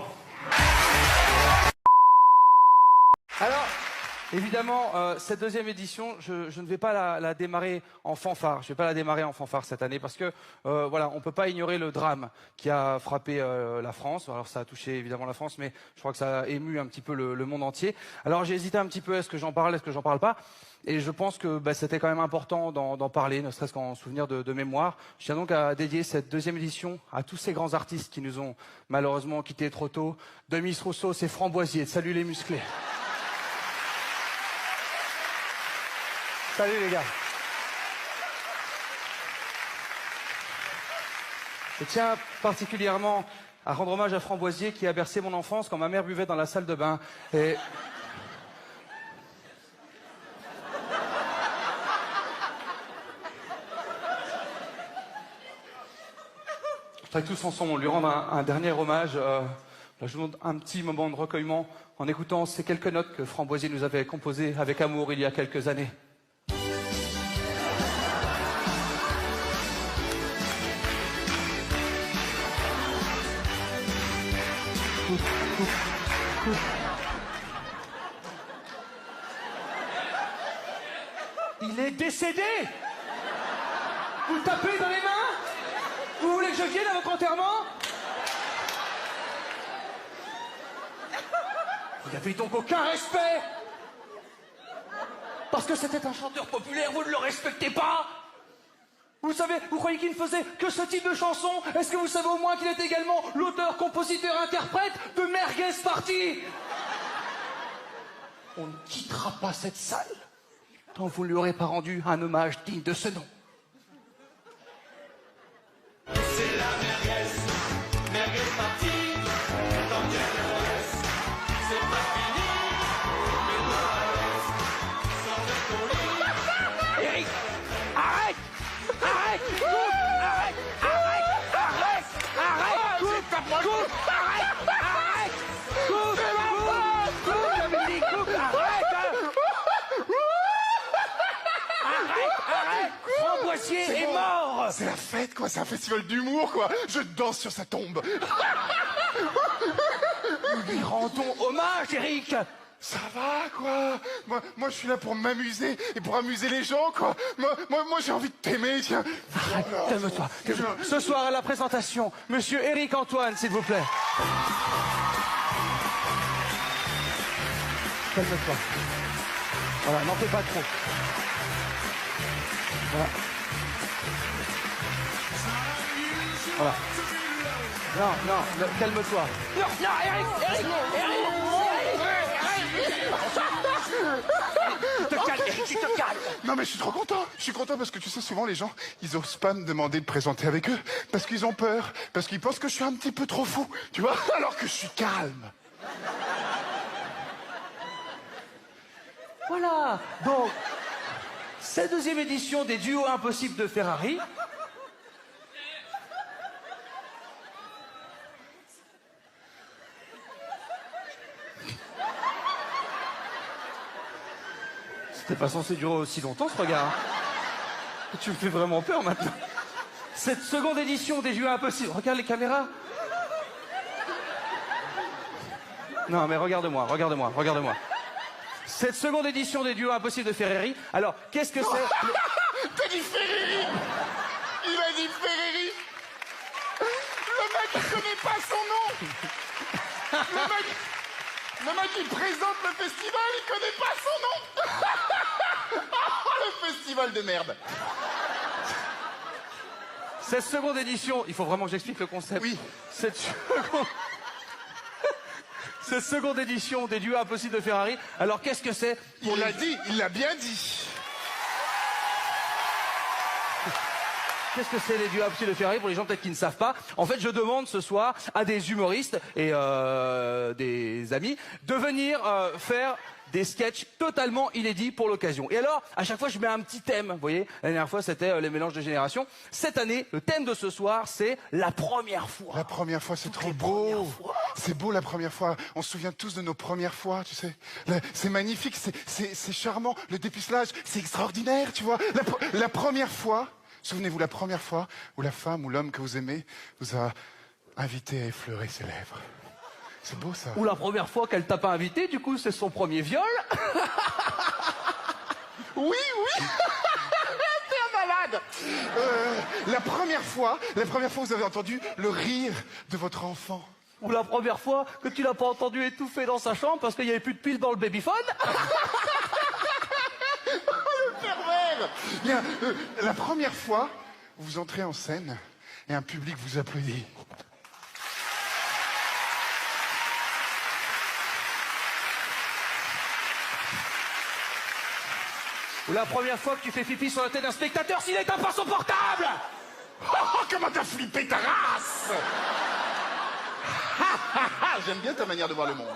Alors, évidemment, cette deuxième édition, je ne vais pas la démarrer en fanfare. Je ne vais pas la démarrer en fanfare cette année parce que, voilà, on ne peut pas ignorer le drame qui a frappé la France. Alors, ça a touché évidemment la France, mais je crois que ça a ému un petit peu le monde entier. Alors, j'ai hésité un petit peu, est-ce que j'en parle, est-ce que j'en parle pas? Et je pense que c'était quand même important d'en parler, ne serait-ce qu'en souvenir de mémoire. Je tiens donc à dédier cette deuxième édition à tous ces grands artistes qui nous ont malheureusement quittés trop tôt. De Miss Rousseau, c'est Framboisier. Salut les musclés. Salut les gars. Je tiens particulièrement à rendre hommage à Framboisier qui a bercé mon enfance quand ma mère buvait dans la salle de bain. Et... je voudrais tous ensemble lui rendre un dernier hommage. Je vous demande un petit moment de recueillement en écoutant ces quelques notes que Framboisier nous avait composées avec amour il y a quelques années. Il est décédé. Vous tapez dans les mains? Vous voulez que je vienne à votre enterrement? Vous n'avez donc aucun respect? Parce que c'était un chanteur populaire, vous ne le respectez pas? Vous savez, vous croyez qu'il ne faisait que ce type de chanson? Est-ce que vous savez au moins qu'il est également l'auteur, compositeur, interprète de Merguez Party? On ne quittera pas cette salle tant vous ne lui aurez pas rendu un hommage digne de ce nom. C'est la Merguez Party, tant qu'elle reste, c'est pas fini, mais moi reste, sors de ton lit. Eric, arrête! Arrête! Arrête! Arrête! Arrête! Coupe! Arrête! Coupe! J'avais dit coupe! Arrête! Framboisier est mort! C'est la fête, quoi. C'est un festival d'humour, quoi. Je danse sur sa tombe. Nous lui rendons hommage, Eric! Ça va, quoi. Moi, je suis là pour m'amuser et pour amuser les gens, quoi. Moi, j'ai envie de t'aimer, tiens. Arrête, calme-toi. Ce soir, à la présentation, monsieur Éric Antoine, s'il vous plaît. Calme-toi. Voilà, n'en fais pas trop. Voilà. Voilà. Non, calme-toi. Non, Eric! Tu te calmes, Eric, tu te calmes. Non, mais je suis trop content. Je suis content parce que tu sais, souvent, les gens, ils osent pas me demander de présenter avec eux parce qu'ils ont peur, parce qu'ils pensent que je suis un petit peu trop fou, tu vois, alors que je suis calme. Voilà. Donc, cette deuxième édition des duos impossibles de Ferrari. C'était pas censé durer aussi longtemps, ce regard. Tu me fais vraiment peur maintenant. Cette seconde édition des duos impossibles. Regarde les caméras. Non, mais regarde-moi. Cette seconde édition des duos impossibles de Ferrari. Alors, qu'est-ce que c'est? T'as dit Ferrari. Il a dit Ferrari. Le mec, il connaît pas son nom. Le mec, il présente le festival, il connaît pas son nom. Le festival de merde. Cette seconde édition, il faut vraiment que j'explique le concept. Oui. Cette cette seconde édition des duos impossibles de Ferrari. Alors qu'est-ce que c'est? Il l'a dit, il l'a bien dit. Qu'est-ce que c'est les duos impossibles de Ferrari pour les gens peut-être qui ne savent pas? En fait, je demande ce soir à des humoristes et des amis de venir faire des sketchs totalement inédits pour l'occasion. Et alors, à chaque fois, je mets un petit thème. Vous voyez, la dernière fois, c'était les mélanges de générations. Cette année, le thème de ce soir, c'est la première fois. La première fois, c'est trop beau. C'est beau la première fois. On se souvient tous de nos premières fois, tu sais. C'est magnifique, c'est charmant. Le dépucelage, c'est extraordinaire, tu vois. La première fois, souvenez-vous, la première fois où la femme ou l'homme que vous aimez vous a invité à effleurer ses lèvres. C'est beau ça. Ou la première fois qu'elle t'a pas invité, du coup, c'est son premier viol. Oui, oui. T'es un malade. La première fois, vous avez entendu le rire de votre enfant. Ou la première fois que tu l'as pas entendu étouffer dans sa chambre parce qu'il y avait plus de piles dans le babyphone. Le pervers. Bien, la première fois, vous entrez en scène et un public vous applaudit. Ou la première fois que tu fais pipi sur la tête d'un spectateur s'il n'éteint pas son portable. Oh, comment t'as flippé ta race. J'aime bien ta manière de voir le monde.